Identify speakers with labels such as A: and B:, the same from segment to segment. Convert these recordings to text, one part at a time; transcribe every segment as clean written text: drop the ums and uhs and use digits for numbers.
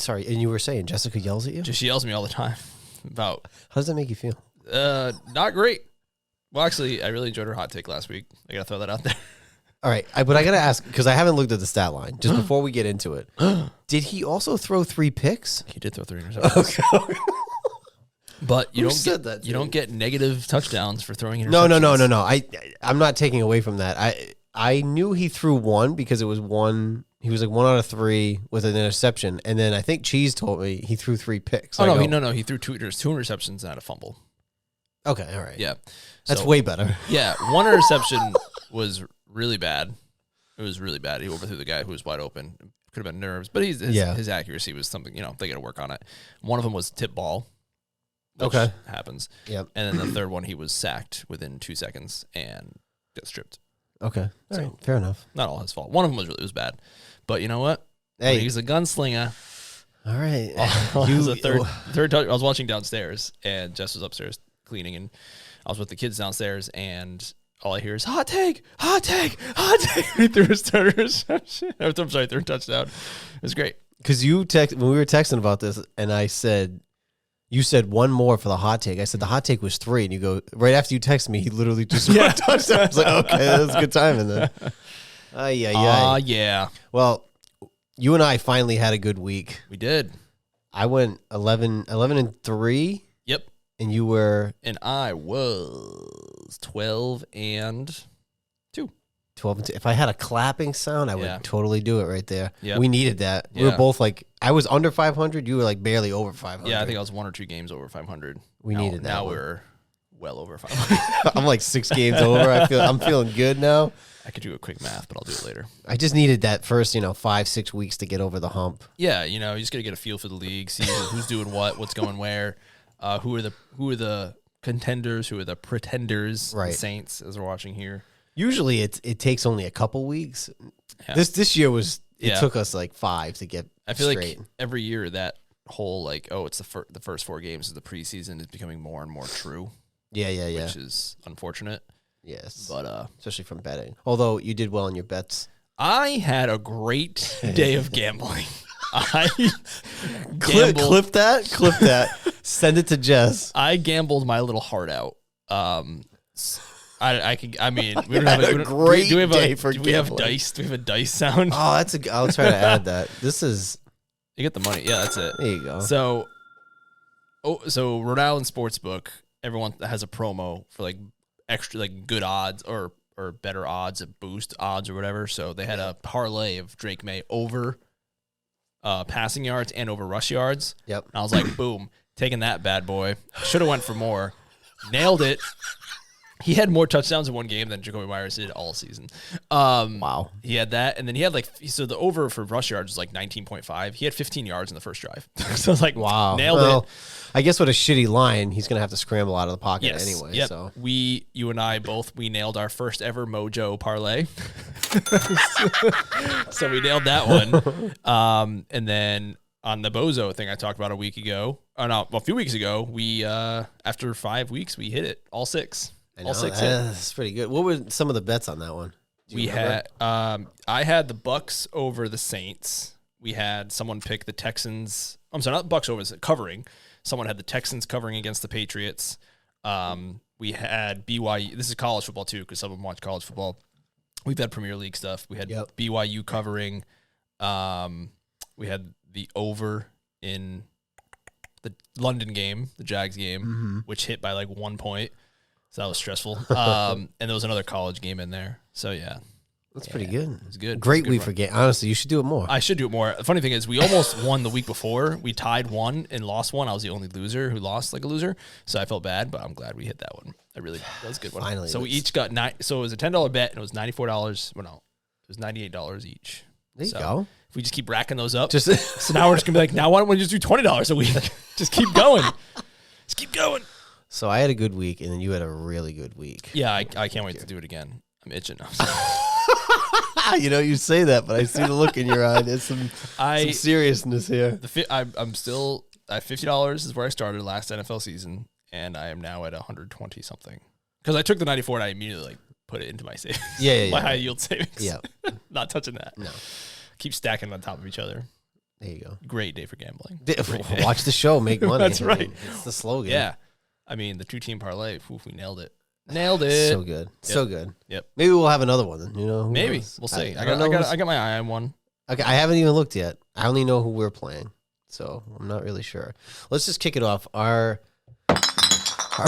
A: sorry, and you were saying Jessica yells at you?
B: She yells at me all the time about.
A: How does that make you feel?
B: Not great. Well, actually, I really enjoyed her hot take last week. I got to throw that out there.
A: All right, but I got to ask, because I haven't looked at the stat line, just before we get into it. Did he also throw 3 picks?
B: He did throw 3 interceptions.
A: Okay.
B: But you don't get negative touchdowns for throwing
A: No.
B: interceptions.
A: I'm not taking away from that. I knew he threw 1 because it was 1. He was like 1 out of 3 with an interception, and then I think Cheese told me he threw 3 picks.
B: Oh no, he threw 2 interceptions and had a fumble.
A: Okay, all right.
B: Yeah,
A: that's way better.
B: Yeah, 1 interception was really bad. It was really bad. He overthrew the guy who was wide open. Could have been nerves, but his accuracy was something. They got to work on it. One of them was tip ball.
A: Okay,
B: happens.
A: Yep.
B: And then the third one, he was sacked within 2 seconds and got stripped.
A: Okay, all right, fair enough.
B: Not all his fault. One of them was bad, but you know what?
A: Hey,
B: he's a gunslinger.
A: All right.
B: Third touch. I was watching downstairs, and Jess was upstairs cleaning, and I was with the kids downstairs, and all I hear is hot take. He threw his third interception. I'm sorry, third touchdown. It was great.
A: Because when we were texting about this, and you said 1 more for the hot take. I said the hot take was 3, and you go right after you text me. He literally just scored a touchdown. I was like, okay, that was a good timing then.
B: Yeah.
A: Well, you and I finally had a good week.
B: We did.
A: I went 11-3.
B: Yep.
A: And you were?
B: And I was 12-2.
A: 12-2. If I had a clapping sound, I would totally do it right there.
B: Yep.
A: We needed that. We were both like, I was under 500. You were like barely over 500.
B: Yeah, I think I was 1 or 2 games over 500.
A: We needed that.
B: Now we're well over 500.
A: I'm like 6 games over. I'm feeling good now.
B: I could do a quick math, but I'll do it later.
A: I just needed that first, 5-6 weeks to get over the hump.
B: Yeah, you just got to get a feel for the league, see who's doing what's going where, who are the contenders, who are the pretenders,
A: right?
B: The Saints, as we're watching here.
A: Usually it takes only a couple weeks. Yeah. This year it took us like 5 to get
B: I feel
A: straight.
B: Like every year that whole it's the first 4 games of the preseason is becoming more and more true.
A: Yeah.
B: Which is unfortunate.
A: Yes.
B: But
A: especially from betting. Although you did well in your bets.
B: I had a great day of gambling. I
A: clip that. Send it to Jess.
B: I gambled my little heart out. I mean, we don't
A: have
B: a
A: great day for
B: gambling. Do we have dice? Do we have a dice sound?
A: Oh, I'll try to add that. This is.
B: You get the money. Yeah, that's it.
A: There you go.
B: So Rhode Island Sportsbook, everyone has a promo for like extra like good odds or better odds, boost odds or whatever. So they had a parlay of Drake May over passing yards and over rush yards.
A: Yep.
B: And I was like, boom, taking that bad boy. Should have went for more. Nailed it. He had more touchdowns in one game than Jacoby Myers did all season.
A: Wow.
B: He had that, and then he had the over for rush yards was like 19.5. He had 15 yards in the first drive. So I was like,
A: wow,
B: nailed it.
A: I guess with a shitty line, he's going to have to scramble out of the pocket anyway.
B: Yep.
A: So
B: you and I both, we nailed our first ever MOJO parlay. So we nailed that one. And then on the Bozo thing I talked about a few weeks ago, we after 5 weeks, we hit it, all 6. All 6 hit.
A: That's pretty good. What were some of the bets on that one?
B: We had I had the Bucks over the Saints. We had someone pick the Texans. I'm sorry, not the Bucks over, covering. Someone had the Texans covering against the Patriots. We had BYU. This is college football too, because some of them watch college football. We've had Premier League stuff. We had BYU covering. We had the over in the London game, the Jags game, which hit by like 1 point. So that was stressful. And there was another college game in there. So, yeah.
A: That's pretty good.
B: It's good.
A: Great week for game. Honestly, you should do it more.
B: I should do it more. The funny thing is, we almost won the week before. We tied 1 and lost 1. I was the only loser who lost like a loser. So I felt bad, but I'm glad we hit that one. That was a good one.
A: Finally.
B: So we each got so it was a $10 bet, and it was $94. Well, no, it was $98 each.
A: There you go.
B: If we just keep racking those up, so now we're just going to be like, now why don't we just do $20 a week? Just keep going. Just keep going.
A: So I had a good week, and then you had a really good week.
B: Yeah, I can't wait to do it again. I'm itching now.
A: You say that, but I see the look in your eye. There's some seriousness here.
B: I'm still at $50 is where I started last NFL season, and I am now at 120 something. Because I took the 94 and I immediately put it into my savings.
A: Yeah.
B: My high yield savings.
A: Yeah.
B: Not touching that.
A: No.
B: Keep stacking on top of each other.
A: There you go.
B: Great day for gambling.
A: Watch the show, make money.
B: That's right.
A: It's the slogan.
B: Yeah. I mean, the 2-team parlay, we nailed it. Nailed it.
A: So good. Yep. So good.
B: Yep.
A: Maybe we'll have another one. You know,
B: maybe
A: knows?
B: We'll see. I got my eye on one.
A: Okay, I haven't even looked yet. I only know who we're playing, so I'm not really sure. Let's just kick it off. Our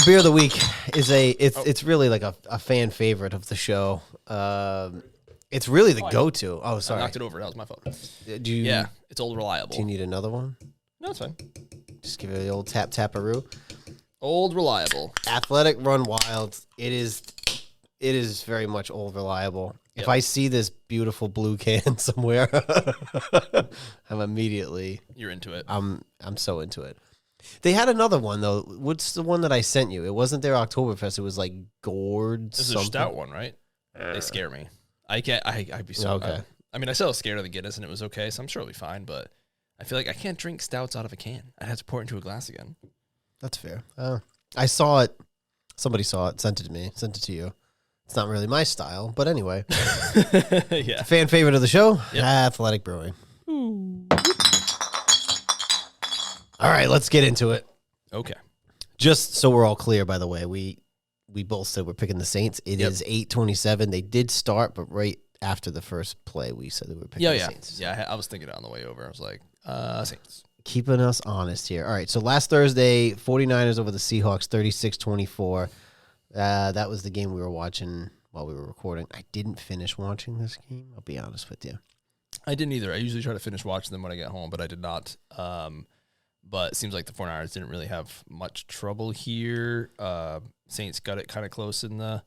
A: beer of the week is it's really like a fan favorite of the show. It's really the go-to. Oh, sorry.
B: I knocked it over. That was my fault.
A: Yeah,
B: it's Old Reliable.
A: Do you need another one?
B: No, it's fine.
A: Just give it the old tap-taparoo.
B: Old Reliable.
A: Athletic Run Wild. It is very much Old Reliable. Yep. If I see this beautiful blue can somewhere, I'm immediately...
B: You're into it.
A: I'm so into it. They had another one, though. What's the one that I sent you? It wasn't their Oktoberfest. It was like Gourd
B: This is a stout one, right? They scare me. I'd be so...
A: Okay.
B: I mean, I still was scared of the Guinness, and it was okay, so I'm sure it'll be fine, but I feel like I can't drink stouts out of a can. I'd have to pour it into a glass again.
A: That's fair. I saw it. Somebody saw it, sent it to me, sent it to you. It's not really my style, but anyway.
B: Yeah.
A: Fan favorite of the show?
B: Yep.
A: Athletic Brewing. Ooh. All right, let's get into it.
B: Okay.
A: Just so we're all clear, by the way, we both said we're picking the Saints. It is 8:27. They did start, but right after the first play, we said that we were picking the Saints. So.
B: Yeah, I was thinking it on the way over. I was like, Saints.
A: Keeping us honest here. All right, so last Thursday, 49ers over the Seahawks, 36-24. That was the game we were watching while we were recording. I didn't finish watching this game, I'll be honest with you.
B: I didn't either. I usually try to finish watching them when I get home, but I did not. But it seems like the 49ers didn't really have much trouble here. Saints got it kind of close in the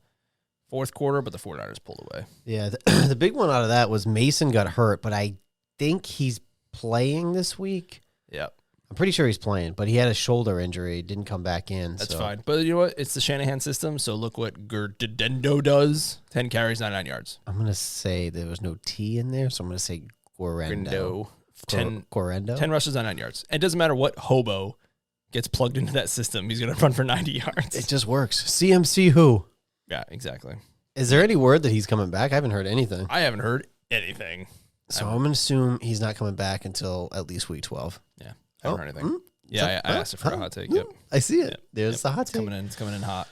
B: fourth quarter, but the 49ers pulled away.
A: Yeah, the big one out of that was Mason got hurt, but I think he's playing this week.
B: Yeah.
A: I'm pretty sure he's playing, but he had a shoulder injury, didn't come back in.
B: That's fine. But you know what? It's the Shanahan system, so look what Gerdendo does. 10 carries, 99 yards.
A: I'm going to say there was no T in there, so I'm going to say Gorendo. 10
B: rushes, 99 yards. And it doesn't matter what hobo gets plugged into that system. He's going to run for 90 yards.
A: It just works. CMC who?
B: Yeah, exactly.
A: Is there any word that he's coming back? I haven't heard anything.
B: I haven't heard anything.
A: So I'm going to assume he's not coming back until at least week 12.
B: Yeah. I haven't heard anything. Yeah, I asked it for a hot take. Yep.
A: I see it.
B: Yep.
A: There's the hot take.
B: It's coming in hot.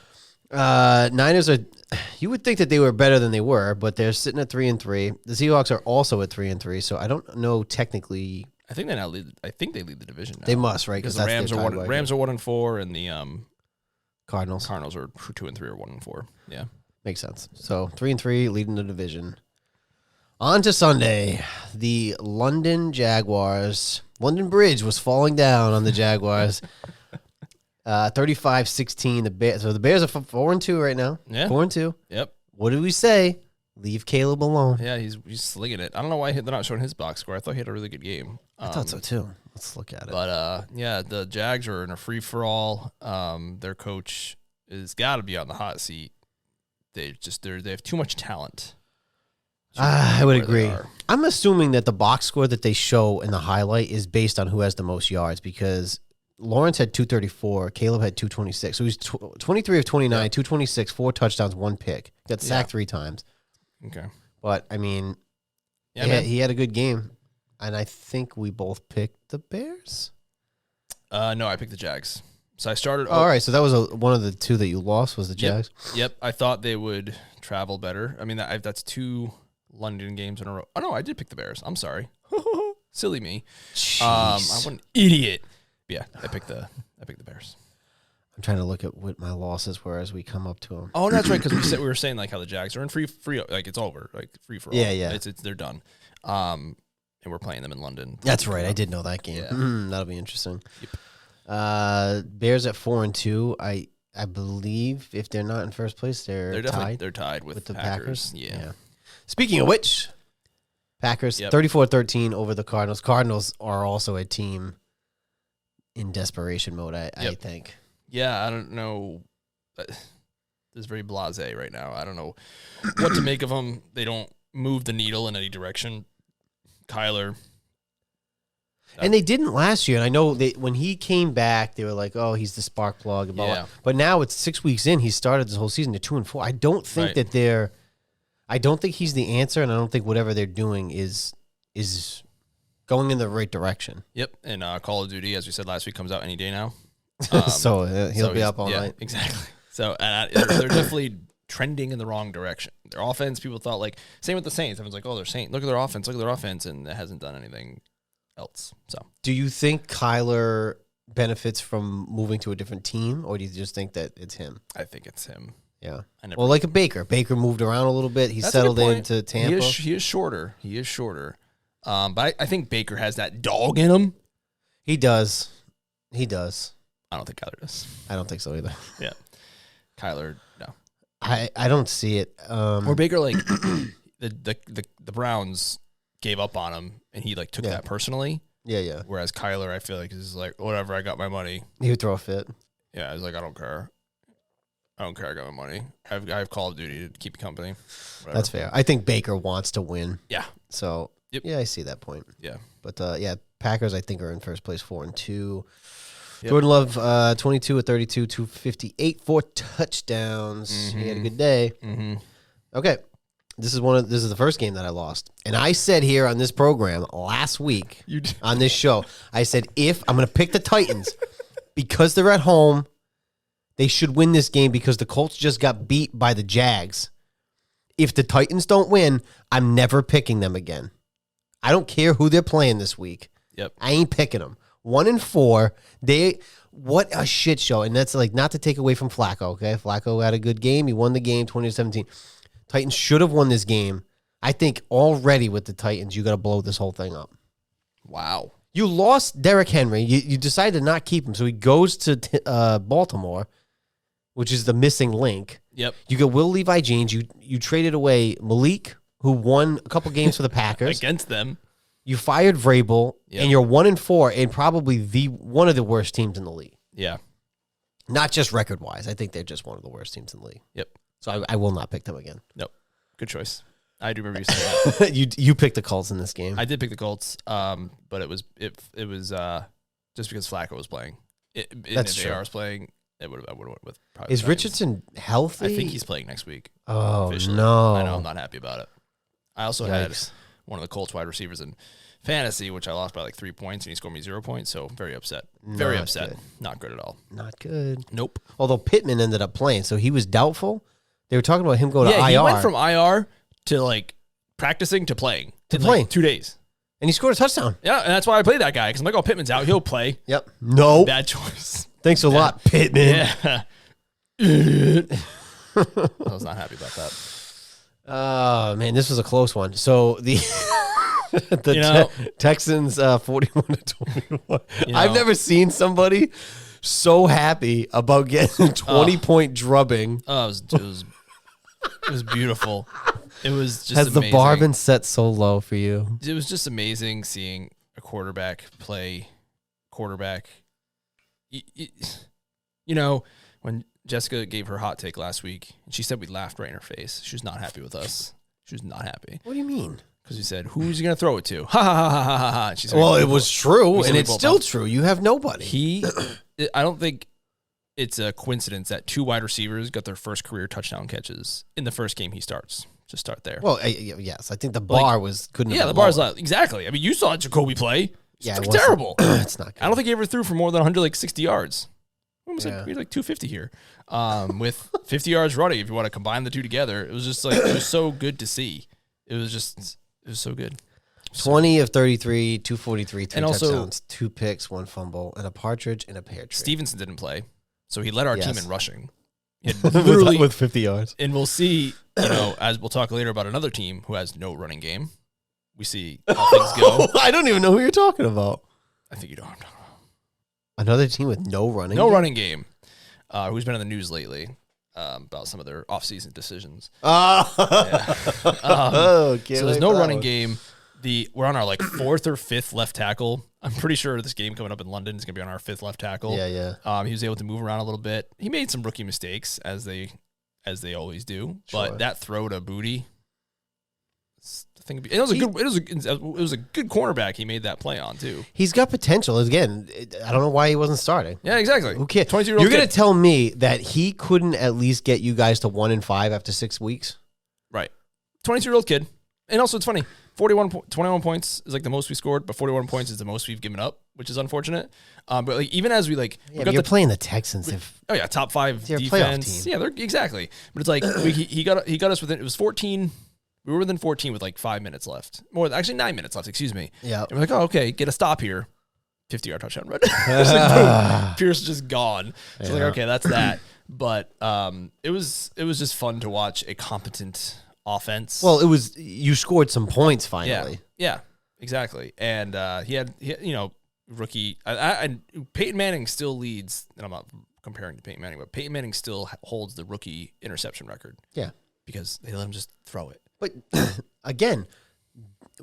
A: Niners are, you would think that they were better than they were, but they're sitting at 3-3. The Seahawks are also at 3-3, so I don't know technically.
B: I think they now lead. I think they lead the division now.
A: They must, right?
B: Because the Rams are 1-4, and the
A: Cardinals
B: are 2-3 or 1-4. Yeah,
A: makes sense. So 3-3, leading the division. On to Sunday, the London Jaguars. London Bridge was falling down on the Jaguars. 35-16. The Bears. So the Bears are 4-2 right now.
B: Yeah,
A: 4-2.
B: Yep.
A: What did we say? Leave Caleb alone.
B: Yeah, he's slinging it. I don't know why they're not showing his box score. I thought he had a really good game.
A: I thought so too. Let's look at it.
B: But yeah, the Jags are in a free for all. Their coach has got to be on the hot seat. They have too much talent.
A: I would agree. I'm assuming that the box score that they show in the highlight is based on who has the most yards because Lawrence had 234, Caleb had 226. So he's 23 of 29, 226, 4 touchdowns, 1 pick. Got sacked 3 times.
B: Okay.
A: But, I mean, he had a good game. And I think we both picked the Bears?
B: No, I picked the Jags. So I started.
A: All right, so that was one of the two that you lost was the Jags?
B: Yep. I thought they would travel better. I mean, that's 2 London games in a row. Oh, no, I did pick the Bears. I'm sorry. Silly me. I'm an idiot. Yeah, I picked the Bears.
A: I'm trying to look at what my losses were as we come up to them.
B: Oh, that's right, because we were saying like how the Jags are in free, like it's over, like free for all.
A: Yeah.
B: They're done. And we're playing them in London.
A: That's right. I did know that game.
B: Yeah.
A: That'll be interesting.
B: Yep.
A: Bears at 4-2. I believe if they're not in first place, they're tied.
B: They're tied with
A: the
B: Packers.
A: Yeah. Speaking of which, Packers 34-13 over the Cardinals. Cardinals are also a team in desperation mode, I think.
B: Yeah, I don't know. It's very blasé right now. I don't know what to make of them. They don't move the needle in any direction. Kyler.
A: And they didn't last year. And I know when he came back, they were like, "Oh, he's the spark plug." And blah, blah. But now it's 6 weeks in. He started this whole season at 2-4. I don't think that I don't think he's the answer, and I don't think whatever they're doing is Going in the right direction.
B: Yep. And Call of Duty, as we said last week, comes out any day now.
A: So he'll be up all night.
B: Exactly. So they're definitely trending in the wrong direction. Their offense, people thought like, same with the Saints. Everyone's like, oh, they're Saints. Look at their offense, and it hasn't done anything else. So,
A: do you think Kyler benefits from moving to a different team, or do you just think that it's him?
B: I think it's him.
A: Yeah. Well, like a Baker. Baker moved around a little bit. He settled into Tampa.
B: He is shorter. But I think Baker has that dog in him.
A: He does.
B: I don't think Kyler does.
A: I don't think so either.
B: Yeah. Kyler, no.
A: I don't see it.
B: Or Baker, like, the Browns gave up on him, and he, like, took that personally.
A: Yeah.
B: Whereas Kyler, I feel like, is like, whatever, I got my money.
A: He would throw a fit.
B: Yeah, I was like, I don't care. I got my money. I have Call of Duty to keep me company. Whatever.
A: That's fair. I think Baker wants to win.
B: Yeah.
A: So, yeah, I see that point.
B: Yeah.
A: But, Packers, I think, are in first place 4-2. Yep. Jordan Love, 22 of 32, 258, 4 touchdowns. Mm-hmm. He had a good day.
B: Mm-hmm.
A: Okay. This is the first game that I lost. And I said here on this program last week on this show, I said, if I'm going to pick the Titans because they're at home, they should win this game because the Colts just got beat by the Jags. If the Titans don't win, I'm never picking them again. I don't care who they're playing this week.
B: Yep.
A: I ain't picking them. 1-4. What a shit show. And that's like not to take away from Flacco, okay? Flacco had a good game. He won the game 20-17. Titans should have won this game. I think already with the Titans, you got to blow this whole thing up.
B: Wow.
A: You lost Derrick Henry. You decided to not keep him, so he goes to Baltimore, which is the missing link.
B: Yep.
A: You get Will Levi-James. You traded away Malik, who won a couple games for the Packers.
B: Against them.
A: You fired Vrabel, and you're 1-4, and probably one of the worst teams in the league.
B: Yeah.
A: Not just record-wise. I think they're just one of the worst teams in the league.
B: Yep.
A: So I will not pick them again.
B: Nope. Good choice. I do remember you saying that.
A: You picked the Colts in this game.
B: I did pick the Colts, but it was just because Flacco was playing.
A: That's
B: if
A: true.
B: AR was playing, I would have went with probably.
A: Is Richardson healthy?
B: I think he's playing next week.
A: Oh,
B: officially.
A: no.
B: I know, I'm not happy about it. I also had one of the Colts wide receivers in fantasy, which I lost by like 3 points, and he scored me 0 points, so very upset. Very upset.
A: Good.
B: Not good at all.
A: Not good.
B: Nope.
A: Although Pittman ended up playing, so he was doubtful. They were talking about him going to IR.
B: He went from IR to like practicing to playing. Like 2 days.
A: And he scored a touchdown.
B: Yeah, and that's why I played that guy, because I'm like, oh, Pittman's out. He'll play.
A: Yep. No.
B: Bad choice.
A: Thanks a lot, Pittman.
B: Yeah. I was not happy about that.
A: Oh, man, this was a close one. So the Texans 41-21. I've never seen somebody so happy about getting a 20-point drubbing.
B: Oh, it was beautiful. It was just
A: Has
B: amazing.
A: The bar been set so low for you?
B: It was just amazing seeing a quarterback play quarterback. You know, when Jessica gave her hot take last week, and she said we laughed right in her face. She was not happy with us. She was not happy.
A: What do you mean?
B: Because we said, who's he going to throw it to? Ha, ha, ha, ha, ha, ha. She said,
A: well, it was true, and it's still true. You have nobody.
B: I don't think it's a coincidence that 2 wide receivers got their first career touchdown catches in the first game he starts. Just start there.
A: Well, yes. I think the bar was couldn't.
B: Yeah, the bar's low. Exactly. I mean, you saw Jacoby play. It's terrible.
A: It's not good.
B: I don't think he ever threw for more than 160 yards. He had like 250 here, with 50 yards running. If you want to combine the two together, it was just like it was so good to see. It was so good.
A: 20 of 33, 243, 3
B: and also,
A: touchdowns, 2 picks, 1 fumble, and a partridge and a pear tree.
B: Stevenson didn't play, so he led our team in rushing.
A: Literally with 50 yards.
B: And we'll see, as we'll talk later about another team who has no running game. We see how things go.
A: I don't even know who you're talking about.
B: I think you don't.
A: Another team with no running
B: game? No
A: game?
B: running game. Who's been in the news lately about some of their offseason decisions.
A: Okay,
B: so there's no running game. We're on our like 4th or 5th left tackle. I'm pretty sure this game coming up in London is going to be on our 5th left tackle.
A: Yeah.
B: He was able to move around a little bit. He made some rookie mistakes as they always do.
A: Sure.
B: But that throw to Booty, it was a good cornerback he made that play on too.
A: He's got potential. Again, I don't know why he wasn't starting.
B: Yeah, exactly.
A: Who cares?
B: 22-year-old
A: You're going to tell me that he couldn't at least get you guys to 1-5 after 6 weeks?
B: Right. 22-year-old kid. And also, it's funny. 21 points is like the most we scored, but 41 points is the most we've given up, which is unfortunate. But like even as we like,
A: yeah, you're playing the Texans.
B: Oh yeah, top 5 defense. Yeah, they're exactly. But it's like he got us within. It was 14. We were within 14 with like 5 minutes left. Actually 9 minutes left. Excuse me.
A: Yeah.
B: And we're like, oh okay, get a stop here. 50-yard touchdown run. Like, Pierce just gone. So like, okay, that's that. But it was just fun to watch a competent offense.
A: Well, you scored some points finally.
B: Yeah, exactly. And he had rookie. And Peyton Manning still leads, and I'm not comparing to Peyton Manning, but Peyton Manning still holds the rookie interception record.
A: Yeah,
B: because they let him just throw it.
A: But again,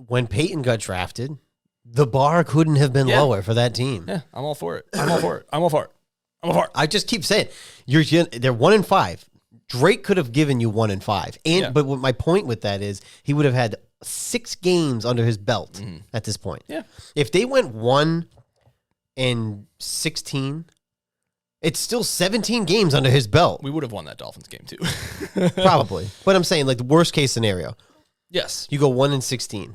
A: when Peyton got drafted, the bar couldn't have been lower for that team.
B: Yeah, I'm all for it. I'm all for it.
A: I just keep saying they're 1-5. Drake could have given you 1-5, but what my point with that is he would have had 6 games under his belt at this point.
B: Yeah,
A: if they went 1-16, it's still 17 games under his belt.
B: We would have won that Dolphins game too,
A: probably. But I'm saying like the worst case scenario.
B: Yes,
A: you go 1-16.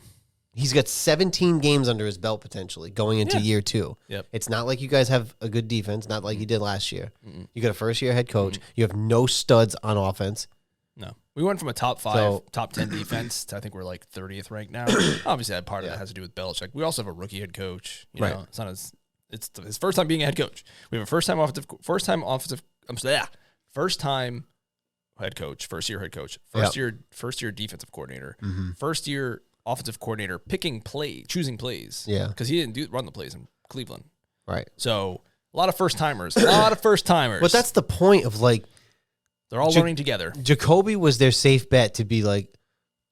A: He's got 17 games under his belt potentially going into year 2.
B: Yep.
A: It's not like you guys have a good defense, not like you did last year. You got a first-year head coach. You have no studs on offense.
B: No. We went from a top 5, top 10 defense to I think we're like 30th ranked now. Obviously, that part of that has to do with Belichick. We also have a rookie head coach. You know, it's his first time being a head coach. We have a first time head coach, first-year head coach, first-year defensive coordinator, first-year offensive coordinator choosing plays.
A: Yeah.
B: Because he didn't run the plays in Cleveland.
A: Right.
B: So a lot of first timers. But
A: that's the point of like
B: they're all learning together.
A: Jacoby was their safe bet to be like,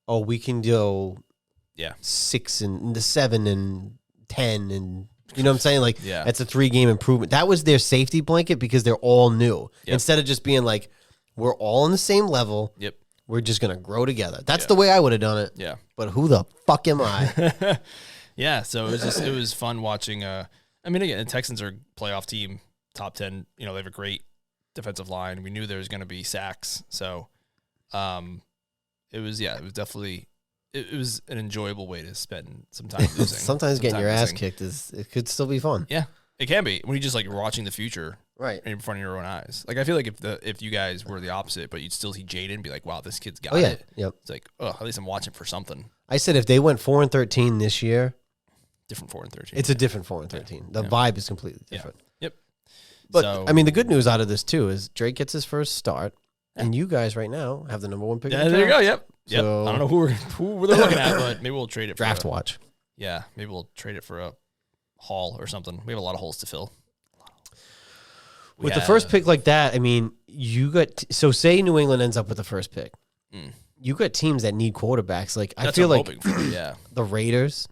A: oh, we can go 6 and 7 and 10 and you know what I'm saying? Like that's a 3-game improvement. That was their safety blanket because they're all new. Instead of just being like, we're all on the same level.
B: Yep.
A: We're just going to grow together. That's the way I would have done it.
B: Yeah.
A: But who the fuck am I?
B: Yeah. So it was fun watching. I mean, again, the Texans are a playoff team, top 10. You know, they have a great defensive line. We knew there was going to be sacks. So it was definitely, it was an enjoyable way to spend some time losing.
A: Sometimes getting your ass kicked it could still be fun.
B: Yeah. It can be when you just like you're watching the future.
A: Right.
B: In front of your own eyes. Like I feel like if you guys were the opposite, but you'd still see Jaden and be like, wow, this kid's got it.
A: Yep.
B: It's like, oh, at least I'm watching for something.
A: I said if they went 4-13 this year,
B: different 4-13.
A: It's a different 4-13. The vibe is completely different.
B: Yep.
A: But I mean, the good news out of this too is Drake gets his first start, and you guys right now have the number 1 pick.
B: Yeah, there you go. Yep. So, I don't know who they're looking at, but maybe we'll trade it for
A: draft watch.
B: Yeah, maybe we'll trade it for a haul or something. We have a lot of holes to fill.
A: With the first pick like that, I mean, you got so say New England ends up with the first pick. You got teams that need quarterbacks. Like I feel like the Raiders,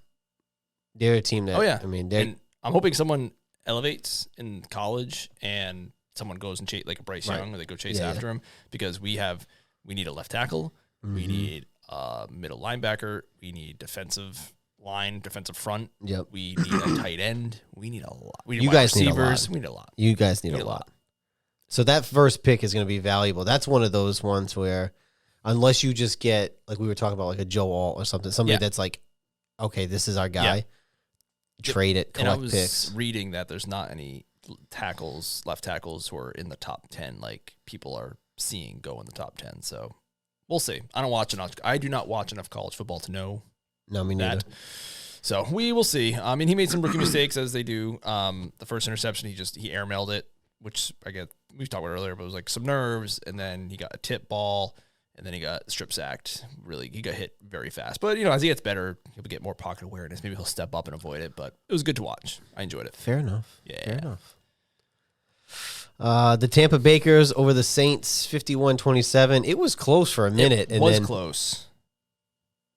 A: they're a team that.
B: Oh yeah,
A: I mean,
B: I'm hoping someone elevates in college and someone goes and chase like a Bryce Young, or they go chase after him because we need a left tackle, we need a middle linebacker, we need defensive front.
A: Yep.
B: We need a tight end. We need a lot. We need
A: you guys
B: receivers.
A: Need a lot.
B: We need a lot.
A: You guys need a lot. So that first pick is going to be valuable. That's one of those ones where, unless you just get like we were talking about, like a Joe Alt or something, somebody that's like, okay, this is our guy. Trade it. Collect
B: and I was
A: picks.
B: Reading that there's not any left tackles who are in the top 10 like people are seeing go in the top 10. So we'll see. I do not watch enough college football to know.
A: No, me neither.
B: So we will see. I mean, he made some rookie mistakes as they do. The first interception, he airmailed it, which I get. We've talked about earlier, but it was like some nerves, and then he got a tip ball, and then he got strip sacked. Really, he got hit very fast. But as he gets better, he'll get more pocket awareness. Maybe he'll step up and avoid it. But it was good to watch. I enjoyed it.
A: Fair enough.
B: Yeah.
A: Fair enough. The Tampa Bakers over the Saints, 51-27. It was close for a minute.
B: It was close.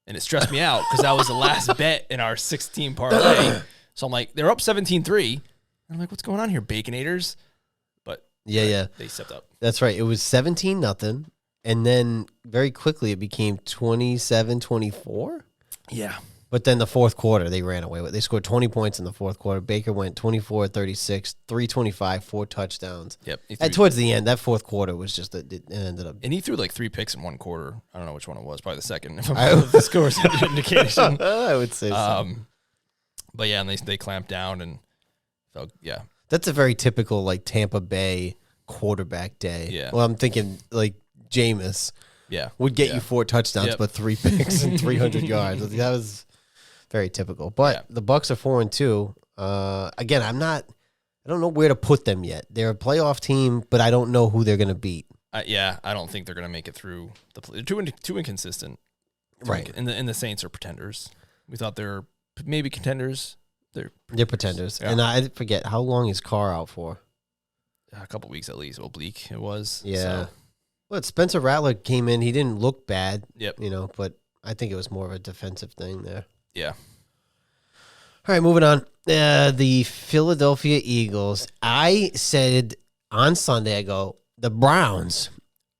B: And it stressed me out because that was the last bet in our 16 parlay. So I'm like, they're up 17-3. And I'm like, what's going on here, Baconators? But they stepped up.
A: That's right. It was 17-0. And then very quickly it became 27-24.
B: Yeah.
A: But then the fourth quarter, they ran away with. They scored 20 points in the fourth quarter. Baker went 24-36, 325, 4 touchdowns.
B: Yep.
A: And towards the end, that fourth quarter was just it ended up.
B: And he threw like 3 picks in one quarter. I don't know which one it was. Probably the second. If the score's indication.
A: I would say so.
B: But yeah, and they clamped down and felt
A: That's a very typical like Tampa Bay quarterback day.
B: Yeah.
A: Well, I'm thinking like Jameis.
B: Yeah.
A: Would get you 4 touchdowns, but 3 picks and 300 yards. That was very typical. But the Bucks are 4-2. Again, I don't know where to put them yet. They're a playoff team, but I don't know who they're going to beat.
B: I don't think they're going to make it through they're too inconsistent.
A: Right.
B: And the Saints are pretenders. We thought they're maybe contenders. They're
A: pretenders.
B: Yeah.
A: And I forget, how long is Carr out for?
B: A couple weeks at least. Oblique it was.
A: Yeah. So. Well, Spencer Rattler came in. He didn't look bad.
B: Yep.
A: But I think it was more of a defensive thing there.
B: Yeah.
A: All right, moving on. The Philadelphia Eagles. I said on Sunday, I go, the Browns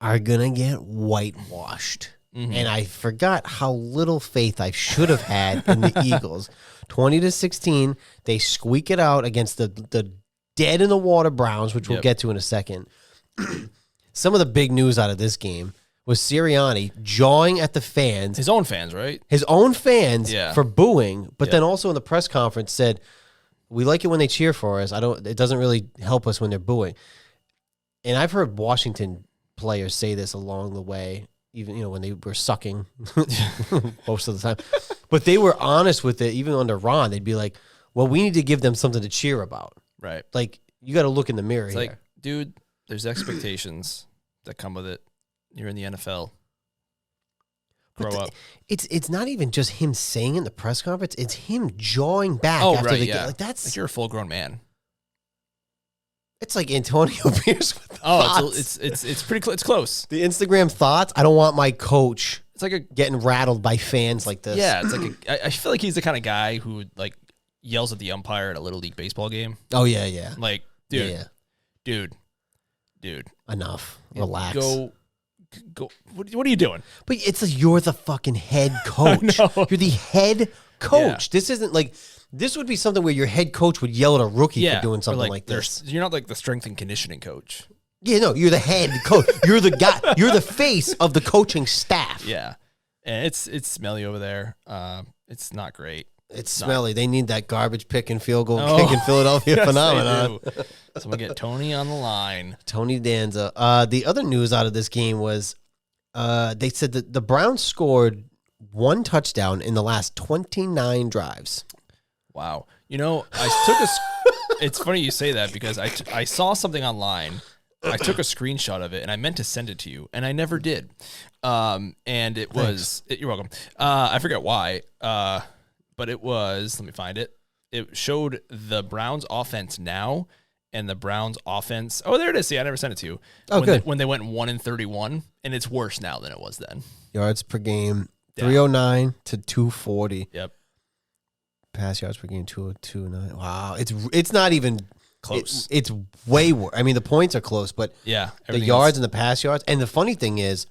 A: are going to get whitewashed. Mm-hmm. And I forgot how little faith I should have had in the Eagles. 20-16, they squeak it out against the dead-in-the-water Browns, which we'll get to in a second. Some of the big news out of this game was Sirianni jawing at the fans.
B: His own fans, right?
A: His own fans for booing, but then also in the press conference said, we like it when they cheer for us. It doesn't really help us when they're booing. And I've heard Washington players say this along the way, even when they were sucking most of the time. But they were honest with it, even under Ron. They'd be like, well, we need to give them something to cheer about.
B: Right.
A: Like, you got to look in the mirror
B: it's
A: here.
B: Like, dude, there's expectations that come with it. You're in the NFL. Grow up.
A: It's not even just him saying in the press conference. It's him jawing back after the game. Like, that's
B: like you're a full grown man.
A: It's like Antonio Pierce with the thoughts.
B: It's pretty it's close.
A: The Instagram thoughts. I don't want my coach.
B: It's like
A: getting rattled by fans like this.
B: Yeah, it's like I feel like he's the kind of guy who like yells at the umpire at a little league baseball game.
A: Oh yeah.
B: Like, dude.
A: Enough. Relax.
B: Go. What are you doing?
A: But it's like you're the fucking head coach. You're the head coach.
B: Yeah.
A: This isn't like this would be something where your head coach would yell at a rookie for doing something like this.
B: You're not like the strength and conditioning coach.
A: Yeah, no, you're the head coach. You're the guy. You're the face of the coaching staff.
B: Yeah, and it's smelly over there. It's not great.
A: It's smelly. They need that garbage pick and field goal kick in Philadelphia phenomenon.
B: Someone get Tony on the line.
A: Tony Danza. The other news out of this game was they said that the Browns scored 1 touchdown in the last 29 drives.
B: Wow. I took it's funny you say that because I saw something online. I took a screenshot of it and I meant to send it to you and I never did. And it was you're welcome. I forget why. But it was, let me find it. It showed the Browns offense now and the Browns offense. Oh, there it is. See, I never sent it to you.
A: Oh, good.
B: When they went 1-31, and it's worse now than it was then.
A: Yards per game, 309 to 240.
B: Yep.
A: Pass yards per game, 202.9. Wow. It's not even
B: close.
A: It's way worse. I mean, the points are close, but the yards and the pass yards. And the funny thing is,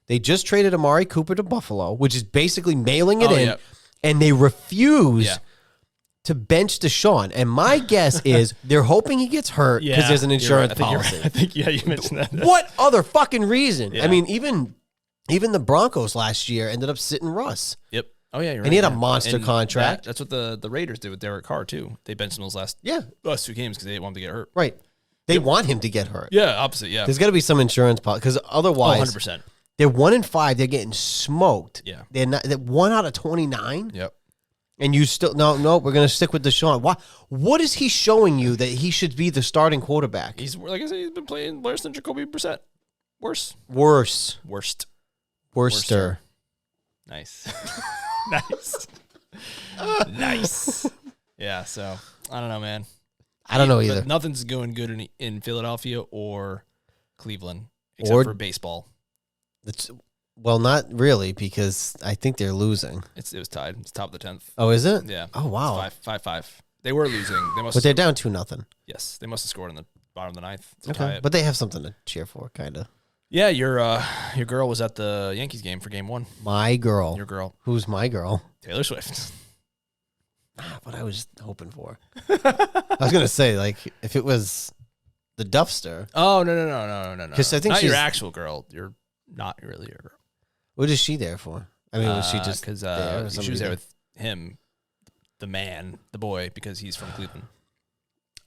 A: they just traded Amari Cooper to Buffalo, which is basically mailing it in. Yep. And they refuse to bench Deshaun. And my guess is they're hoping he gets hurt because there's an insurance policy.
B: I think you mentioned that.
A: What other fucking reason? Yeah. I mean, even the Broncos last year ended up sitting Russ.
B: Yep. Oh, yeah, you're right.
A: And he had a monster contract.
B: That's what the Raiders did with Derrick Carr, too. They benched him those last 2 games because they didn't want him to get hurt.
A: Right. They want him to get hurt.
B: Yeah, opposite, yeah.
A: There's got to be some insurance policy because otherwise...
B: 100%.
A: They're 1-5. They're getting smoked.
B: Yeah.
A: They're 1 out of 29.
B: Yep.
A: And you still no. We're gonna stick with Deshaun. What is he showing you that he should be the starting quarterback?
B: He's like I said. He's been playing worse than Jacoby Brissett. Worst.
A: Worster.
B: Nice. Nice. Yeah. So I don't know, man.
A: I don't know either.
B: But nothing's going good in Philadelphia or Cleveland except for baseball.
A: Well, not really, because I think they're losing.
B: It was tied. It's top of the 10th.
A: Oh, is it?
B: Yeah.
A: Oh, wow.
B: It's 5-5. They were losing.
A: But they're down 2-0.
B: Yes, they must have scored in the bottom of the 9th.
A: Okay, but they have something to cheer for, kind of.
B: Yeah, your Your girl was at the Yankees game for game 1.
A: My girl.
B: Your girl.
A: Who's my girl?
B: Taylor Swift.
A: What I was hoping for. I was gonna say, like, if it was the Duffster.
B: Oh no.
A: Because I think
B: not
A: she's
B: your actual girl. You're not really your girl.
A: What is she there for? I mean, was she just
B: because
A: there or
B: she
A: somebody
B: was there
A: there?
B: with him, the man, the boy, because he's from Cleveland.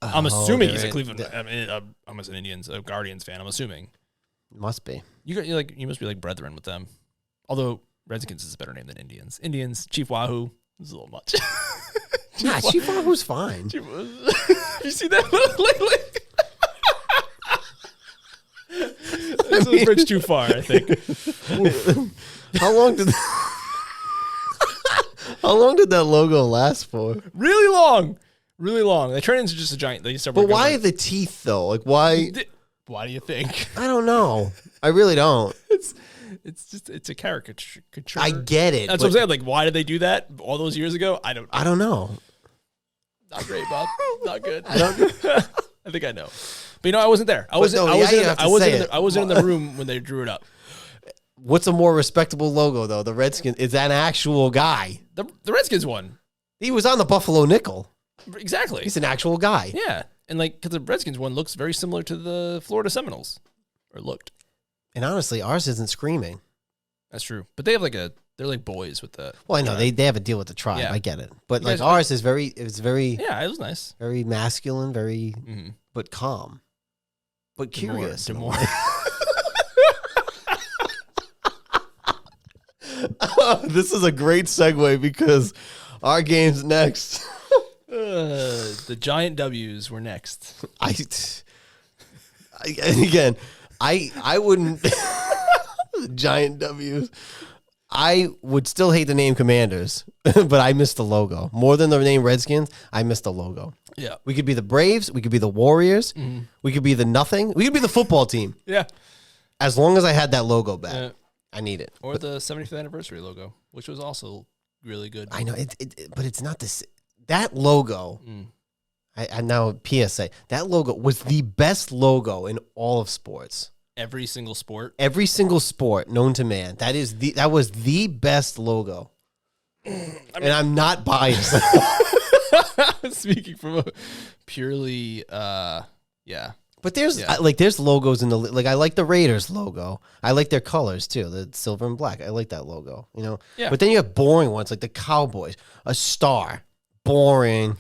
B: I'm assuming he's a Cleveland. I mean, I'm an Indians, a Guardians fan. I'm assuming.
A: Must be.
B: You must be like brethren with them. Although Redskins is a better name than Indians. Indians, Chief Wahoo is a little much.
A: Nah, Chief Wahoo's fine.
B: You see that lately? This is a bridge too far, I think.
A: How long did that logo last for?
B: Really long. Really long. They turn into just a giant. They start.
A: But why the teeth though? Like why?
B: Why do you think?
A: I don't know. I really don't.
B: It's a caricature.
A: I get it.
B: That's what I'm saying. Like, why did they do that all those years ago? I don't
A: know.
B: Not great, Bob. Not good. I think I know. But I wasn't there. I wasn't in the room when they drew it up.
A: What's a more respectable logo though? The Redskins is that an actual guy.
B: The Redskins one.
A: He was on the Buffalo nickel.
B: Exactly.
A: He's an actual guy.
B: Yeah. And because the Redskins one looks very similar to the Florida Seminoles. Or looked.
A: And honestly, ours isn't screaming.
B: That's true. But they have they're like boys with the.
A: Well, I know they have a deal with the tribe.
B: Yeah.
A: I get it. But like ours is very.
B: Yeah, it was nice.
A: Very masculine, very, but calm, but curious.
B: More.
A: This is a great segue because our game's next.
B: The Giant W's were next.
A: I wouldn't. Giant W's. I would still hate the name Commanders, but I miss the logo. More than the name Redskins, I miss the logo.
B: Yeah.
A: We could be the Braves. We could be the Warriors. We could be the nothing. We could be the football team.
B: Yeah.
A: As long as I had that logo back. I need it.
B: Or the 75th anniversary logo, which was also really good.
A: I know, but it's not this. That logo, I now PSA, that logo was the best logo in all of sports.
B: Every single sport
A: known to man. That was the best logo. And I'm not biased.
B: Speaking from a purely, yeah.
A: But there's logos in the I like the Raiders logo. I like their colors too, the silver and black. I like that logo, Yeah. But then you have boring ones like the Cowboys, a star, boring,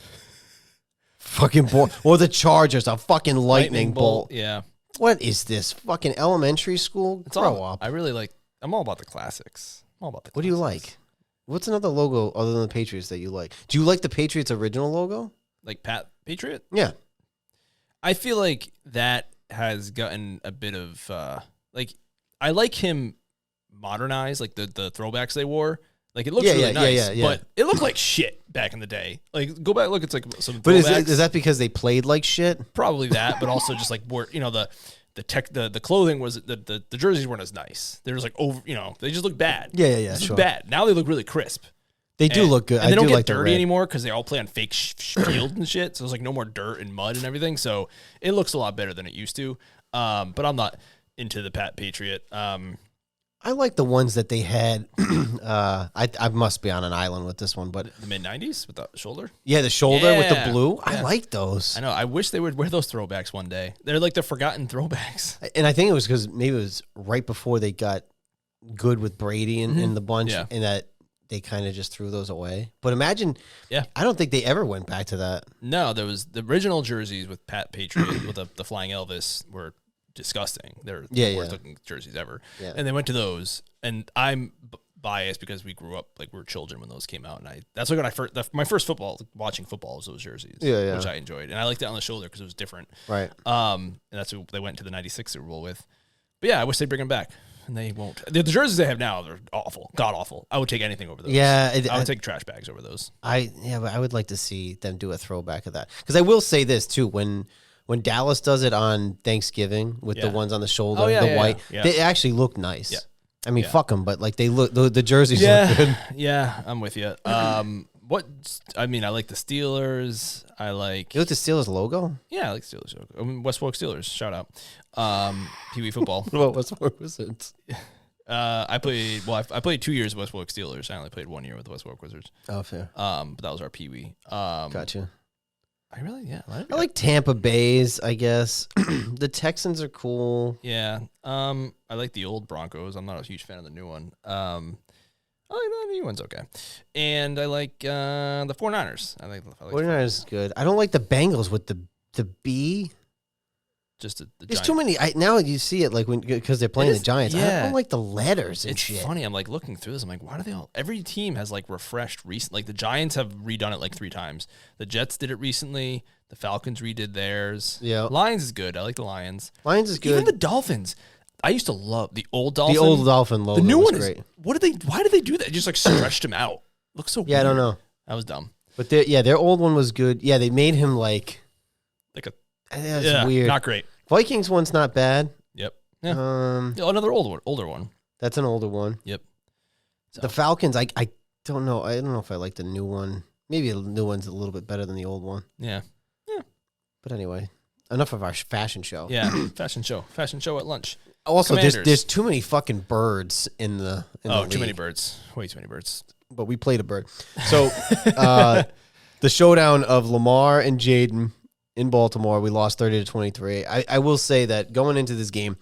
A: fucking boring, or the Chargers, a fucking lightning bolt.
B: Yeah.
A: What is this fucking elementary school? Grow up.
B: I'm all about the classics. What
A: do you like? What's another logo other than the Patriots that you like? Do you like the Patriots original logo?
B: Like Pat Patriot?
A: Yeah.
B: I feel like that has gotten a bit of I like him modernized, like the throwbacks they wore. Like it looks really nice, but it looked like shit back in the day. Like go back, look, it's like some.
A: But is that because they played like shit?
B: Probably that, but also just like where the clothing was the jerseys weren't as nice. They were just like over, they just look bad.
A: Yeah,
B: sure. Bad. Now they look really crisp.
A: They do look good.
B: And they don't get
A: like
B: dirty anymore because they all play on fake field and shit. So there's like no more dirt and mud and everything. So it looks a lot better than it used to. But I'm not into the Pat Patriot.
A: I like the ones that they had. I must be on an island with this one, but
B: the mid-90s with the shoulder.
A: Yeah, the shoulder with the blue. Yeah. I like those.
B: I know. I wish they would wear those throwbacks one day. They're like the forgotten throwbacks.
A: And I think it was because maybe it was right before they got good with Brady in the bunch, and that they kind of just threw those away. But imagine, I don't think they ever went back to that.
B: No, there was the original jerseys with Pat Patriot with the Flying Elvis were disgusting. They're the worst looking jerseys ever. Yeah. And they went to those, and I'm biased because we grew up like we were children when those came out, and that's like when my first watching football was those jerseys, which I enjoyed, and I liked it on the shoulder because it was different.
A: Right.
B: And that's what they went to the '96 Super Bowl with. But yeah, I wish they'd bring them back. And they won't. The jerseys they have now, they're awful, god awful. I would take anything over those.
A: Yeah,
B: I would take trash bags over those.
A: But I would like to see them do a throwback of that, because I will say this too: when Dallas does it on Thanksgiving with the ones on the sholders, white, they actually look nice. Yeah. I mean, fuck them, but like they look, the jerseys look good.
B: Yeah, I'm with you. I like the Steelers. I like.
A: You like the Steelers logo?
B: Yeah, I like Steelers logo. I mean, West Fork Steelers. Shout out. Pee Wee football.
A: What West Fork was it?
B: I played 2 years with Westbrook Steelers. I only played 1 year with the Westbrook Wizards.
A: Oh, fair.
B: But that was our peewee.
A: Gotcha.
B: I
A: like Tampa Bay's, I guess. The Texans are cool.
B: Yeah. I like the old Broncos. I'm not a huge fan of the new one. I like the new one's okay. And I like the 49ers. I like
A: 49ers is good. I don't like the Bengals with the B.
B: Just the
A: There's
B: Giants.
A: too many. Now you see it like because they're playing the Giants.
B: Yeah.
A: I don't like the letters and
B: It's
A: shit.
B: funny. I'm like looking through this. I'm like, why do they all? Every team has like refreshed recent. Like the Giants have redone it like 3 times. The Jets did it recently. The Falcons redid theirs.
A: Yeah.
B: Lions is good. I like the Lions.
A: Lions is good.
B: Even the Dolphins. I used to love the old Dolphin.
A: The old Dolphin logo.
B: The new
A: was
B: one
A: great.
B: is. Why did they do that? They just like stretched him out. Looks so.
A: Yeah,
B: weird.
A: I don't know.
B: That was dumb.
A: But their old one was good. Yeah, they made him like
B: a.
A: That's weird.
B: Not great.
A: Vikings one's not bad.
B: Yep. Yeah. Another older one.
A: That's an older one.
B: Yep. So.
A: The Falcons, I don't know. I don't know if I like the new one. Maybe the new one's a little bit better than the old one.
B: Yeah. Yeah.
A: But anyway, enough of our fashion show.
B: Yeah. Fashion show at lunch.
A: Also,
B: Commanders.
A: there's too many fucking birds in the league.
B: Too many birds. Way too many birds.
A: But we played a bird. So the showdown of Lamar and Jaden in Baltimore, we lost 30-23. I will say that going into this game,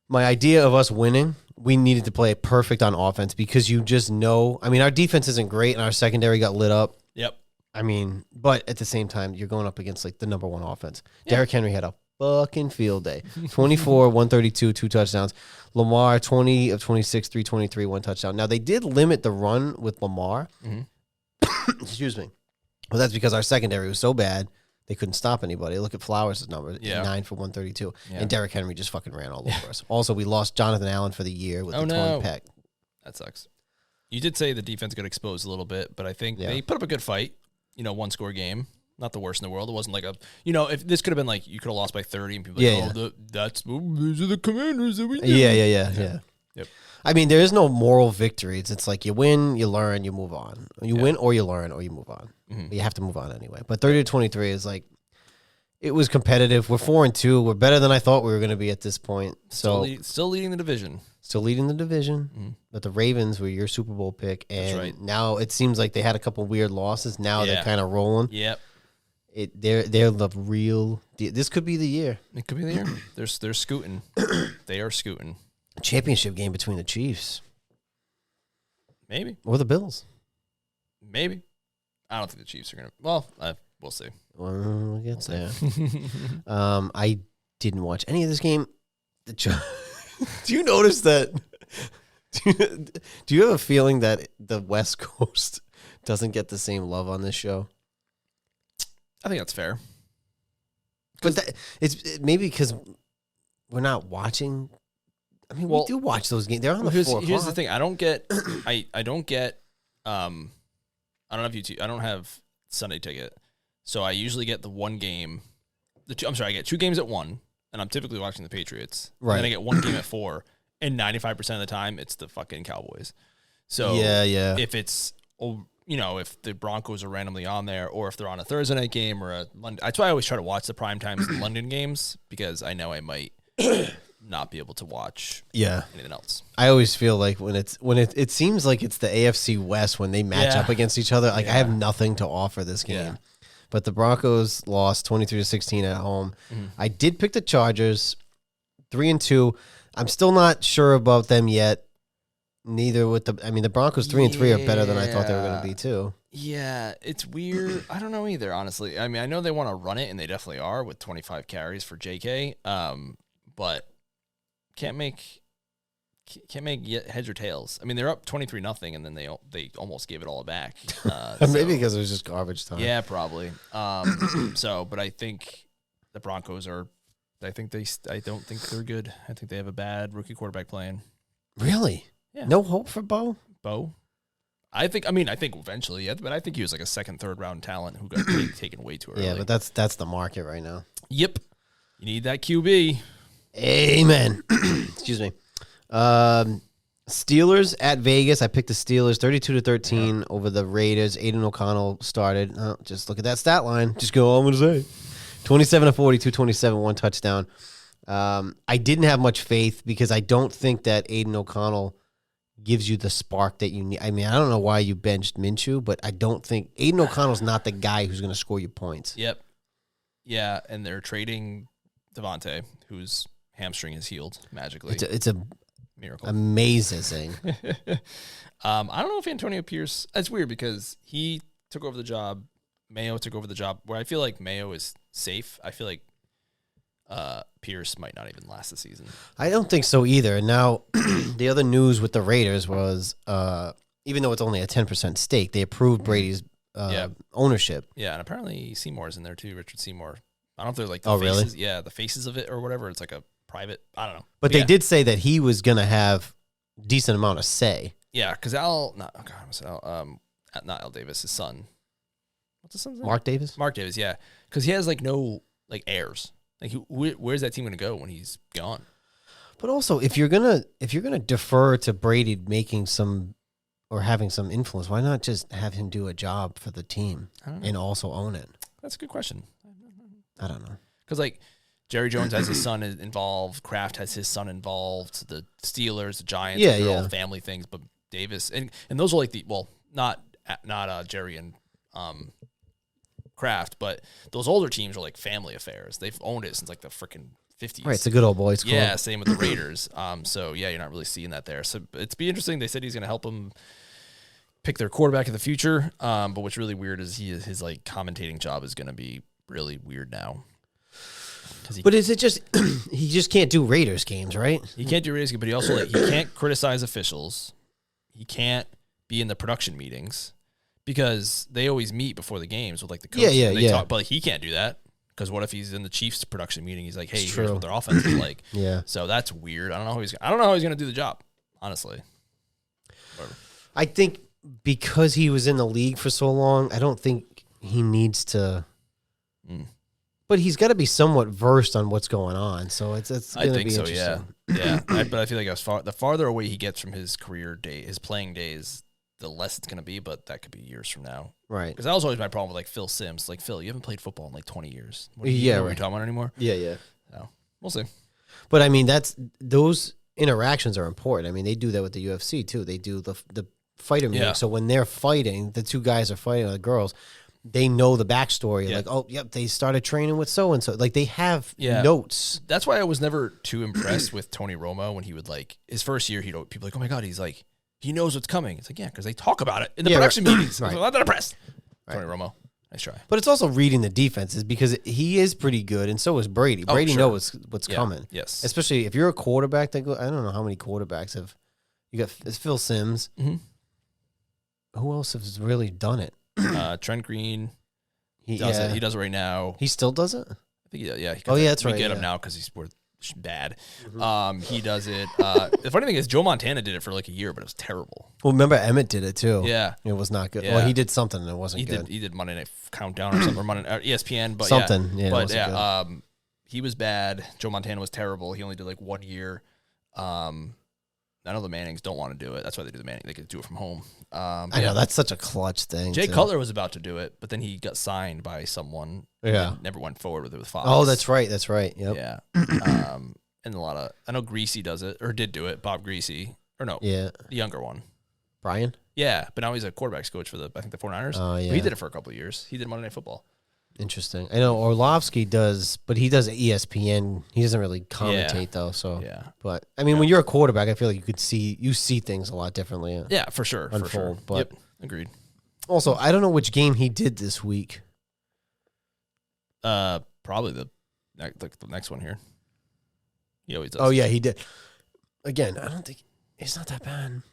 A: my idea of us winning, we needed to play perfect on offense because you just know. I mean, our defense isn't great and our secondary got lit up.
B: Yep.
A: I mean, but at the same time, you're going up against like the number 1 offense. Yeah. Derrick Henry had a fucking field day. 24, 132, 2 touchdowns. Lamar, 20 of 26, 323, 1 touchdown. Now, they did limit the run with Lamar. Mm-hmm. Excuse me. Well, that's because our secondary was so bad, they couldn't stop anybody. Look at Flowers' numbers, 9 for 132. Yeah. And Derrick Henry just fucking ran all over us. Also, we lost Jonathan Allen for the year with the torn pec.
B: That sucks. You did say the defense got exposed a little bit, but I think they put up a good fight. 1-score game. Not the worst in the world. It wasn't like if this could have been like, you could have lost by 30 and people these are the Commanders that we do.
A: Yeah.
B: Yep.
A: I mean, there is no moral victories. It's like you win, you learn, you move on. You win or you learn or you move on. Mm-hmm. But you have to move on anyway. But 30-23 is like, it was competitive. We're 4-2. We're better than I thought we were going to be at this point. So
B: still leading the division.
A: Mm-hmm. But the Ravens were your Super Bowl pick. And now it seems like they had a couple weird losses. Now they're kind of rolling.
B: Yep.
A: They're the real. This could be the year.
B: It could be the year. They're scooting. They are scooting.
A: Championship game between the Chiefs,
B: maybe,
A: or the Bills.
B: Maybe. I don't think the Chiefs are gonna. Well, we'll see.
A: Well, we'll get there. I didn't watch any of this game. Do you notice that? Do you have a feeling that the West Coast doesn't get the same love on this show?
B: I think that's fair.
A: But it's maybe because we're not watching. I mean, we do watch those games. They're on the 4 o'clock.
B: Here's the thing. I don't get. I don't get. I don't have YouTube. I don't have Sunday ticket, so I usually get the one game. I get 2 games at 1, and I'm typically watching the Patriots. Right. And then I get 1 game at 4, and 95% of the time it's the fucking Cowboys. So
A: yeah.
B: If it's if the Broncos are randomly on there, or if they're on a Thursday night game or a London, that's why I always try to watch the primetime London games, because I know I might not be able to watch anything else.
A: I always feel like when it seems like it's the AFC West when they match up against each other. Like I have nothing to offer this game. Yeah. But the Broncos lost 23-16 at home. Mm-hmm. I did pick the Chargers, 3-2. I'm still not sure about them yet. Neither with the Broncos 3-3 are better than I thought they were going to be too.
B: Yeah, it's weird. I don't know either, honestly. I mean, I know they want to run it, and they definitely are with 25 carries for JK. But can't make heads or tails. I mean, they're up 23-0, and then they almost gave it all back.
A: Maybe because it was just garbage time.
B: Yeah, probably. But I think the Broncos are. I don't think they're good. I think they have a bad rookie quarterback playing.
A: Really?
B: Yeah.
A: No hope for Bo?
B: I think eventually, but I think he was like a 2nd, 3rd round talent who got taken way too early.
A: Yeah, but that's the market right now.
B: Yep. You need that QB.
A: Amen. Excuse me. Steelers at Vegas. I picked the Steelers 32-13 over the Raiders. Aiden O'Connell started. Just look at that stat line. Just go all I'm going to say. 27-40, 227, 1 touchdown. I didn't have much faith because I don't think that Aiden O'Connell gives you the spark that you need. I mean, I don't know why you benched Minshew, but I don't think Aiden O'Connell's not the guy who's going to score you points.
B: Yep. Yeah, and they're trading Devontae, whose hamstring is healed magically.
A: It's a
B: miracle.
A: Amazing.
B: I don't know if Antonio Pierce. It's weird because he took over the job. Mayo took over the job. Where I feel like Mayo is safe. I feel like Pierce might not even last the season.
A: I don't think so either. And now the other news with the Raiders was, even though it's only a 10% stake, they approved Brady's ownership.
B: Yeah, and apparently Seymour's in there too. Richard Seymour. I don't know if they're like
A: the
B: faces.
A: Really?
B: Yeah, the faces of it or whatever. It's like a private. I don't know.
A: But they did say that he was going to have decent amount of say.
B: Yeah, because not Al Davis, his son. What's his son's name?
A: Mark Davis.
B: Mark Davis. Yeah, because he has like no like heirs. Like, where's that team going to go when he's gone?
A: But also, if you're gonna defer to Brady making some or having some influence, why not just have him do a job for the team and also own it?
B: That's a good question.
A: I don't know.
B: Because like Jerry Jones has his son involved, Kraft has his son involved, the Steelers, the Giants, they're all family things. But Davis and those are like not Jerry and Kraft, but those older teams are like family affairs. They've owned it since like the freaking 50s.
A: Right, it's a good old boys club.
B: Yeah, same with the Raiders. So yeah, you're not really seeing that there. So it's be interesting. They said he's going to help them pick their quarterback in the future. But what's really weird is his like commentating job is going to be really weird now.
A: But is it just he just can't do Raiders games, right?
B: He can't do Raiders games, but he also he can't criticize officials. He can't be in the production meetings because they always meet before the games with like the coach.
A: Yeah.
B: Talk, but like, he can't do that because what if he's in the Chiefs production meeting? He's like, hey, here's what their offense is like.
A: Yeah.
B: So that's weird. I don't know how he's going to do the job. Honestly. Whatever.
A: I think because he was in the league for so long, I don't think he needs to. But he's got to be somewhat versed on what's going on, so it's going to be interesting.
B: Yeah. But I feel like the farther away he gets from his career day, his playing days, the less it's going to be. But that could be years from now,
A: right?
B: Because that was always my problem with like Phil Simms. Like Phil, you haven't played football in like 20 years. What
A: you
B: know what you're talking about anymore?
A: Yeah.
B: So we'll see.
A: But I mean, those interactions are important. I mean, they do that with the UFC too. They do the fighter meeting. So when they're fighting, the two guys are fighting, the girls. They know the backstory. Like, oh, yep, they started training with so-and-so. Like, they have notes.
B: That's why I was never too impressed with Tony Romo when he would, like, his first year, people like, oh, my God, he's like, he knows what's coming. It's like, yeah, because they talk about it in the production meetings. Right. I'm not that impressed. Right. Tony Romo, nice try.
A: But it's also reading the defenses because he is pretty good, and so is Brady. Brady knows what's coming.
B: Yes.
A: Especially if you're a quarterback. I don't know how many quarterbacks have. You got Phil Simms. Mm-hmm. Who else has really done it?
B: Trent Green, he does it. He does it right now.
A: He still does it?
B: I think he does. Yeah.
A: That's right.
B: We get him now because he's bad. Mm-hmm. He does it. The funny thing is, Joe Montana did it for like a year, but it was terrible.
A: Well, remember Emmett did it too.
B: Yeah,
A: it was not good.
B: Yeah.
A: Well, he did something and it wasn't good.
B: He did Monday Night Countdown or something, or Monday ESPN, but
A: something. Yeah,
B: but yeah, he was bad. Joe Montana was terrible. He only did like 1 year. I know the Mannings don't want to do it. That's why they do the Manning. They could do it from home.
A: I know that's such a clutch thing.
B: Jay Cutler was about to do it, but then he got signed by someone.
A: Yeah,
B: never went forward with it with Fox.
A: Oh, that's right. Yep.
B: Yeah. And a lot of I know Greasy does it or did do it. Bob Greasy or no?
A: Yeah,
B: the younger one.
A: Brian.
B: Yeah, but now he's a quarterbacks coach for the 49ers.
A: Oh yeah,
B: but he did it for a couple of years. He did Monday Night Football.
A: Interesting. I know Orlovsky does, but he does ESPN. He doesn't really commentate though. So
B: yeah.
A: But I mean, when you're a quarterback, I feel like you see things a lot differently.
B: Yeah, for sure.
A: Unfold,
B: for sure.
A: But
B: agreed.
A: Also, I don't know which game he did this week.
B: Probably the next one here. He always does.
A: Oh yeah, he did. Again, I don't think it's not that bad.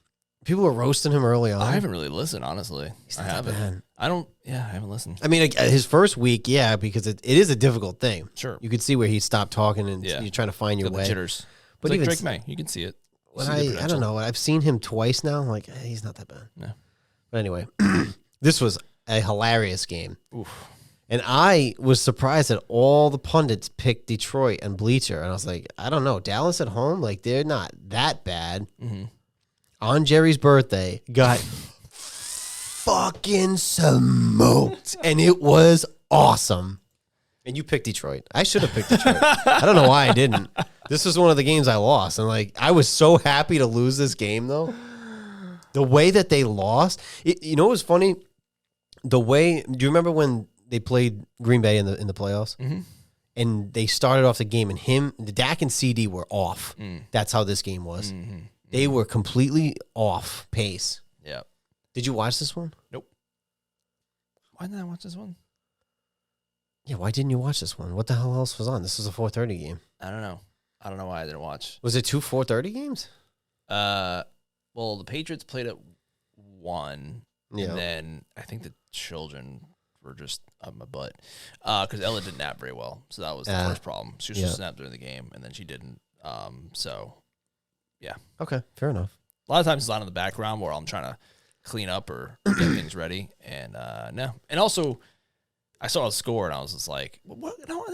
A: People were roasting him early on.
B: I haven't really listened, honestly.
A: I haven't.
B: I haven't listened.
A: I mean, his first week, yeah, because it is a difficult thing.
B: Sure.
A: You could see where he stopped talking and you're trying to find your way.
B: Jitters.
A: But
B: even Drake May, you can see it.
A: I don't know. I've seen him twice now. I'm like, he's not that bad.
B: No.
A: But anyway, this was a hilarious game.
B: Oof. And
A: I was surprised that all the pundits picked Detroit and Bleacher. And I was like, I don't know. Dallas at home, like, they're not that bad.
B: Mm-hmm.
A: On Jerry's birthday, got fucking smoked. And it was awesome. And you picked Detroit. I should have picked Detroit. I don't know why I didn't. This was one of the games I lost. And like, I was so happy to lose this game though. The way that they lost, you know what was funny? Do you remember when they played Green Bay in the playoffs?
B: Mm-hmm.
A: And they started off the game and the Dak and CD were off. That's how this game was.
B: Mm-hmm.
A: They were completely off pace.
B: Yeah.
A: Did you watch this one?
B: Nope. Why didn't I watch this one?
A: Yeah, why didn't you watch this one? What the hell else was on? This was a 4:30 game.
B: I don't know. I don't know why I didn't watch.
A: Was it 2 4:30 games?
B: Well, the Patriots played at 1,
A: Yeah.
B: and then I think the children were just on my butt because Ella didn't nap very well, so that was the first problem. She was supposed to nap during the game, and then she didn't. So, yeah.
A: Okay, fair enough.
B: A lot of times it's on in the background where I'm trying to clean up or get things ready, and no. And also, I saw a score, and I was just like, "What? No,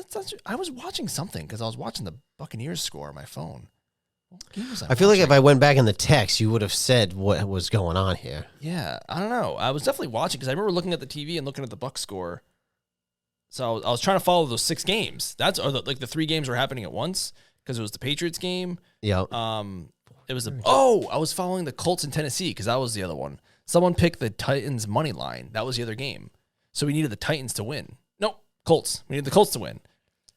B: I was watching something because I was watching the Buccaneers score on my phone." What game was
A: I feel like if I went back in the text, you would have said what was going on here.
B: Yeah, I don't know. I was definitely watching because I remember looking at the TV and looking at the Bucs score. So I was trying to follow those 6 games. Like the 3 games were happening at once because it was the Patriots game.
A: Yeah.
B: It was I was following the Colts in Tennessee because that was the other one. Someone picked the Titans money line. That was the other game. So we needed the Titans to win. No, Colts. We needed the Colts to win.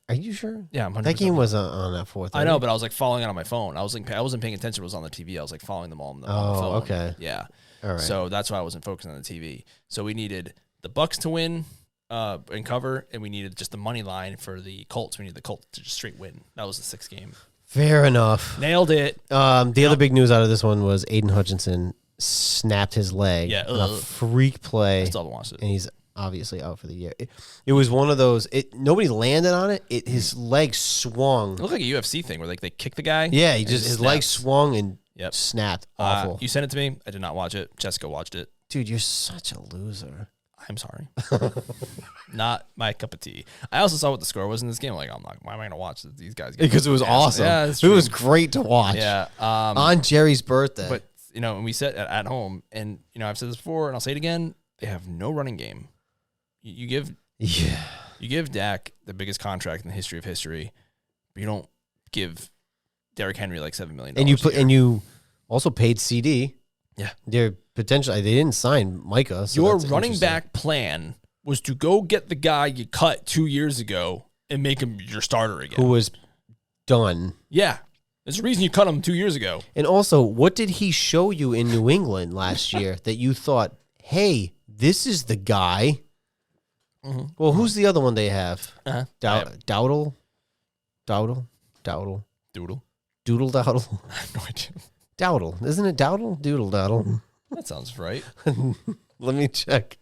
A: Are you sure?
B: Yeah, I'm 100%.
A: That game was on that 4:30.
B: I know, but I was like following it on my phone. I wasn't paying attention. It was on the TV. I was like following them all on the phone.
A: Okay.
B: Yeah.
A: All right.
B: So that's why I wasn't focusing on the TV. So we needed the Bucs to win and cover, and we needed just the money line for the Colts. We needed the Colts to just straight win. That was the 6th game.
A: Fair enough.
B: Nailed it.
A: The other big news out of this one was Aiden Hutchinson snapped his leg.
B: Yeah.
A: On a freak play.
B: I still haven't watched it.
A: And he's obviously out for the year. It was one of those. Nobody landed on it. His leg swung.
B: It looked like a UFC thing where like they kick the guy.
A: Yeah, his leg swung and snapped. Awful.
B: You sent it to me. I did not watch it. Jessica watched it.
A: Dude, you're such a loser.
B: I'm sorry. Not my cup of tea. I also saw what the score was in this game. Like, why am I going to watch these guys?
A: Because it was awesome.
B: Yeah,
A: it was great to watch.
B: Yeah.
A: On Jerry's birthday.
B: But, when we sit at home, and, I've said this before, and I'll say it again, they have no running game. You give Dak the biggest contract in the history of history, but you don't give Derrick Henry like $7 million.
A: And you also paid CD.
B: Yeah,
A: they're potentially they didn't sign Micah. So
B: your running back plan was to go get the guy you cut 2 years ago and make him your starter again.
A: Who was done?
B: Yeah, there's a reason you cut him 2 years ago.
A: And also, what did he show you in New England last year that you thought, hey, this is the guy? Mm-hmm. Well, who's the other one they have? Dowdle? Doodle? Doodle Dowdle?
B: I have no idea.
A: Dowdle. Isn't it Dowdle? Doodle Dowdle.
B: That sounds right.
A: Let me check.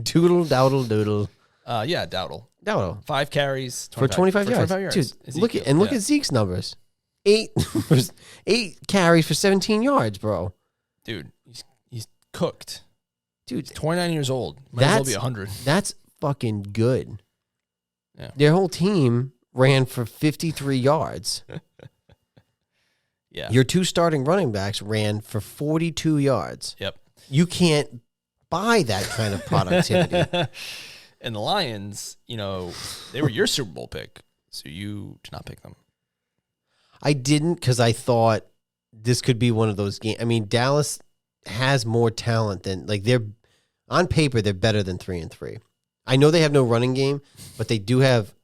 A: Doodle Dowdle Doodle.
B: Yeah, Dowdle.
A: 5
B: carries
A: for 25 yards.
B: 25 yards.
A: Dude, look at Zeke's numbers. 8 carries for 17 yards, bro.
B: Dude, he's cooked.
A: Dude,
B: he's 29 years old. Might as well be 100.
A: That's fucking good.
B: Yeah.
A: Their whole team ran for 53 yards.
B: Yeah.
A: Your 2 starting running backs ran for 42 yards.
B: Yep.
A: You can't buy that kind of productivity.
B: And the Lions, they were your Super Bowl pick, so you did not pick them.
A: I didn't because I thought this could be one of those games. I mean, Dallas has more talent than they're on paper. They're better than 3-3. I know they have no running game, but they do have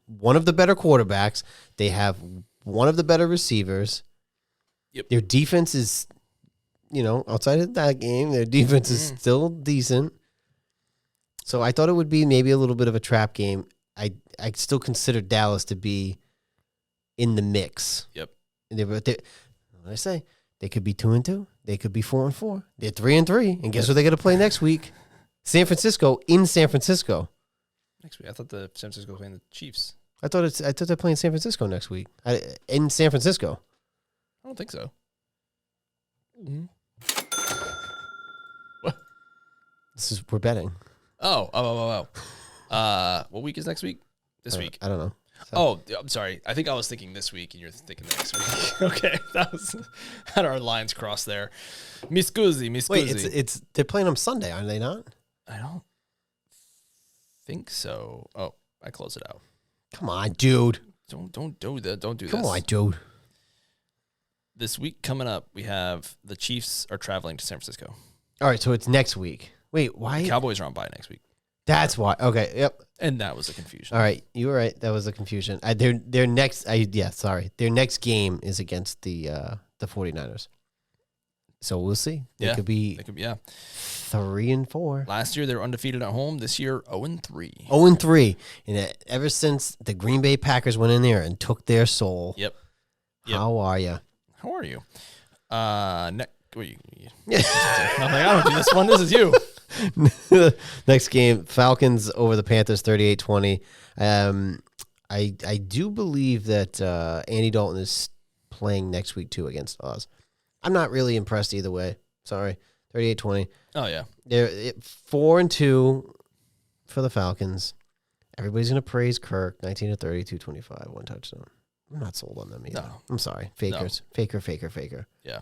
A: one of the better quarterbacks. They have one of the better receivers.
B: Yep.
A: Their defense is, outside of that game, their defense is still decent. So I thought it would be maybe a little bit of a trap game. I still consider Dallas to be in the mix.
B: Yep.
A: What I say? They could be 2-2. They could be 4-4. They're 3-3. And guess what they're going to play next week? San Francisco in San Francisco.
B: Next week, I thought the San Francisco was playing the Chiefs.
A: I thought they're playing San Francisco next week. In San Francisco.
B: I don't think so.
A: Mm-hmm. What? We're betting.
B: Oh. What week is next week? This week.
A: I don't know.
B: Oh, I'm sorry. I think I was thinking this week, and you're thinking next week. Okay, had our lines crossed there. Mi scusi.
A: Wait, they're playing on Sunday, aren't they not?
B: I don't think so. Oh, I close it out.
A: Come on, dude.
B: Don't do that. Don't do
A: Come
B: this.
A: on, dude.
B: This week coming up, we have the Chiefs are traveling to San Francisco.
A: All right, so it's next week. Wait, why?
B: The Cowboys are on bye next week.
A: That's why. Okay, yep.
B: And that was a confusion.
A: All right, you were right. That was a confusion. Their next. Sorry. Their next game is against the 49ers. So we'll see. They could be 3-4.
B: Last year they were undefeated at home. This year 0-3.
A: 0-3, and ever since the Green Bay Packers went in there and took their soul.
B: Yep.
A: How are you?
B: How are you? I'm like, I don't do this one. This is you.
A: Next game, Falcons over the Panthers, 38-20. I do believe that Andy Dalton is playing next week too against Oz. I'm not really impressed either way. Sorry, 38-20.
B: Oh yeah,
A: They're 4-2 for the Falcons. Everybody's gonna praise Kirk, 19 of 30, 225, 1 touchdown. I'm not sold on them either.
B: No.
A: I'm sorry, fakers, faker.
B: Yeah,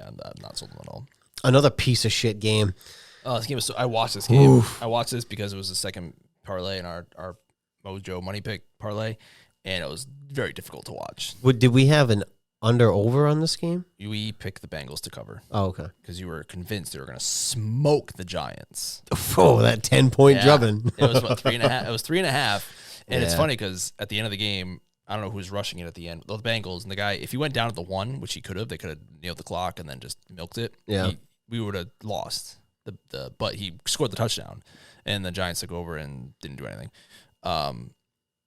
B: I'm not sold on at all.
A: Another piece of shit game.
B: Oh, this game was so. I watched this game.
A: Oof.
B: I watched this because it was the second parlay in our MOJO money pick parlay, and it was very difficult to watch.
A: Did we have an under/over on this game?
B: We picked the Bengals to cover.
A: Oh, okay.
B: Because you were convinced they were going to smoke the Giants.
A: Oh, that 10-point drubbing.
B: It was what 3.5. It was 3.5, and it's
A: Yeah.
B: funny because at the end of the game, I don't know who was rushing it at the end. The Bengals and the guy. If he went down at the 1, which he could have, they could have nailed the clock and then just milked it.
A: Yeah.
B: We would have lost. But he scored the touchdown, and the Giants took over and didn't do anything.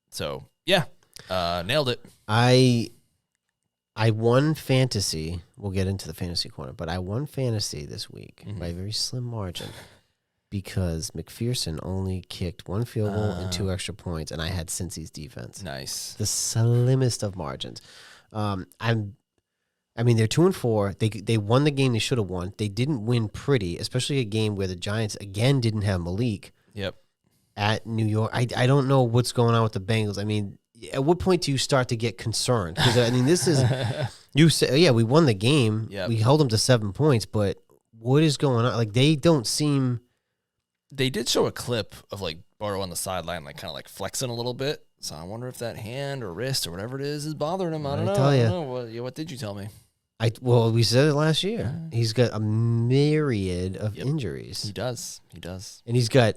B: So yeah, nailed it.
A: I won fantasy. We'll get into the fantasy corner, but I won fantasy this week by a very slim margin because McPherson only kicked 1 field goal and 2 extra points, and I had Cincy's defense.
B: Nice.
A: The slimmest of margins. I mean, they're 2-4. They won the game they should have won. They didn't win pretty, especially a game where the Giants again didn't have Malik.
B: Yep.
A: At New York. I don't know what's going on with the Bengals. I mean, at what point do you start to get concerned? Because I mean, this is you say, yeah, we won the game.
B: Yep.
A: We held them to 7 points, but what is going on? Like they don't seem.
B: They did show a clip of like Burrow on the sideline, like kind of like flexing a little bit. So I wonder if that hand or wrist or whatever it is bothering him. I don't know.
A: tell you.
B: I don't know. What did you tell me?
A: Well, we said it last year. He's got a myriad of injuries.
B: He does.
A: And he's got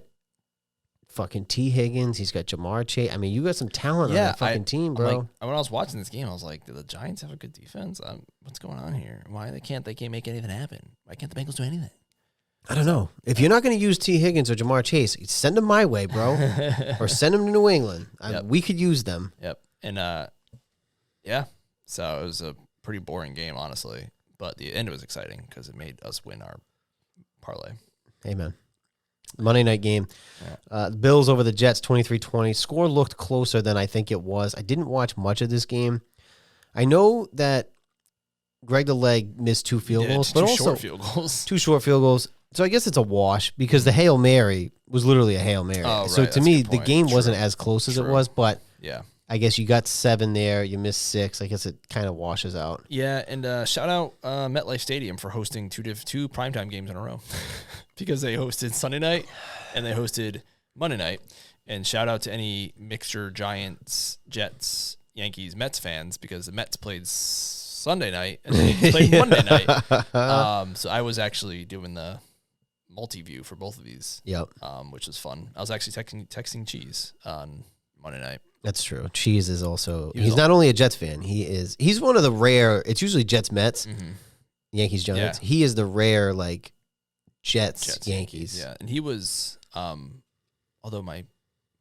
A: fucking T. Higgins. He's got Jamar Chase. I mean, you got some talent on that fucking team, bro.
B: Like, when I was watching this game, I was like, do the Giants have a good defense? What's going on here? Why they can't make anything happen? Why can't the Bengals do anything?
A: I don't know. If you're not going to use T. Higgins or Jamar Chase, send them my way, bro. Or send them to New England. We could use them.
B: Yep. And, yeah. So it was a pretty boring game, honestly. But the end was exciting because it made us win our parlay.
A: Amen. Monday night game. The Bills over the Jets, 23-20. Score looked closer than I think it was. I didn't watch much of this game. I know that Greg the Leg missed 2 field goals, but also
B: short field goals.
A: 2 short field goals. So I guess it's a wash because the Hail Mary was literally a Hail Mary.
B: Oh,
A: so
B: right.
A: to
B: That's
A: me,
B: a good
A: the
B: point.
A: game
B: True.
A: wasn't as close as it was, but
B: Yeah.
A: I guess you got 7 there. You missed 6. I guess it kind of washes out.
B: Yeah, and shout out MetLife Stadium for hosting two primetime games in a row because they hosted Sunday night and they hosted Monday night. And shout out to any mixture Giants, Jets, Yankees, Mets fans because the Mets played Sunday night and the Yankees played Monday night. So I was actually doing the multi-view for both of these, which was fun. I was actually texting Cheese on Monday night.
A: That's true. Cheese is also he's not only a Jets fan, he's one of the rare, it's usually Jets Mets, Yankees Giants. Yeah. He is the rare like Jets Yankees.
B: Yeah. And he was although my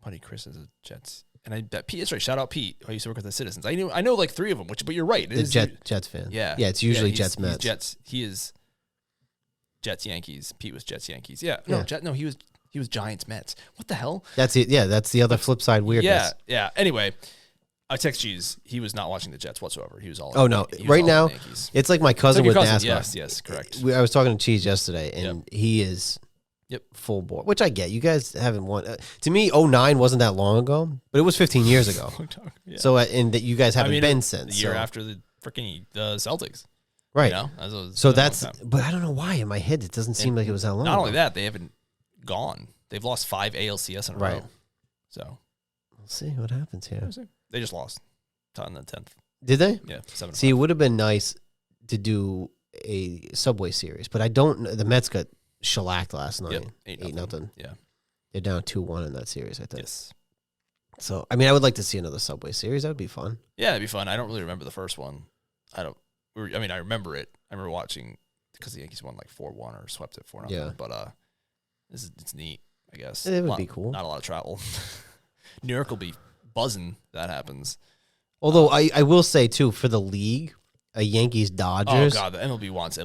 B: buddy Chris is a Jets and Pete is right. Shout out Pete. I used to work with the Citizens. I know like 3 of them, but you're right.
A: The Jets fan.
B: Yeah.
A: Yeah, it's usually Jets Mets.
B: Jets. He is Jets Yankees. Pete was Jets Yankees. Yeah. No, he was Giants Mets. What the hell?
A: That's it. Yeah, that's the other flip side weirdness.
B: Yeah. Anyway, I text Cheese. He was not watching the Jets whatsoever. He was all.
A: Oh no! Right now, it's like my cousin with NASCAR.
B: Yes, correct.
A: I was talking to Cheese yesterday, and he is full board, which I get. You guys haven't won. To me, 09 wasn't that long ago, but it was 15 years ago.
B: Yeah.
A: So, and that you guys haven't been since.
B: The year after the freaking Celtics.
A: Right.
B: You know?
A: So that's, but I don't know why in my head it doesn't seem like it was that long.
B: Not only that, they haven't gone. They've lost 5 ALCS in a row. So
A: we'll see what happens here.
B: they just lost on the 10th.
A: Did they?
B: Yeah. 7-5.
A: See, it would have been nice to do a Subway Series, but I don't. The Mets got shellacked last night.
B: Yep,
A: 8-0.
B: Yeah.
A: They're down 2-1 in that series, I think.
B: Yes.
A: So, I mean, I would like to see another Subway Series. That would be fun.
B: Yeah, it'd be fun. I don't really remember the first one. I remember it. I remember watching because the Yankees won like 4-1 or swept it 4-0.
A: Yeah.
B: But it's neat, I guess.
A: It would be cool.
B: Not a lot of travel. New York will be buzzing if that happens.
A: Although I will say too, for the league, a Yankees Dodgers.
B: Oh god, the MLB wants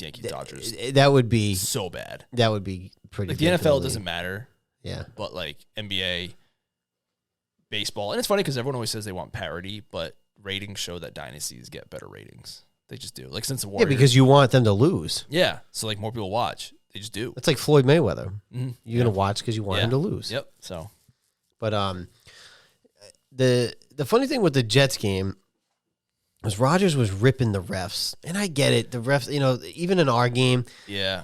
B: Yankees Dodgers.
A: That would be
B: so bad.
A: That would be pretty.
B: Like the NFL doesn't matter.
A: Yeah,
B: but like NBA, baseball, and it's funny because everyone always says they want parity, but ratings show that dynasties get better ratings. They just do. Like since the Warriors,
A: because you want them to lose.
B: Yeah, so like more people watch. They just do.
A: It's like Floyd Mayweather.
B: Mm-hmm.
A: You're gonna watch because you want him to lose.
B: Yep. So,
A: but the funny thing with the Jets game was Rodgers was ripping the refs, and I get it. The refs, even in our game,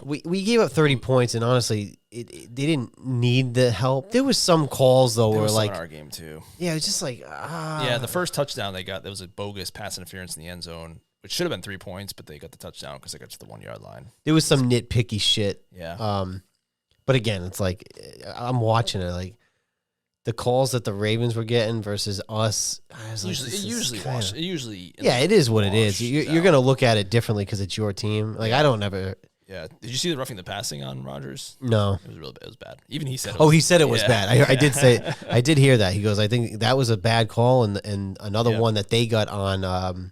A: we gave up 30 points, and honestly, they didn't need the help. There was some calls though where like
B: in our game too.
A: Yeah, it was just like
B: the first touchdown they got, there was a bogus pass interference in the end zone, which should have been 3 points, but they got the touchdown because they got to the 1 yard line.
A: There was some nitpicky shit.
B: Yeah.
A: But again, it's like I'm watching it like. The calls that the Ravens were getting versus us, it
B: usually.
A: It is what it is. You're going to look at it differently because it's your team. Like I don't ever.
B: Yeah. Did you see the roughing the passing on Rodgers?
A: No.
B: It was it was bad. Even he said.
A: He said it was bad. I did say. I did hear that. He goes, I think that was a bad call, and another one that they got on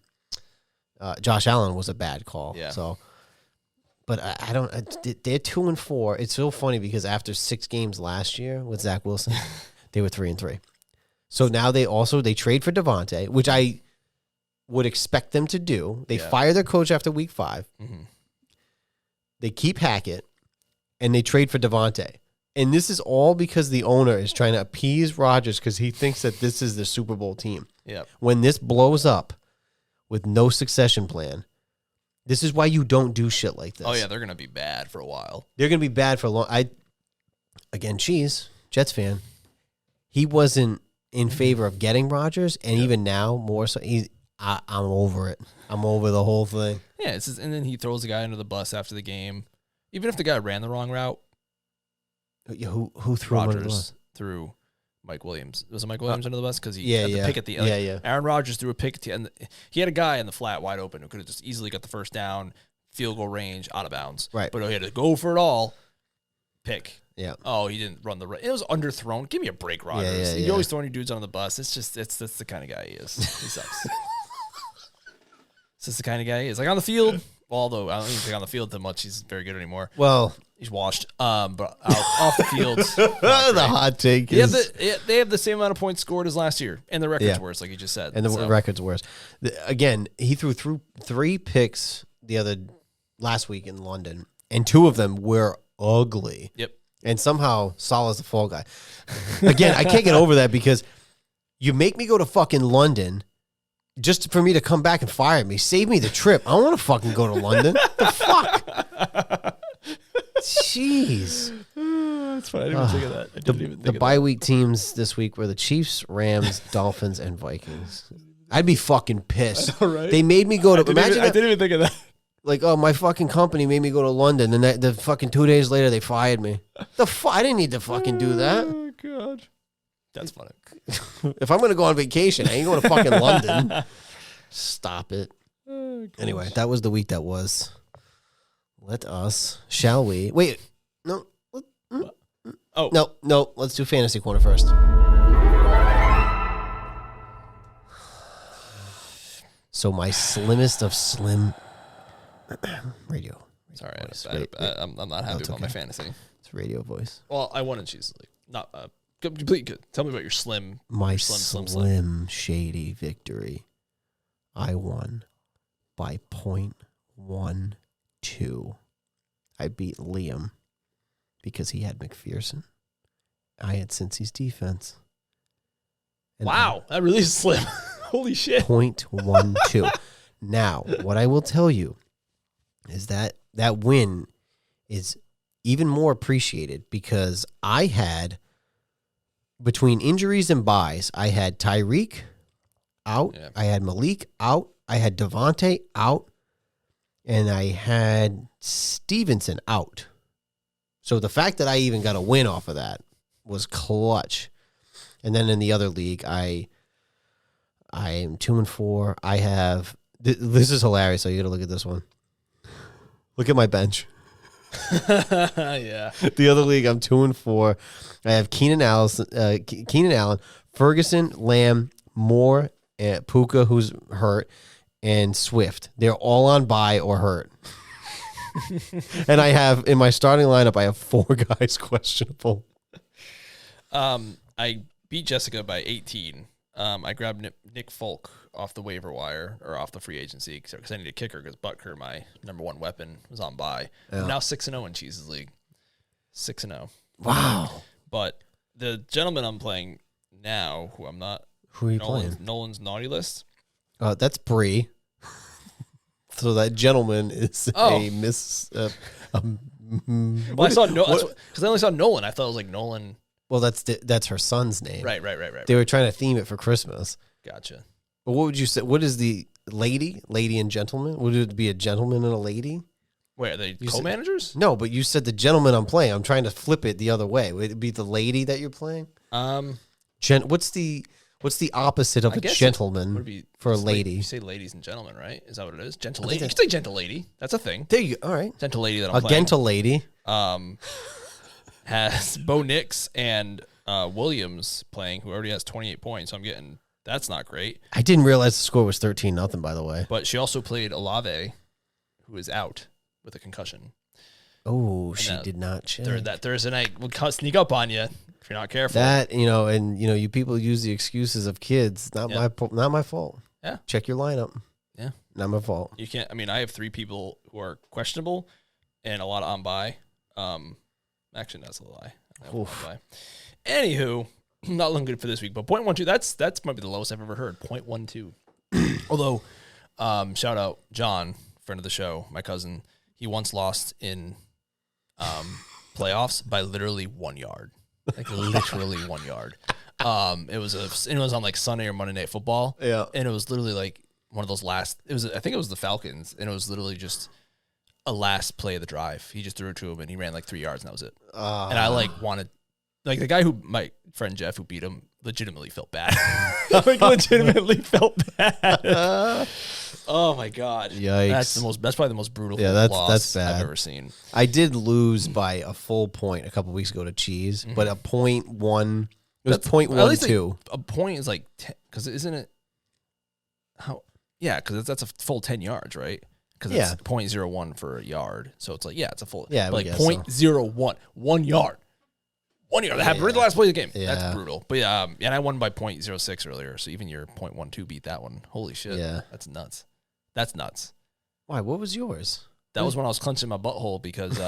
A: Josh Allen was a bad call.
B: Yeah.
A: So. But I don't. They're 2-4. It's so funny because after 6 games last year with Zach Wilson. They were 3-3. So now they trade for Devontae, which I would expect them to do. They fire their coach after week 5.
B: Mm-hmm.
A: They keep Hackett, and they trade for Devontae. And this is all because the owner is trying to appease Rodgers because he thinks that this is the Super Bowl team.
B: Yep.
A: When this blows up with no succession plan, this is why you don't do shit like this.
B: Oh, yeah, they're going to be bad for a while.
A: They're going to be bad for a long... Jets fan... He wasn't in favor of getting Rodgers, and even now, more so, I'm over it. I'm over the whole thing.
B: Yeah, and then he throws the guy under the bus after the game. Even if the guy ran the wrong route.
A: Who threw him under the bus?
B: Threw Mike Williams. Was it Mike Williams under the bus? Because he
A: had
B: the pick at the
A: end.
B: Aaron Rodgers threw a pick at the end. He had a guy in the flat wide open who could have just easily got the first down, field goal range, out of bounds.
A: Right.
B: But he had to go for it all. Pick.
A: Yeah.
B: Oh, he didn't run the right. It was underthrown. Give me a break, Rodgers. You're always throwing your dudes on the bus. That's the kind of guy he is. He sucks. It's just the kind of guy he is. Like on the field, although I don't even think on the field that much he's very good anymore.
A: Well,
B: he's washed. But off the field,
A: the hot take is
B: they have the same amount of points scored as last year, and the record's worse, like you just said.
A: And the record's worse. Again, he threw 3 picks last week in London, and 2 of them were ugly.
B: Yep.
A: And somehow Salah's the fall guy. Again, I can't get over that because you make me go to fucking London just for me to come back and fire me. Save me the trip. I don't want to fucking go to London. The fuck? Jeez.
B: That's funny. I didn't even think of that.
A: The bye week teams this week were the Chiefs, Rams, Dolphins, and Vikings. I'd be fucking pissed.
B: All right.
A: They made me go to...
B: I didn't even think of that.
A: Like, oh, my fucking company made me go to London, and the fucking 2 days later, they fired me. I didn't need to fucking do that.
B: Oh, God. That's funny.
A: If I'm going to go on vacation, I ain't going to fucking London. Stop it.
B: Oh,
A: anyway, that was the week that was. Shall we? Wait, no. No, let's do Fantasy Corner first. So my slimmest of slim... radio.
B: Sorry, I'm not happy about my fantasy.
A: It's radio voice.
B: Well, I won and she's like not complete good. Tell me about your slim.
A: My
B: your
A: slim shady victory. I won by 0.12. I beat Liam because he had McPherson. I had Cincy's defense.
B: And wow, that really is slim. Holy shit.
A: 0.12. Now, what I will tell you is that win is even more appreciated because I had between injuries and buys, I had Tyreek out.
B: Yeah.
A: I had Malik out. I had Devontae out. And I had Stevenson out. So the fact that I even got a win off of that was clutch. And then in the other league, I am 2-4. I have this is hilarious. So you got to look at this one. Look at my bench.
B: Yeah.
A: The other league, I'm 2-4. I have Keenan Allen, Ferguson, Lamb, Moore, Puka, who's hurt, and Swift. They're all on bye or hurt. And I have in my starting lineup, I have 4 guys questionable.
B: I beat Jessica by 18. I grabbed Nick Folk off the waiver wire or off the free agency because I need a kicker because Butker, my number 1 weapon, was on bye.
A: Yeah.
B: I'm now 6-0 in Cheese's league. 6-0.
A: Wow.
B: But the gentleman I'm playing now, who I'm not,
A: Who are you playing?
B: Nolan's naughty list.
A: That's Bree. So that gentleman is a miss.
B: Well, I saw because I only saw Nolan. I thought it was like Nolan.
A: Well, that's her son's name.
B: Right.
A: They were trying to theme it for Christmas.
B: Gotcha.
A: But what would you say? What is the lady and gentleman? Would it be a gentleman and a lady?
B: Wait, are they co-managers?
A: No, but you said the gentleman I'm playing. I'm trying to flip it the other way. Would it be the lady that you're playing? What's the opposite of a gentleman for a lady?
B: You say ladies and gentlemen, right? Is that what it is? Gentle lady. You can say gentle lady. That's a thing.
A: There you go. All right.
B: Gentle lady that I'm playing.
A: A gentle lady.
B: Has Bo Nix and Williams playing, who already has 28 points. So I'm getting that's not great.
A: I didn't realize the score was 13-0, by the way.
B: But she also played Olave, who is out with a concussion.
A: Oh, she did not check.
B: That Thursday night will sneak up on you if you're not careful.
A: You people use the excuses of kids. Not my fault.
B: Yeah.
A: Check your lineup.
B: Yeah.
A: Not my fault.
B: You can't. I mean, I have 3 people who are questionable, and a lot of on bye. Actually, that's a lie. Anywho, not looking good for this week. But 0.12. That's might be the lowest I've ever heard. 0.12. Although, shout out John, friend of the show, my cousin. He once lost in playoffs by literally 1 yard, like literally 1 yard. It was on like Sunday or Monday Night Football.
A: Yeah,
B: and it was literally like one of those last. I think it was the Falcons, and it was literally just a last play of the drive. He just threw it to him, and he ran like 3 yards, and that was it. And I wanted the guy who my friend Jeff who beat him legitimately felt bad. Legitimately felt bad. Oh my god!
A: Yikes!
B: That's probably the most brutal.
A: That's bad.
B: I've ever seen.
A: I did lose by a full point a couple weeks ago to Cheese, but a 0.1. It was 0.12.
B: A point is like because isn't it? How? Yeah, because that's a full 10 yards, right? Because it's 0.01 for a yard, so it's like it's a full.
A: Yeah,
B: but like 0.01, 1 yard. 1 yard. That happened right in the last play of the game.
A: Yeah.
B: That's brutal. But and I won by 0.06 earlier, so even your 0.12 beat that one. Holy shit.
A: Yeah.
B: That's nuts. That's nuts.
A: Why? What was yours?
B: That was when I was clenching my butthole because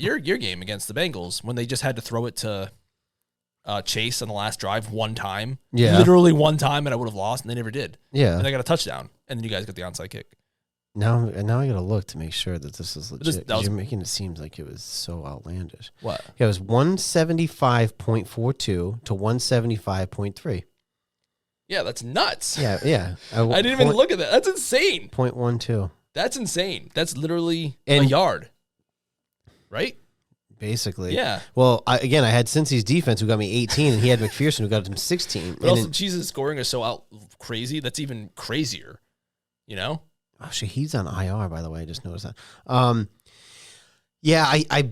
B: your game against the Bengals when they just had to throw it to Chase on the last drive one time.
A: Yeah.
B: Literally one time, and I would have lost, and they never did.
A: Yeah.
B: And I got a touchdown, and then you guys got the onside kick.
A: Now I gotta look to make sure that this is legit.
B: You're
A: making it seem like it was so outlandish.
B: What?
A: Yeah, it was 175.42 to 175.3.
B: Yeah, that's nuts.
A: Yeah.
B: I didn't even look at that. That's insane.
A: 0.12.
B: That's insane. That's literally a yard, right?
A: Basically.
B: Yeah.
A: Well, I had Cincy's defense who got me 18, and he had McPherson who got him 16.
B: But also, Jesus' scoring is so out crazy. That's even crazier. You know?
A: Oh, shit, he's on IR, by the way. I just noticed that. Yeah, I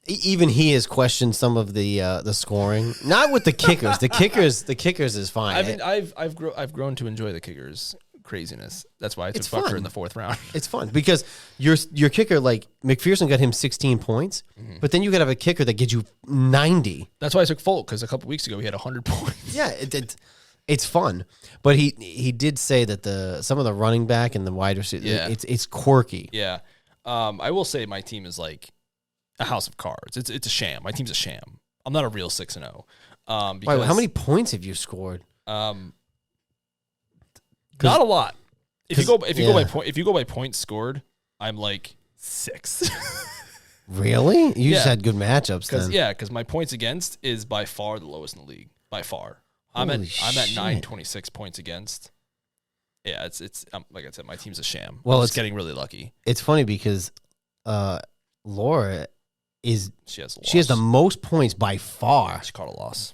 A: even he has questioned some of the scoring. Not with the kickers. The kickers is fine.
B: I've grown to enjoy the kickers craziness. That's why I took Butker in the 4th round.
A: It's fun because your kicker, like McPherson got him 16 points, but then you got to have a kicker that gets you 90.
B: That's why I took Folk because a couple weeks ago he had 100 points.
A: Yeah, it's fun, but he did say that some of the running back and the wide receiver, it's quirky.
B: Yeah, I will say my team is like a house of cards. It's a sham. My team's a sham. I'm not a real 6-0.
A: Why, how many points have you scored?
B: Not a lot. If you go by points scored, I'm like 6.
A: Really? You just
B: Yeah.
A: had good matchups then.
B: Because my points against is by far the lowest in the league. By far. I'm at
A: shit.
B: 926 points against. Yeah, it's like I said, my team's a sham.
A: Well,
B: I'm
A: it's
B: just getting really lucky.
A: It's funny because Laura
B: She has
A: the most points by far.
B: She caught a loss.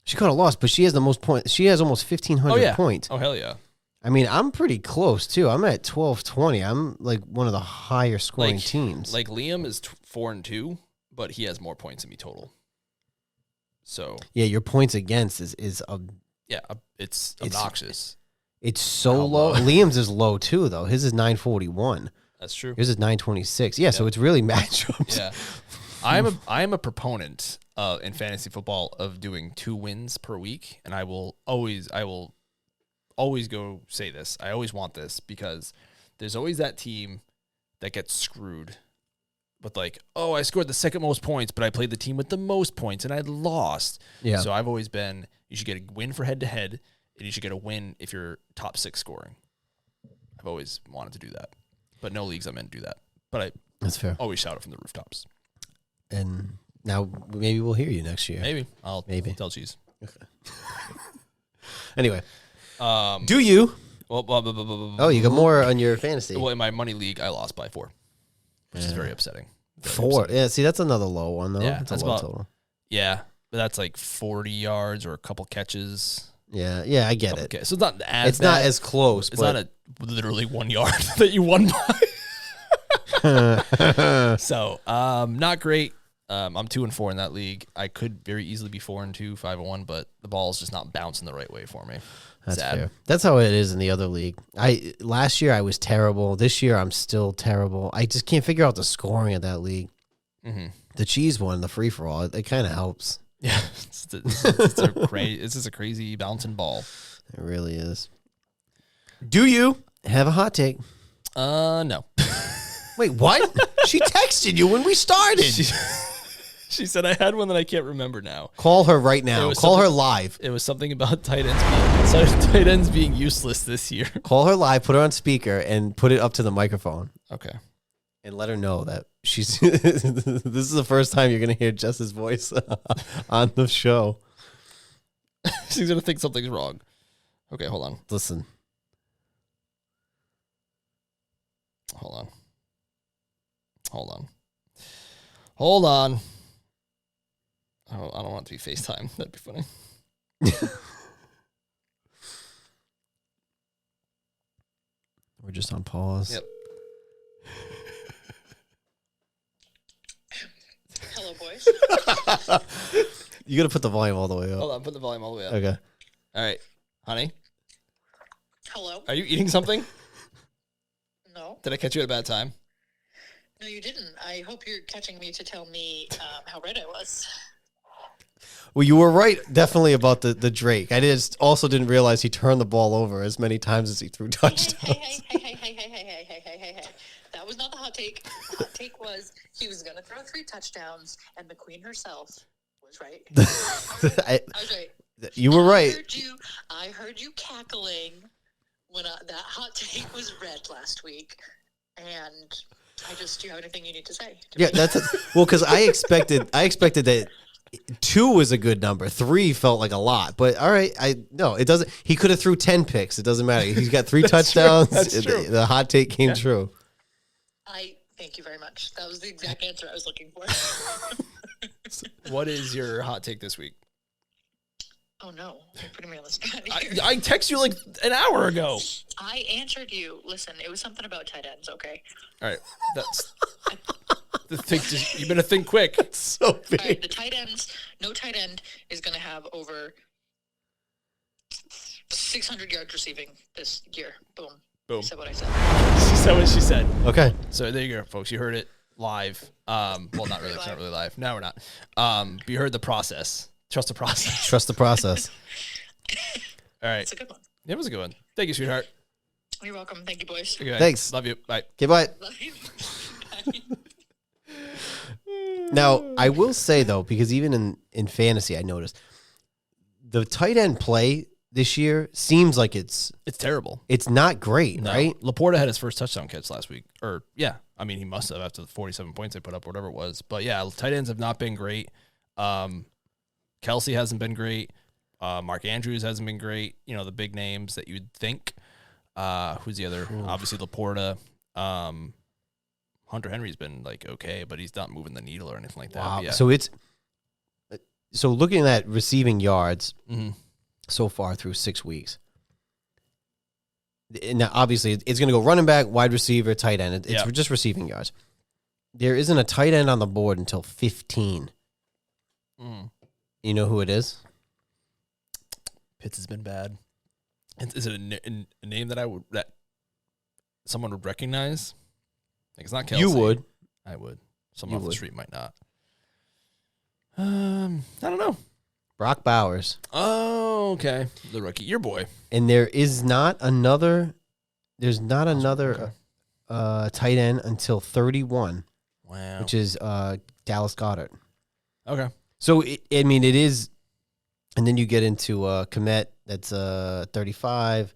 A: She caught a loss, but she has the most points. She has almost 1,500 points.
B: Oh, hell yeah.
A: I mean, I'm pretty close, too. I'm at 1220. I'm like one of the higher scoring teams.
B: Like Liam is 4-2, but he has more points than me total. So
A: yeah, your points against is
B: it's obnoxious.
A: It's so low. Liam's is low, too, though. His is 941.
B: That's true.
A: His is 926. Yeah, so it's really matchups.
B: Yeah. I'm a proponent in fantasy football of doing 2 wins per week, and I will always go say this. I always want this because there's always that team that gets screwed with like, oh, I scored the second most points, but I played the team with the most points and I lost.
A: Yeah.
B: So I've always been, you should get a win for head to head, and you should get a win if you're top 6 scoring. I've always wanted to do that, but no leagues I'm in do that. But
A: That's fair.
B: always shout it from the rooftops.
A: And now maybe we'll hear you next year.
B: Maybe I'll tell cheese.
A: Okay. Anyway, do you?
B: Well,
A: Oh, you got more on your fantasy.
B: Well, in my money league, I lost by 4, which is very upsetting.
A: 4. Yeah, see, that's another low one, though.
B: Yeah,
A: that's a low total.
B: Yeah, but that's like 40 yards or a couple catches.
A: Yeah, I get it.
B: Okay, so it's not as
A: It's not as close.
B: It's not literally 1 yard that you won by. So, not great. I'm 2-4 in that league. I could very easily be 4-2, 5-1, but the ball's just not bouncing the right way for me.
A: That's
B: sad.
A: fair. That's how it is in the other league. Last year I was terrible. This year I'm still terrible. I just can't figure out the scoring of that league.
B: Mm-hmm.
A: The cheese one, the free for all, it kind of helps.
B: Yeah, it's just a crazy bouncing ball.
A: It really is. Do you have a hot take?
B: No.
A: Wait, what? She texted you when we started.
B: She said I had one that I can't remember now.
A: Call her right now. Call her live.
B: It was something about tight ends being useless this year.
A: Call her live, put her on speaker, and put it up to the microphone.
B: Okay.
A: And let her know that she's. This is the first time you're going to hear Jess's voice on the show.
B: She's going to think something's wrong. Okay, hold on.
A: Listen.
B: Hold on. Oh, I don't want it to be FaceTime. That'd be funny.
A: We're just on pause.
B: Yep.
C: Hello, boys.
A: You got to put the volume all the way up.
B: Hold on, put the volume all the way up.
A: Okay.
B: All right, honey.
C: Hello.
B: Are you eating something?
C: No.
B: Did I catch you at a bad time?
C: No, you didn't. I hope you're catching me to tell me how red I was.
A: Well, you were right, definitely about the Drake. I also didn't realize he turned the ball over as many times as he threw touchdowns.
C: Hey. That was not the hot take. The hot take was he was going to throw 3 touchdowns, and the queen herself was right. I was right.
A: You were right.
C: I heard you cackling when that hot take was read last week, and do you have anything you need to say?
A: Yeah, well, because I expected that 2 was a good number. 3 felt like a lot, but all right. No, it doesn't. He could have threw 10 picks. It doesn't matter. He's got 3 touchdowns.
B: That's true.
A: The hot take came true.
C: I thank you very much. That was the exact answer I was looking for.
B: What is your hot take this week?
C: Oh no, you're putting me on the spot here.
B: I texted you like an hour ago.
C: I answered you. Listen, it was something about tight ends, okay?
B: All right, that's you better think quick.
A: It's so big.
C: All right, the tight ends. No tight end is going to have over 600 yards receiving this year. Boom.
B: Boom.
C: I said what I said.
B: She said what she said.
A: Okay.
B: So there you go, folks. You heard it live. Well, not really. It's not really live. No, we're not. But you heard the process. Trust the process.
A: Trust the process.
B: All right.
C: It's a good one.
B: It was a good one. Thank you, sweetheart.
C: You're welcome. Thank you, boys.
B: Okay.
A: Thanks.
B: Love you. Bye.
A: Okay, bye.
C: Love you. Bye.
A: Now, I will say, though, because even in fantasy, I noticed the tight end play this year seems like it's
B: terrible.
A: It's not great,
B: No.
A: right?
B: Laporta had his first touchdown catch last week. Or, yeah, I mean, he must have after the 47 points they put up, or whatever it was. But, yeah, tight ends have not been great. Kelsey hasn't been great. Mark Andrews hasn't been great. You know, the big names that you would think. Who's the other? Obviously, Laporta. Hunter Henry's been, like, okay, but he's not moving the needle or anything like that.
A: Wow.
B: Yeah.
A: So looking at receiving yards
B: Mm-hmm.
A: so far through 6 weeks. Now, obviously, it's going to go running back, wide receiver, tight end. It's just receiving yards. There isn't a tight end on the board until 15. You know who it is?
B: Pitts has been bad. Is it a name that someone would recognize? Like, it's not Kelsey.
A: You would.
B: I would. Someone off the street might not. I don't know.
A: Brock Bowers.
B: Oh, okay. The rookie, your boy.
A: And there's not another tight end until 31.
B: Wow.
A: Which is Dallas Goedert.
B: Okay.
A: So, it is, and then you get into Komet, that's 35,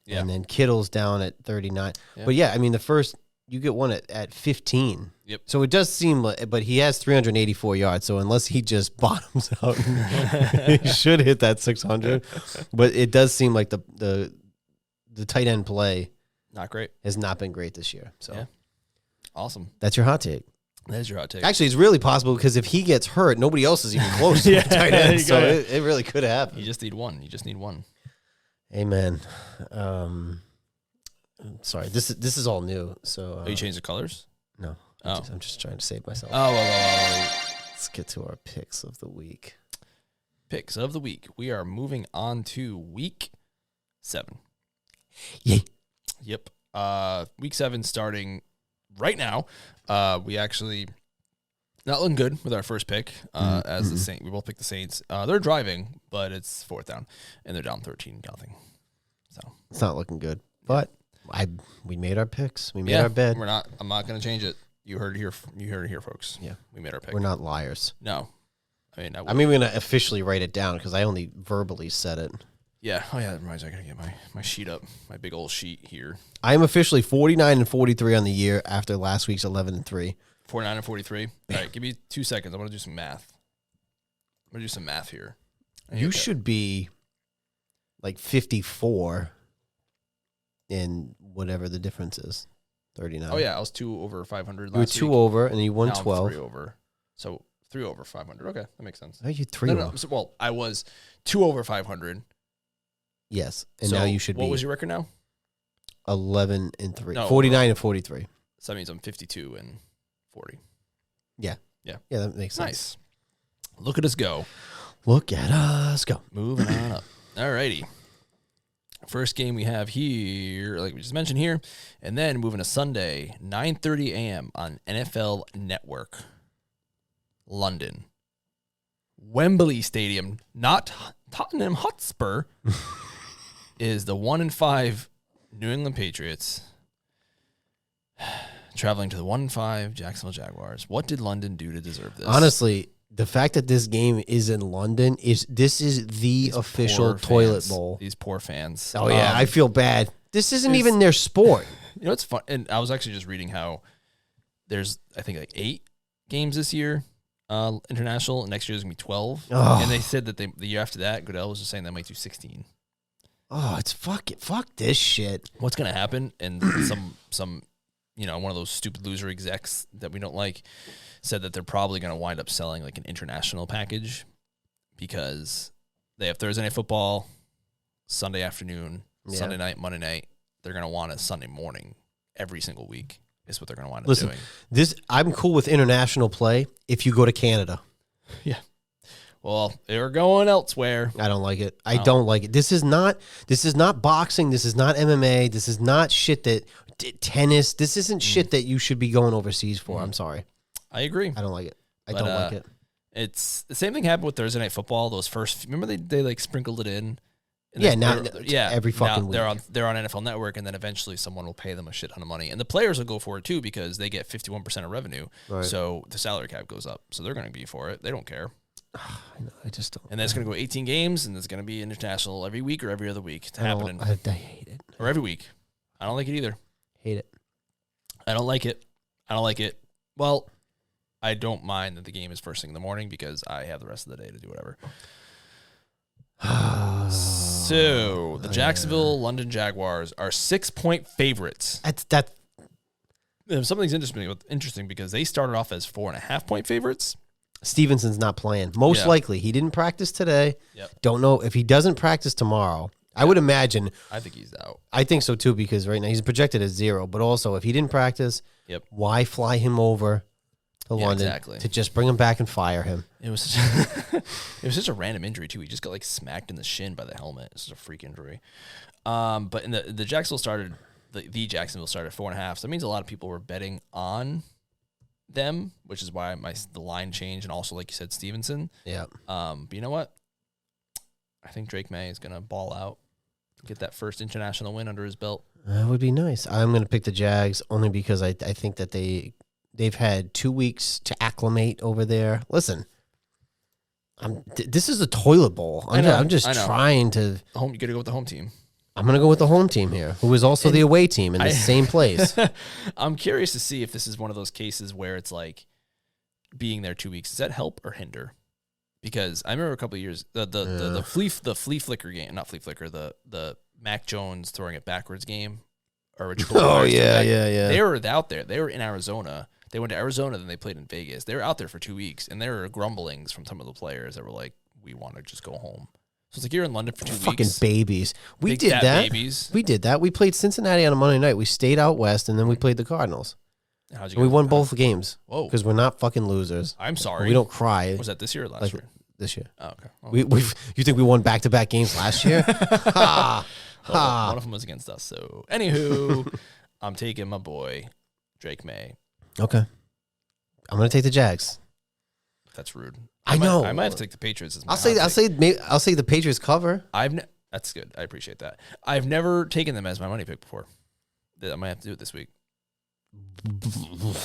A: and then Kittle's down at 39.
B: Yeah.
A: But, yeah, I mean, you get one at 15.
B: Yep.
A: So it does seem like, but he has 384 yards, so unless he just bottoms out, he should hit that 600. But it does seem like the tight end play
B: not great.
A: Has not been great this year. So,
B: yeah. Awesome.
A: That's your hot take.
B: That is your hot take.
A: Actually, it's really possible because if he gets hurt, nobody else is even close to the tight end. So it really could happen.
B: You just need one.
A: Amen. Sorry, this is all new. So
B: you changed the colors?
A: No.
B: Oh.
A: I'm just trying to save myself.
B: Oh, well.
A: Let's get to our picks of the week.
B: Picks of the week. We are moving on to week 7.
A: Yay.
B: Yep. Week 7 starting right now. We actually not looking good with our first pick. As the Saints, we both picked the Saints. They're driving, but it's 4th down, and they're down 13-0. So
A: it's not looking good. But we made our picks. We made our bed.
B: I'm not going to change it. You heard it here. You heard it here, folks.
A: Yeah,
B: we made our pick.
A: We're not liars.
B: No, we're
A: going to officially write it down because I only verbally said it.
B: Yeah. Oh yeah. That reminds me. I gotta get my sheet up. My big old sheet here.
A: I am officially 49-43 on the year after last week's 11-3.
B: 49-43. All right. Give me 2 seconds. I want to do some math. I'm gonna do some math here.
A: You should be like 54 in whatever the difference is. 39.
B: Oh yeah, I was 2 over 500
A: You were
B: last
A: 2
B: week.
A: over, and then you won
B: Now I'm
A: 12.
B: 3 over. So 3 over 500. Okay, that makes sense.
A: Are you 3
B: No.
A: over?
B: Well, I was 2 over 500.
A: Yes, and
B: So
A: now you should be.
B: What was your record now?
A: 11-3.
B: No,
A: 49-43.
B: So that means I'm 52 and 40.
A: Yeah, that makes sense.
B: Nice. Look at us go.
A: Look at us go.
B: Moving on up. All righty. First game we have here, like we just mentioned here, and then moving to Sunday, 9:30 a.m. on NFL Network. London. Wembley Stadium, not Tottenham Hotspur, is the 1-5 New England Patriots traveling to the 1-5 Jacksonville Jaguars. What did London do to deserve this?
A: Honestly, the fact that this game is in London is the official toilet bowl.
B: These poor fans.
A: Oh yeah, I feel bad. This isn't even their sport.
B: You know, it's fun. And I was actually just reading how there's, I think, like 8 games this year, international. Next year there's gonna be 12.
A: Oh.
B: And they said that the year after that, Goodell was just saying they might do 16.
A: Oh, it's fuck this shit.
B: What's gonna happen? And some one of those stupid loser execs that we don't like said that they're probably gonna wind up selling like an international package because they have Thursday night football, Sunday afternoon, Sunday night, Monday night. They're gonna want a Sunday morning every single week. Is what they're gonna wind up doing.
A: I'm cool with international play if you go to Canada.
B: Yeah. Well, they're going elsewhere.
A: I don't like it. I don't like it. This is not boxing. This is not MMA. This is not shit that tennis. This isn't shit that you should be going overseas for. I'm sorry.
B: I agree.
A: I don't like it. I don't like it.
B: It's the same thing happened with Thursday night football. Those first, remember they like sprinkled it in.
A: Every fucking week.
B: They're on NFL Network, and then eventually someone will pay them a shit ton of money, and the players will go for it too because they get 51% of revenue.
A: Right.
B: So the salary cap goes up. So they're going to be for it. They don't care.
A: I know. I just don't.
B: And then it's going to go 18 games, and it's going to be international every week or every other week. It's happening.
A: I hate it.
B: Or every week. I don't like it either.
A: Hate it.
B: I don't like it. Well, I don't mind that the game is first thing in the morning because I have the rest of the day to do whatever. So the Jacksonville London Jaguars are 6-point favorites.
A: That's
B: Something's interesting because they started off as 4.5-point favorites.
A: Stevenson's not playing. Most likely. He didn't practice today.
B: Yep.
A: Don't know if he doesn't practice tomorrow. I would imagine.
B: I think he's out.
A: I think so too, because right now he's projected as 0. But also, if he didn't practice, why fly him over to London to just bring him back and fire him?
B: It was such a random injury too. He just got like smacked in the shin by the helmet. This is a freak injury. But in the Jacksonville started the Jacksonville started at 4.5. So that means a lot of people were betting on them, which is why the line changed, and also like you said, Stevenson.
A: Yeah.
B: But you know what? I think Drake May is gonna ball out, get that first international win under his belt.
A: That would be nice. I'm going to pick the Jags only because I think that they've had 2 weeks to acclimate over there. Listen, this is a toilet bowl. I'm just trying to.
B: You got to go with the home team.
A: I'm going to go with the home team here, who is also the away team in the same place.
B: I'm curious to see if this is one of those cases where it's like being there 2 weeks. Does that help or hinder? Because I remember a couple of years the flea flicker game, not flea flicker, the Mac Jones throwing it backwards game. Or
A: yeah.
B: They were out there. They were in Arizona. They went to Arizona, then they played in Vegas. They were out there for 2 weeks, and there were grumblings from some of the players that were like, "We want to just go home." So it's like you're in London for 2 weeks.
A: Fucking babies. We did that.
B: Babies.
A: We did that. We played Cincinnati on a Monday night. We stayed out west, and then we played the Cardinals. We won both games. Whoa! Because we're not fucking losers.
B: I'm sorry.
A: We don't cry.
B: Was that this year or last year?
A: This year.
B: Oh, okay. Well,
A: you think we won back-to-back games last year?
B: Well, one of them was against us. So, anywho, I'm taking my boy Drake May.
A: Okay. I'm gonna take the Jags.
B: That's rude.
A: I know.
B: I might have to take the Patriots.
A: I'll say the Patriots cover.
B: That's good. I appreciate that. I've never taken them as my money pick before. I might have to do it this week.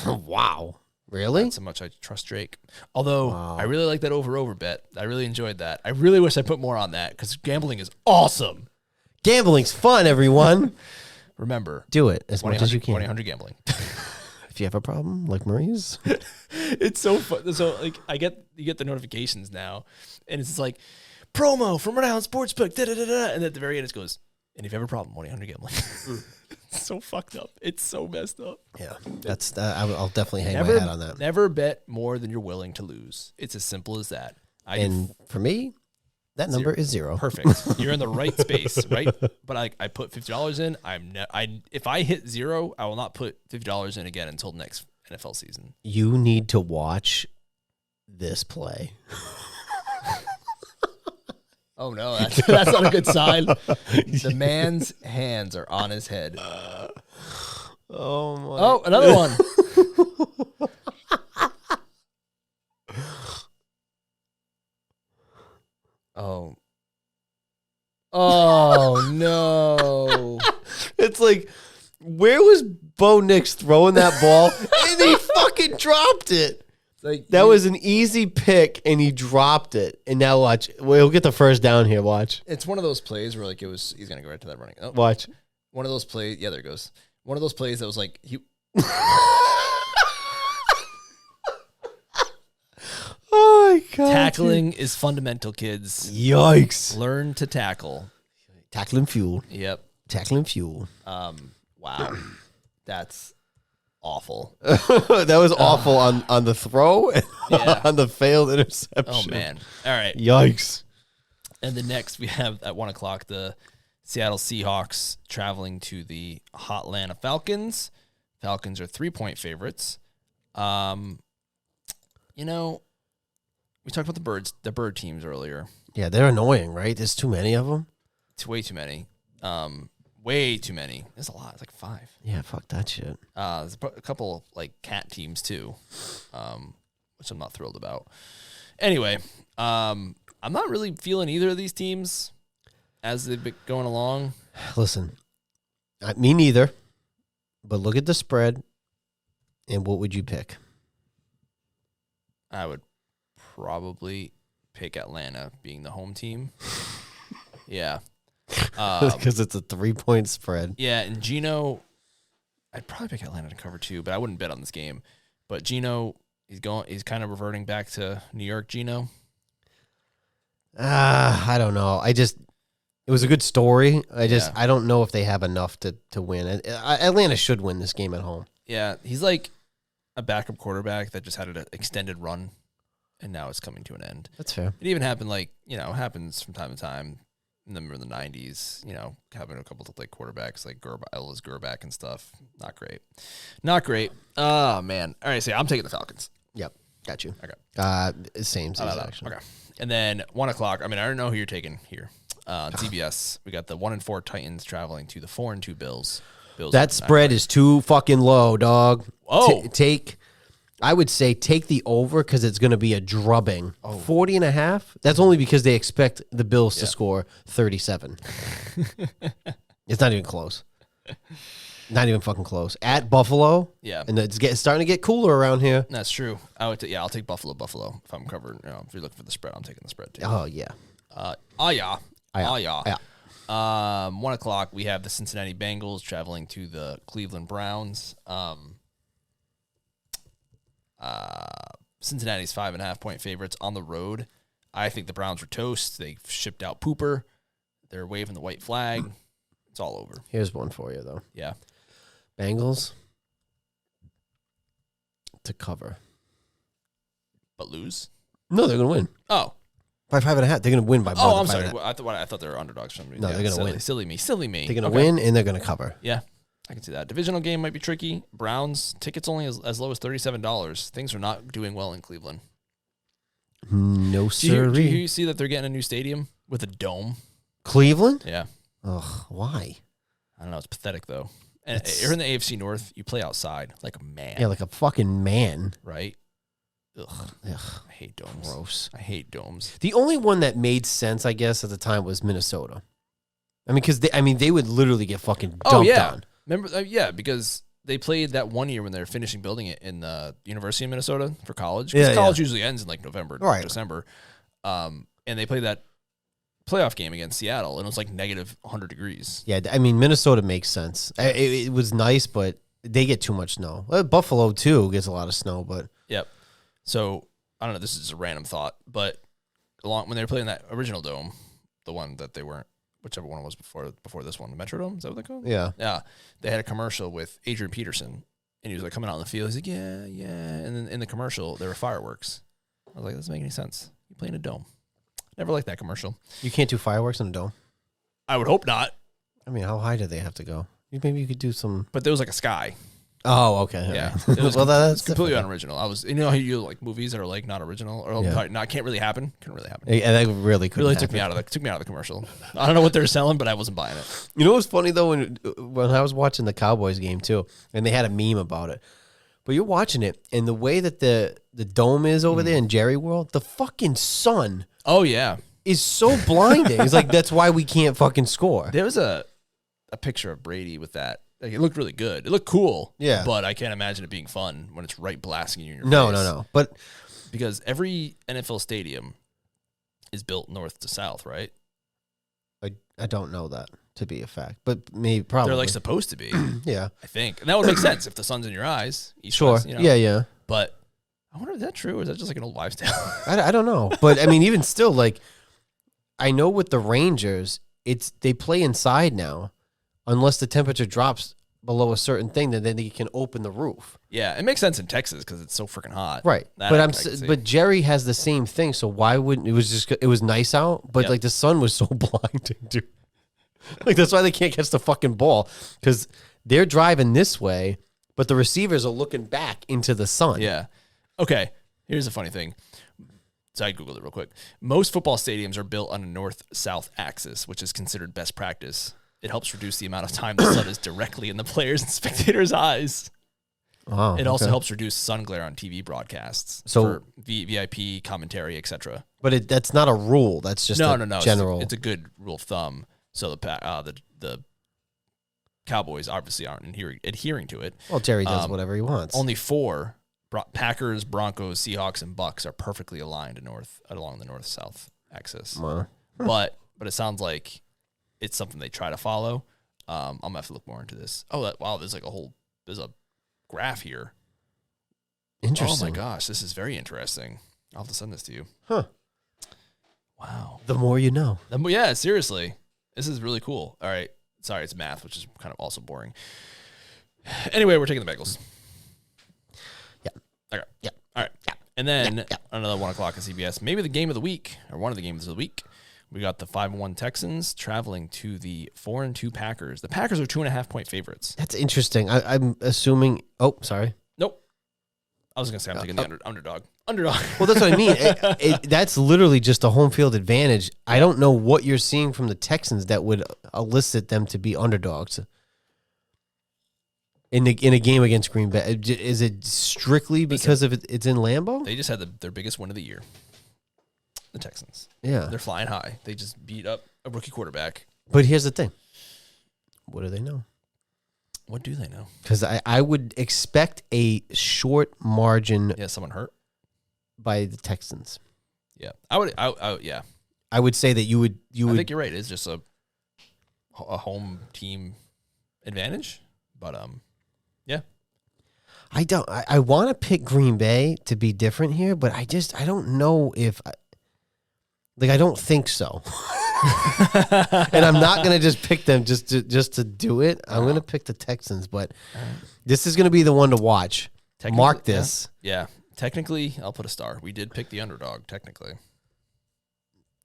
A: Wow. Really?
B: That's how much I trust Drake. Although I really like that over bet. I really enjoyed that. I really wish I put more on that because gambling is awesome.
A: Gambling's fun, everyone.
B: Remember,
A: do it as much as you can.
B: 1-800 gambling.
A: If you have a problem, like Marie's,
B: it's so fun. So like you get the notifications now, and it's like promo from Rhode Island Sportsbook, and at the very end it goes, and if you have a problem, 1-800 gambling. It's so fucked up. It's so messed up.
A: Yeah, that's. I'll definitely hang my hat on that.
B: Never bet more than you're willing to lose. It's as simple as that.
A: For me, that number is 0.
B: Perfect. You're in the right space, right? But I put $50 in. If I hit 0, I will not put $50 in again until next NFL season.
A: You need to watch this play.
B: Oh no, that's not a good sign. The man's hands are on his head.
A: Oh my!
B: Oh, another one. Oh no!
A: It's like, where was Bo Nix throwing that ball, and he fucking dropped it. Like, that was an easy pick, and he dropped it. And now watch, we'll get the first down here. Watch.
B: It's one of those plays where like he's gonna go right to that running. Oh,
A: watch.
B: One of those plays. Yeah, there it goes. One of those plays that was like he.
A: Oh my god!
B: Tackling is fundamental, kids.
A: Yikes!
B: Learn to tackle.
A: Tackling fuel.
B: Yep.
A: Tackling fuel.
B: Wow, that's awful.
A: That was awful on the throw and on the failed interception.
B: Oh man! All right.
A: Yikes!
B: And then next we have at 1:00 the Seattle Seahawks traveling to the Atlanta Falcons. Falcons are 3-point favorites. You know, we talked about the bird teams earlier.
A: Yeah, they're annoying, right? There's too many of them.
B: It's way too many. Way too many. There's a lot. It's like 5.
A: Yeah, fuck that shit.
B: There's a couple of, like cat teams too, which I'm not thrilled about. Anyway, I'm not really feeling either of these teams as they've been going along.
A: Listen, me neither. But look at the spread, and what would you pick?
B: I would probably pick Atlanta being the home team. Yeah.
A: Because it's a 3-point spread.
B: Yeah, and Gino, I'd probably pick Atlanta to cover too, but I wouldn't bet on this game. But Gino, he's kind of reverting back to New York. Gino.
A: I don't know. It was a good story. I don't know if they have enough to win. Atlanta should win this game at home.
B: Yeah, he's like a backup quarterback that just had an extended run, and now it's coming to an end.
A: That's fair.
B: It even happened happens from time to time. In the 90s, having a couple of like quarterbacks like Ellis Gerback and stuff. Not great. Oh man. All right, so I'm taking the Falcons.
A: Yep, got you.
B: Okay.
A: Same actually.
B: Okay. And then 1:00. I mean, I don't know who you're taking here. CBS. We got the 1-4 Titans traveling to the 4-2 Bills.
A: That spread is too fucking low, dog.
B: Oh,
A: I would say take the over because it's going to be a drubbing. 40.5. That's only because they expect the Bills to score 37. It's not even close. Not even fucking close. At Buffalo.
B: Yeah.
A: And it's starting to get cooler around here.
B: That's true. I'll take Buffalo. If I'm covering, if you're looking for the spread, I'm taking the spread too.
A: Oh, yeah.
B: 1:00. We have the Cincinnati Bengals traveling to the Cleveland Browns. Cincinnati's 5.5-point favorites on the road. I think the Browns are toast. They shipped out Pooper. They're waving the white flag. It's all over.
A: Here's one for you, though.
B: Yeah.
A: Bengals to cover.
B: But lose?
A: No, they're going to win.
B: Oh.
A: By 5.5. They're going to win by more
B: Oh,
A: than
B: I'm sorry.
A: 5.5.
B: Well, I thought they were underdogs.
A: No, they're going to win.
B: Silly me.
A: They're going to win, and they're going to cover.
B: Yeah. I can see that. Divisional game might be tricky. Browns, tickets only as low as $37. Things are not doing well in Cleveland.
A: No, sir.
B: Do you see that they're getting a new stadium with a dome?
A: Cleveland?
B: Yeah.
A: Ugh, why?
B: I don't know. It's pathetic, though. And you're in the AFC North. You play outside like a man.
A: Yeah, like a fucking man.
B: Right? Ugh. I hate domes.
A: Gross.
B: I hate domes.
A: The only one that made sense, I guess, at the time was Minnesota. I mean, because they would literally get fucking dumped on.
B: Remember? Because they played that one year when they were finishing building it in the University of Minnesota for college. Because college usually ends in like November, December. And they played that playoff game against Seattle, and it was like negative 100 degrees. Yeah,
A: I mean, Minnesota makes sense. It was nice, but they get too much snow. Buffalo, too, gets a lot of snow, but...
B: Yep. So, I don't know, this is just a random thought, but when they were playing that original dome, the one that they weren't, whichever one it was before this one, the Metrodome, is that what they called it?
A: Yeah.
B: Yeah. They had a commercial with Adrian Peterson, and he was like coming out in the field. He's like, yeah. And then in the commercial, there were fireworks. I was like, that doesn't make any sense. You play in a dome. Never liked that commercial.
A: You can't do fireworks in a dome?
B: I would hope not.
A: I mean, how high do they have to go? Maybe you could do some...
B: But there was like a sky.
A: Oh, okay.
B: Yeah.
A: Right.
B: It was
A: that's
B: completely unoriginal. How you like movies that are like not original or can't really happen. Couldn't really happen.
A: Yeah, that really couldn't
B: really
A: happen.
B: took me out of the commercial. I don't know what they're selling, but I wasn't buying it.
A: You know what's funny though, when I was watching the Cowboys game too, and they had a meme about it. But you're watching it, and the way that the dome is over there in Jerry World, the fucking sun.
B: Oh yeah.
A: Is so blinding. It's like that's why we can't fucking score.
B: There was a picture of Brady with that. Like, it looked really good. It looked cool.
A: Yeah.
B: But I can't imagine it being fun when it's right blasting you in your face.
A: No. But
B: because every NFL stadium is built north to south, right?
A: I don't know that to be a fact, but maybe probably
B: they're like supposed to be.
A: Yeah,
B: I think, and that would make sense if the sun's in your eyes. East
A: sure.
B: West,
A: Yeah.
B: But I wonder if that's true, or is that just like an old wives' tale?
A: I don't know, but I mean, even still, like I know with the Rangers, they play inside now, unless the temperature drops below a certain thing, then they can open the roof.
B: Yeah, it makes sense in Texas because it's so freaking hot.
A: Right, but Jerry has the same thing. So why wouldn't it was nice out, but like the sun was so blinding, dude. Like that's why they can't catch the fucking ball because they're driving this way, but the receivers are looking back into the sun.
B: Yeah. Okay. Here's a funny thing. So I Googled it real quick. Most football stadiums are built on a north-south axis, which is considered best practice. It helps reduce the amount of time the sun is directly in the players' and spectators' eyes.
A: Oh,
B: it also helps reduce sun glare on TV broadcasts for VIP commentary, etc.
A: But that's not a rule. That's just
B: no.
A: general.
B: It's a good rule of thumb. So the Cowboys obviously aren't adhering to it.
A: Well, Jerry does whatever he wants.
B: Only 4 Packers, Broncos, Seahawks, and Bucks are perfectly aligned along the north-south axis.
A: Wow.
B: But it sounds like it's something they try to follow. I'm gonna have to look more into this. Oh, wow! There's a graph here.
A: Interesting.
B: Oh my gosh, this is very interesting. I'll have to send this to you.
A: Huh.
B: Wow.
A: The more you know.
B: Yeah, seriously, this is really cool. All right, sorry, it's math, which is kind of also boring. Anyway, we're taking the Bengals.
A: Yeah.
B: Okay.
A: Yeah.
B: All right.
A: Yeah.
B: And then another 1 o'clock on CBS. Maybe the game of the week, or one of the games of the week. We got the 5-1 Texans traveling to the 4-2 Packers. The Packers are 2.5-point favorites.
A: That's interesting. I'm assuming. Oh, sorry.
B: Nope. I was gonna say I'm taking the underdog. Underdog.
A: Well, that's what I mean. That's literally just a home field advantage. I don't know what you're seeing from the Texans that would elicit them to be underdogs in a game against Green Bay. Is it strictly because of it's in Lambeau?
B: They just had their biggest win of the year. The Texans.
A: Yeah.
B: They're flying high. They just beat up a rookie quarterback.
A: But here's the thing. What do they know?
B: What do they know?
A: Because I would expect a short margin
B: Yeah, someone hurt.
A: by the Texans.
B: Yeah. Yeah.
A: I would say that you would.
B: I think you're right. It's just a home team advantage. But yeah.
A: I want to pick Green Bay to be different here, but I don't know if I don't think so. And I'm not going to just pick them just to do it. I'm going to pick the Texans, but this is going to be the one to watch. Mark this.
B: Yeah. Technically, I'll put a star. We did pick the underdog, technically.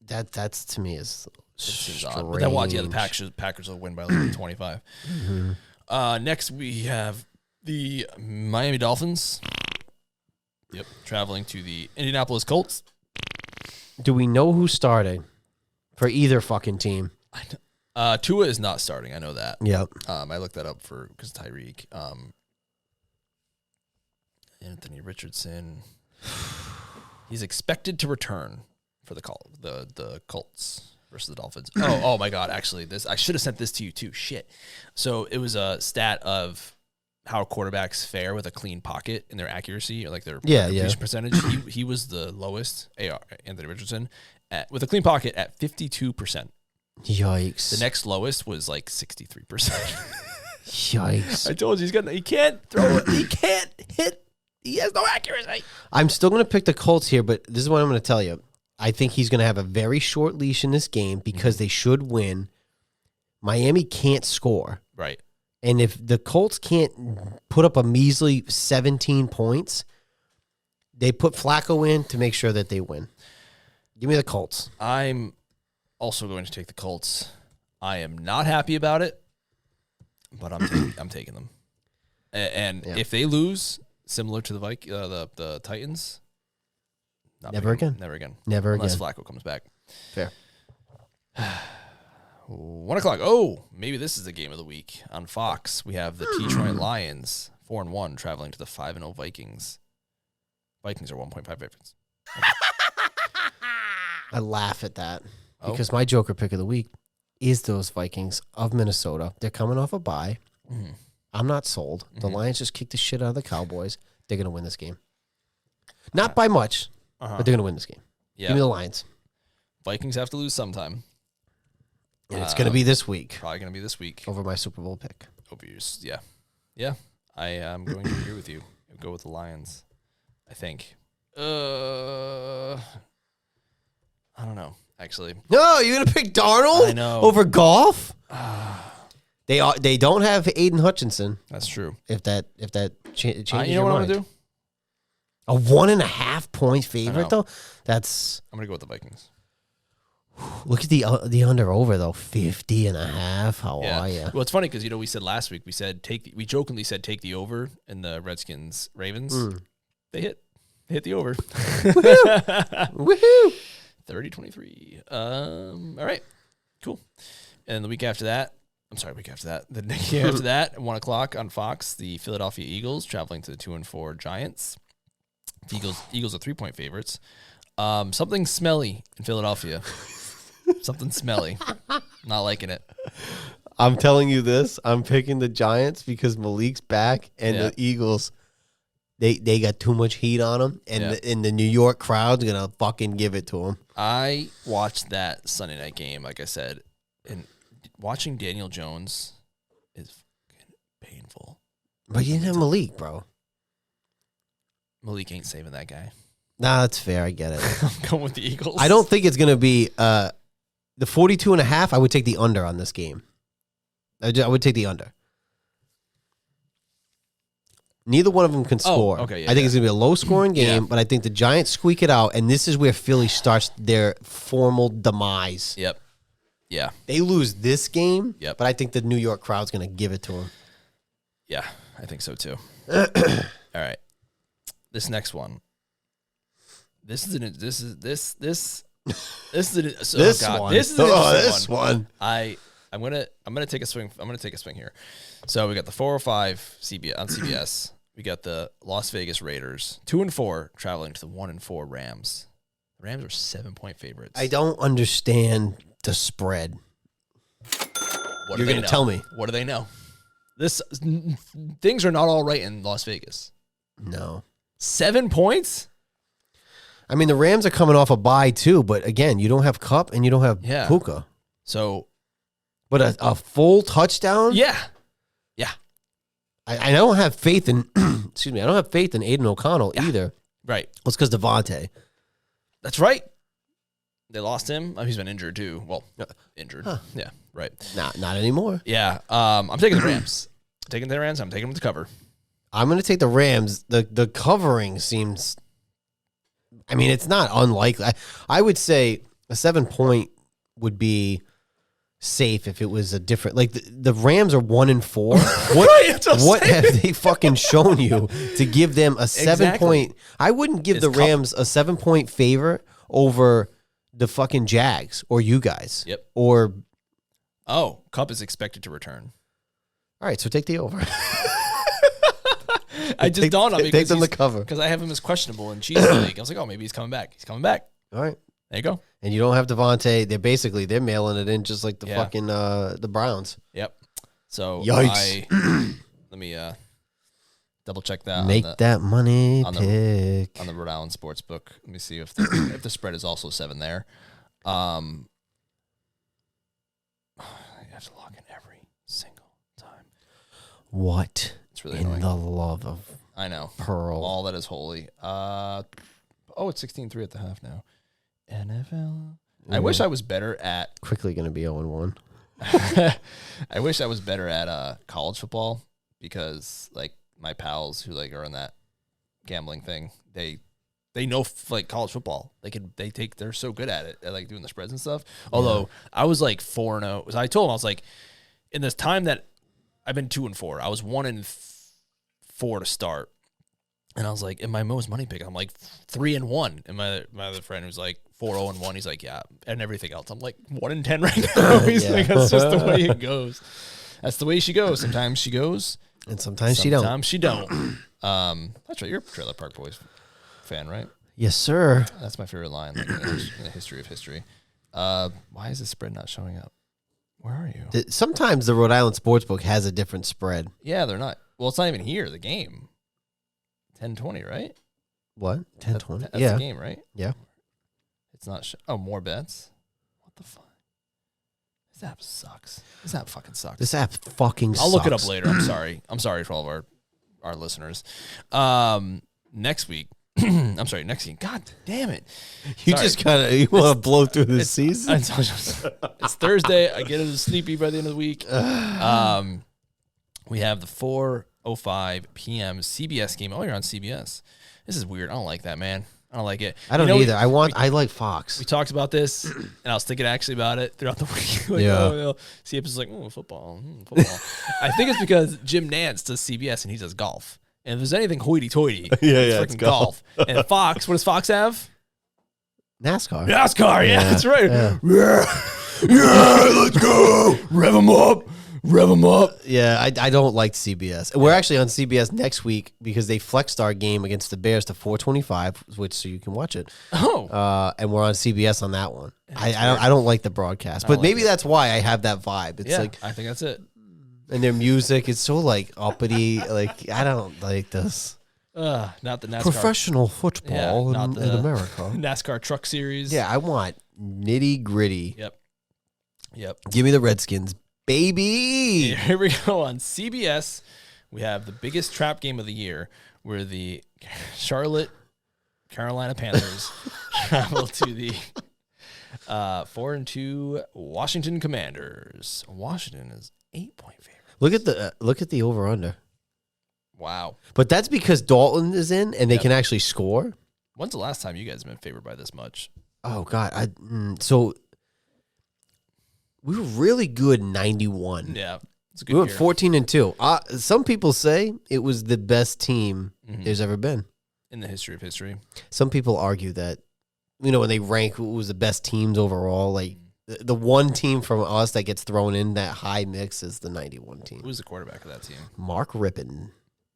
A: That's to me is
B: Seems
A: strange.
B: odd. But then watch, the Packers will win by like 25.
A: Mm-hmm.
B: Next, we have the Miami Dolphins. Yep. Traveling to the Indianapolis Colts.
A: Do we know who's starting for either fucking team?
B: Tua is not starting. I know that.
A: Yep.
B: I looked that up because Tyreek. Anthony Richardson. He's expected to return for the Colts versus the Dolphins. Oh my God! Actually, I should have sent this to you too. Shit. So it was a stat of how quarterbacks fare with a clean pocket in their accuracy or like their completion percentage. He was the lowest. Anthony Richardson with a clean pocket at 52%.
A: Yikes.
B: The next lowest was like 63%.
A: Yikes.
B: I told you he can't throw it. He can't hit. He has no accuracy.
A: I'm still going to pick the Colts here, but this is what I'm going to tell you. I think he's going to have a very short leash in this game because they should win. Miami can't score.
B: Right.
A: And if the Colts can't put up a measly 17 points, they put Flacco in to make sure that they win. Give me the Colts.
B: I'm also going to take the Colts. I am not happy about it, but I'm taking them. And if they lose, similar to the Titans,
A: never again.
B: Unless Flacco comes back.
A: Fair.
B: 1 o'clock. Oh, maybe this is the game of the week on Fox. We have the Detroit Lions 4-1 traveling to the 5-0 Vikings. Vikings are 1.5 favorites.
A: I laugh at that because my Joker pick of the week is those Vikings of Minnesota. They're coming off a bye.
B: Mm-hmm.
A: I'm not sold. The Lions just kicked the shit out of the Cowboys. They're going to win this game. Not by much, but they're going to win this game.
B: Yeah.
A: Give me the Lions.
B: Vikings have to lose sometime.
A: And it's going to be this week.
B: Probably going to be this week.
A: Over my Super Bowl pick.
B: Yeah. Yeah. I am going to agree with you. I'll go with the Lions, I think. I don't know, actually.
A: No, you're going to pick Darnold?
B: I know.
A: Over Goff? They don't have Aiden Hutchinson.
B: That's true.
A: If that changes
B: you know
A: your
B: what
A: mind.
B: I'm going to do?
A: A 1.5 point favorite, though? That's...
B: I'm going to go with the Vikings.
A: Look at the under over though, 50.5. How are you?
B: Well, it's funny because we said last week we jokingly said take the over in the Redskins Ravens. They hit the over.
A: Woohoo!
B: 30-23. All right, cool. And the week after that, the next year after that, at 1 o'clock on Fox, the Philadelphia Eagles traveling to the 2-4 Giants. The Eagles are 3-point favorites. Something smelly in Philadelphia. Something smelly. Not liking it.
A: I'm telling you this. I'm picking the Giants because Malik's back and the Eagles they got too much heat on them, and the New York crowd's gonna fucking give it to them.
B: I watched that Sunday night game, like I said, and watching Daniel Jones is fucking painful.
A: But you didn't have Malik, bro.
B: Malik ain't saving that guy.
A: Nah, that's fair. I get it.
B: I'm going with the Eagles.
A: I don't think it's gonna be the 42.5. I would take the under on this game. I would take the under. Neither one of them can score.
B: Okay,
A: I think it's going to be a low-scoring game, but I think the Giants squeak it out, and this is where Philly starts their formal demise.
B: Yep. Yeah.
A: They lose this game,
B: Yep.
A: but I think the New York crowd's going to give it to them.
B: Yeah, I think so too. All right. This next one. This one. I'm gonna take a swing. I'm gonna take a swing here. So we got the 405 CBS on CBS. We got the Las Vegas Raiders, 2-4, traveling to the 1-4 Rams. The Rams are 7-point favorites.
A: I don't understand the spread.
B: What
A: You're going to tell me.
B: What do they know? Things are not all right in Las Vegas.
A: No.
B: 7 points?
A: I mean, the Rams are coming off a bye too, but again, you don't have Kupp and you don't have Puka.
B: So,
A: but a full touchdown?
B: Yeah.
A: I don't have faith in. Excuse me. I don't have faith in Aiden O'Connell either.
B: Right.
A: Well, it's because Devontae.
B: That's right. They lost him. Oh, he's been injured too. Well, injured.
A: Huh.
B: Yeah. Right.
A: Not anymore.
B: Yeah. I'm taking the Rams. I'm taking the Rams. I'm taking them to cover.
A: I'm going to take the Rams. The covering seems. I mean, it's not unlikely. I would say a 7-point would be safe if it was a different. Like the Rams are 1-4. What have they fucking shown you to give them a 7-point? I wouldn't give the Rams a 7-point favor over the fucking Jags or you guys.
B: Yep.
A: Or
B: Kupp is expected to return.
A: All right, so take the over.
B: I just dawned on me.
A: Take them to cover.
B: Because I have him as questionable in Cheese League. I was like, oh, maybe he's coming back. He's coming back.
A: All right.
B: There you go.
A: And you don't have Devontae. They're mailing it in just like the fucking the Browns.
B: Yep. So
A: yikes.
B: Let me double check that.
A: Make that money pick.
B: On the Rhode Island Sportsbook. Let me see if the spread is also 7 there. You have to log in every single time.
A: What?
B: It's really
A: in
B: annoying.
A: the love of
B: I know.
A: Pearl.
B: All that is holy. It's 16-3 at the half now. NFL. I wish I was better at
A: quickly going to be 0-1.
B: I wish I was better at college football because like my pals who like are in that gambling thing, they know like college football. They're so good at it, at like doing the spreads and stuff. Although I was like 4-0. I told them I was like, in this time that I've been 2-4, I was 1-4 to start. And I was like, in my most money pick, I'm like 3-1. And my other friend was like 4-0-1. He's like, yeah, and everything else. I'm like 1-10 right now. He's like, that's just the way it goes. That's the way she goes. Sometimes she goes,
A: and sometimes she don't.
B: Sometimes she don't. That's right. You're a Trailer Park Boys fan, right?
A: Yes, sir.
B: That's my favorite line like, in the history of history. Why is this spread not showing up? Where are you?
A: Sometimes the Rhode Island Sportsbook has a different spread.
B: Yeah, they're not. Well, it's not even here. The game. 10-20, right?
A: What? 10-20?
B: That's the game, right?
A: Yeah.
B: It's not. More bets? What the fuck? This app sucks. This app fucking sucks.
A: This app fucking sucks.
B: I'll look it up later. I'm sorry. I'm sorry for all of our listeners. Next week. Next week. God damn it.
A: You just kind of, you want to blow through this season?
B: It's Thursday. I get a little sleepy by the end of the week. We have the 4:05 p.m. CBS game. Oh, you're on CBS. This is weird. I don't like that, man. I don't like it.
A: I don't either. I like Fox.
B: We talked about this, and I was thinking actually about it throughout the week. CBS is like, football. I think it's because Jim Nantz does CBS, and he does golf. And if there's anything hoity-toity, it's golf. And Fox, what does Fox have?
A: NASCAR.
B: Yeah, that's right. Yeah, let's go. Rev them up.
A: Yeah, I don't like CBS. We're actually on CBS next week because they flexed our game against the Bears to 4:25, which so you can watch it.
B: Oh,
A: and we're on CBS on that one. I don't like the broadcast, but maybe that's why I have that vibe. It's like
B: I think that's it.
A: And their music is so like uppity. Like I don't like this.
B: Not the NASCAR.
A: Professional football
B: not
A: in America.
B: NASCAR Truck Series.
A: Yeah, I want nitty gritty.
B: Yep.
A: Give me the Redskins, baby.
B: Here we go on CBS. We have the biggest trap game of the year, where the Charlotte Carolina Panthers travel to the 4-2 Washington Commanders. Washington is 8-point favorite.
A: Look at the over under.
B: Wow.
A: But that's because Dalton is in and they can actually score.
B: When's the last time you guys have been favored by this much?
A: Oh God, so we were really good in 91.
B: Yeah, it's a good
A: We went
B: year.
A: 14-2. Some people say it was the best team there's ever been
B: in the history of history.
A: Some people argue that, when they rank who was the best teams overall, like the one team from us that gets thrown in that high mix is the 91 team.
B: Who was the quarterback of that team?
A: Mark Rippon.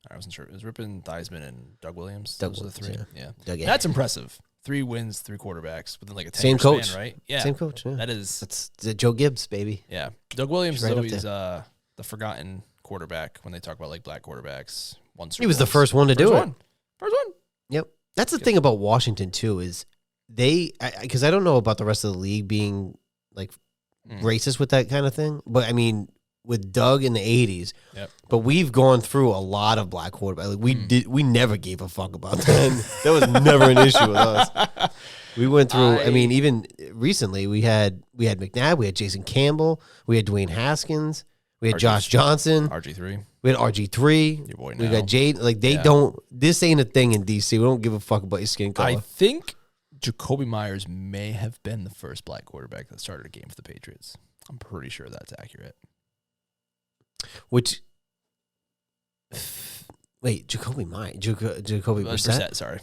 B: I wasn't sure. It was Rippon, Theismann, and Doug Williams.
A: Doug
B: Those are the three.
A: Williams,
B: Yeah.
A: Doug
B: That's impressive. 3 wins, 3 quarterbacks within like a 10-year
A: Same coach.
B: span, right? Yeah.
A: Same coach. Yeah.
B: That's
A: Joe Gibbs, baby.
B: yeah. Doug Williams
A: Right up
B: is always the forgotten quarterback when they talk about like black quarterbacks.
A: He was the first one to do it.
B: First one.
A: Yep. That's the thing about Washington too is because I don't know about the rest of the league being like racist with that kind of thing, but I mean with Doug in the 80s.
B: Yep.
A: But we've gone through a lot of black quarterbacks. Like we never gave a fuck about that. That was never an issue with us. We went through. I mean, even recently we had McNabb, we had Jason Campbell, we had Dwayne Haskins, we had Josh Johnson,
B: RG3.
A: we had RG3.
B: Your boy
A: we
B: now.
A: got Jade. Like they don't. This ain't a thing in DC. We don't give a fuck about your skin color.
B: I think Jacoby Myers may have been the first black quarterback that started a game for the Patriots. I'm pretty sure that's accurate.
A: Which, wait, Jacoby Brissett?
B: Sorry.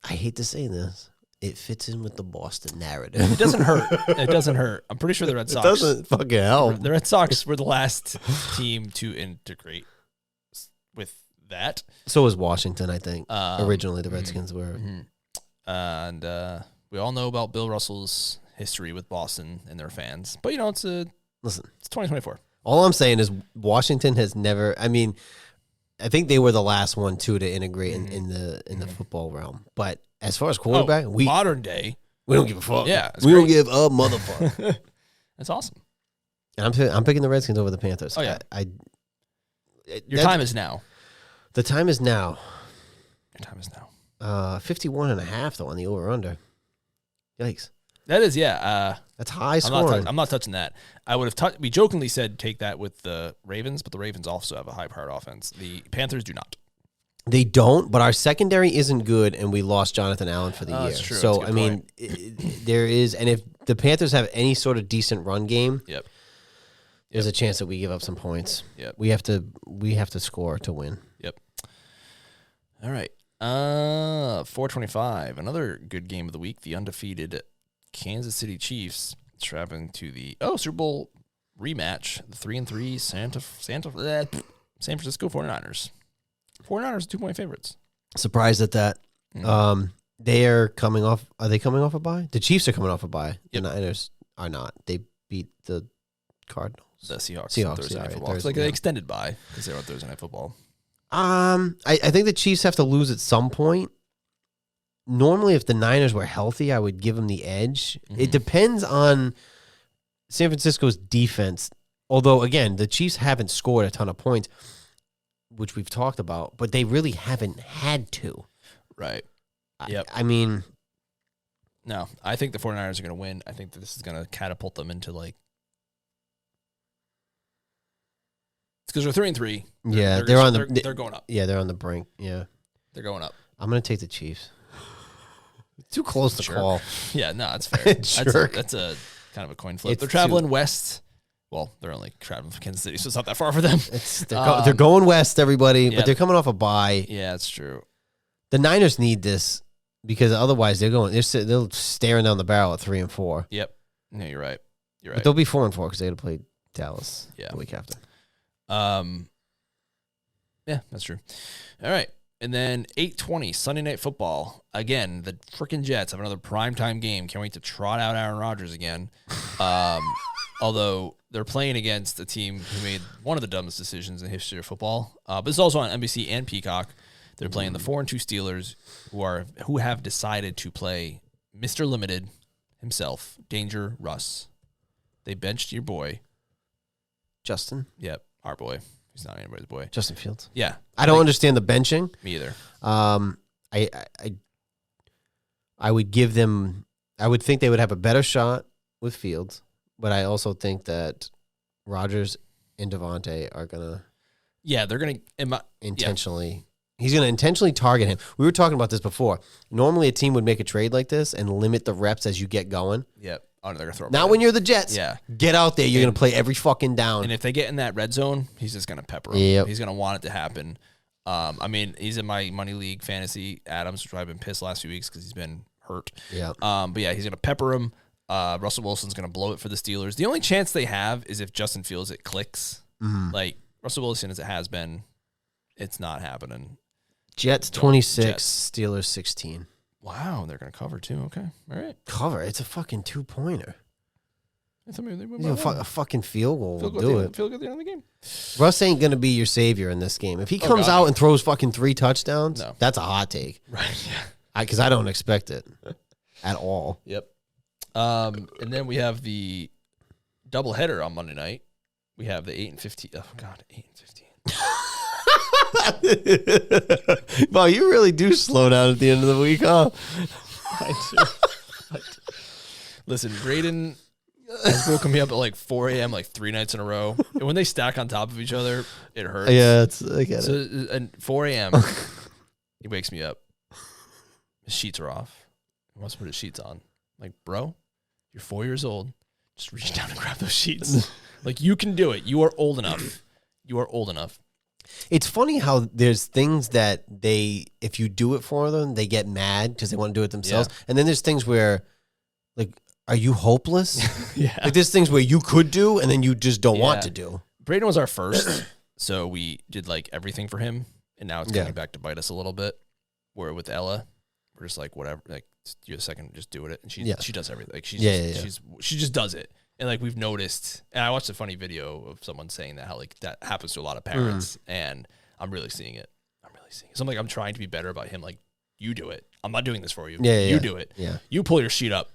A: I hate to say this. It fits in with the Boston narrative.
B: It doesn't hurt. It doesn't hurt. I'm pretty sure the Red Sox.
A: It doesn't fucking help.
B: The Red Sox were the last team to integrate with that.
A: So was Washington, I think.
B: Um,
A: Originally, the Redskins were.
B: And we all know about Bill Russell's history with Boston and their fans. But, it's
A: Listen,
B: it's 2024.
A: all I'm saying is Washington has never. I mean, I think they were the last one too to integrate in the football realm. But as far as quarterback,
B: modern day,
A: we don't give a fuck.
B: Yeah,
A: we don't give a motherfucker.
B: that's awesome.
A: I'm picking the Redskins over the Panthers.
B: Oh yeah,
A: Your
B: time is now.
A: The time is now.
B: Your time is now.
A: 51.5 though on the over under. Yikes.
B: That is, yeah.
A: That's high scoring.
B: I'm not touching that. I would have. We jokingly said take that with the Ravens, but the Ravens also have a high-powered offense. The Panthers do not.
A: They don't, but our secondary isn't good, and we lost Jonathan Allen for the year.
B: That's true.
A: So
B: That's a good
A: there is, and if the Panthers have any sort of decent run game, there's a chance that we give up some points.
B: Yep.
A: We have to score to win.
B: Yep. All right. 425. Another good game of the week. The undefeated Kansas City Chiefs traveling to the Super Bowl rematch. The 3-3 San Francisco 49ers. 49ers are 2-point favorites.
A: Surprised at that. They are coming off. Are they coming off a bye? The Chiefs are coming off a bye.
B: Yep.
A: The Niners are not. They beat the Cardinals.
B: The Seahawks.
A: Seahawks,
B: Thursday Night
A: sorry,
B: Football. It's like
A: Thursday,
B: they
A: yeah.
B: extended bye because they were on Thursday Night Football.
A: I think the Chiefs have to lose at some point. Normally, if the Niners were healthy, I would give them the edge. It depends on San Francisco's defense. Although, again, the Chiefs haven't scored a ton of points, which we've talked about, but they really haven't had to.
B: Right. Yep.
A: I mean,
B: No, I think the 49ers are going to win. I think that this is going to catapult them into like. It's because they're 3-3.
A: yeah,
B: they're going up.
A: Yeah, they're on the brink. Yeah,
B: They're going up.
A: I'm gonna take the Chiefs. Too close to
B: Jerk.
A: call.
B: Yeah, no, that's fair.
A: Jerk.
B: That's a kind of a coin flip.
A: It's
B: They're traveling west. Well, they're only traveling from Kansas City, so it's not that far for them.
A: They're going west, everybody,
B: yeah.
A: but they're coming off a bye.
B: Yeah, that's true.
A: The Niners need this because otherwise they're staring down the barrel at 3-4.
B: Yep. No, you're right. You're
A: But
B: right.
A: they'll be 4-4 because they got to play Dallas
B: Yeah.
A: the week after.
B: Yeah, that's true. All right. And then 8:20 Sunday Night Football. Again, the freaking Jets have another primetime game. Can't wait to trot out Aaron Rodgers again. Although they're playing against a team who made one of the dumbest decisions in the history of football. But it's also on NBC and Peacock. They're playing the 4-2 Steelers, who have decided to play Mr. Limited himself, Danger Russ. They benched your boy,
A: Justin.
B: Yep, our boy. He's not anybody's boy.
A: Justin Fields.
B: Yeah,
A: I don't understand the benching.
B: Me either.
A: I would give them. I would think they would have a better shot with Fields, but I also think that Rodgers and Devontae are gonna.
B: Yeah, they're gonna
A: intentionally. Yeah. He's gonna intentionally target him. We were talking about this before. Normally, a team would make a trade like this and limit the reps as you get going.
B: Yep. Oh, they're gonna throw.
A: Now, when you're the Jets,
B: yeah,
A: get out there. You're gonna play every fucking down.
B: And if they get in that red zone, he's just gonna pepper him.
A: Yep.
B: He's gonna want it to happen. I mean, he's in my money league fantasy Adams, which I've been pissed the last few weeks because he's been hurt.
A: Yeah.
B: But yeah, he's gonna pepper him. Russell Wilson's gonna blow it for the Steelers. The only chance they have is if Justin Fields it clicks. Mm-hmm. Like Russell Wilson as it has been, it's not happening.
A: Jets 26, Steelers 16.
B: Wow, they're gonna cover too. Okay, all right.
A: Cover. It's a fucking 2-pointer.
B: A
A: fucking field goal will do it.
B: Field goal at the end of the game.
A: Russ ain't gonna be your savior in this game. If he comes out and throws fucking 3 touchdowns, that's a hot take.
B: Right. Yeah.
A: Because I don't expect it at all.
B: Yep. And then we have the doubleheader on Monday night. We have the 8 and 15. Oh God, 8 and 15.
A: Wow, you really do slow down at the end of the week, huh?
B: I do. Listen, Braden has woken me up at like 4 a.m. like 3 nights in a row. And when they stack on top of each other, it hurts.
A: Yeah, I get
B: it.
A: So
B: at 4 a.m., he wakes me up. His sheets are off. He wants to put his sheets on. I'm like, bro, you're 4 years old. Just reach down and grab those sheets. Like, you can do it. You are old enough. You are old enough.
A: It's funny how there's things that if you do it for them, they get mad because they want to do it themselves. Yeah. And then there's things where, like, are you hopeless?
B: Yeah.
A: Like, there's things where you could do and then you just don't want to do.
B: Braden was our first, so we did, like, everything for him. And now it's coming back to bite us a little bit. Where with Ella, we're just like, whatever. Like, you a second, just do it. And she does everything. Like, she just does it. And like we've noticed, and I watched a funny video of someone saying that how like that happens to a lot of parents, and I'm really seeing it. So I'm like, I'm trying to be better about him. Like, you do it. I'm not doing this for you. You do it.
A: Yeah.
B: You pull your sheet up.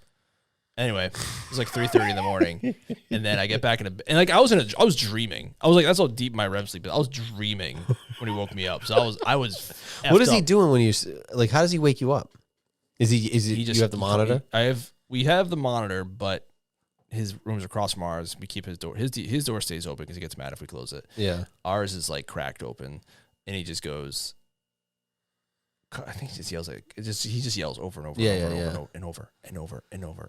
B: Anyway, it was like 3:30 in the morning, and then I get back in and like I was dreaming. I was like, that's how deep my REM sleep is. I was dreaming when he woke me up. So I was.
A: What is he doing when you like? How does he wake you up? Is he you have the monitor?
B: We have the monitor, but his room's across from ours. We keep his door. His door stays open because he gets mad if we close it.
A: Yeah.
B: Ours is like cracked open, and he just goes. I think he just yells he just yells over and over and over.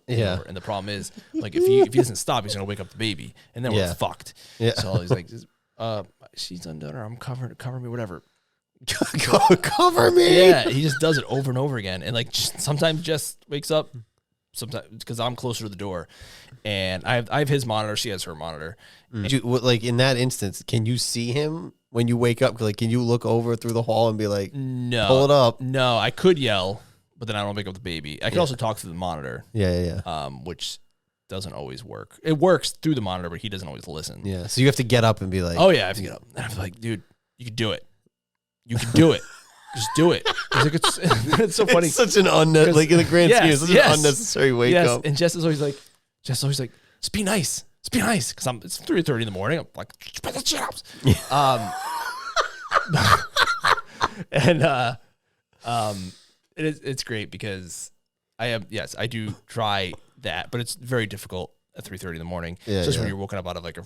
A: Yeah.
B: And the problem is, like, if he doesn't stop, he's gonna wake up the baby, and then we're fucked.
A: Yeah.
B: So he's like, she's undone, or I'm covered. Cover me, whatever.
A: Cover me.
B: Yeah. He just does it over and over again, and like sometimes Jess wakes up. Sometimes because I'm closer to the door, and I have his monitor. She has her monitor.
A: Like in that instance, can you see him when you wake up? Like, can you look over through the hall and be like,
B: "No,
A: pull it up"?
B: No, I could yell, but then I don't wake up the baby. I could also talk through the monitor.
A: Yeah.
B: Which doesn't always work. It works through the monitor, but he doesn't always listen.
A: Yeah. So you have to get up and be like,
B: "Oh yeah, I have to get up." And I'm like, "Dude, you can do it. You can do it." Just do it. It's so funny.
A: It's such an like in the grand scheme, it's such an unnecessary wake up.
B: And Jess is always like, just be nice. Just be nice. Because it's 3:30 in the morning. I'm like, put the shit out. It's great because I do try that, but it's very difficult at 3:30 in the morning.
A: Yeah,
B: when you're woken up out of like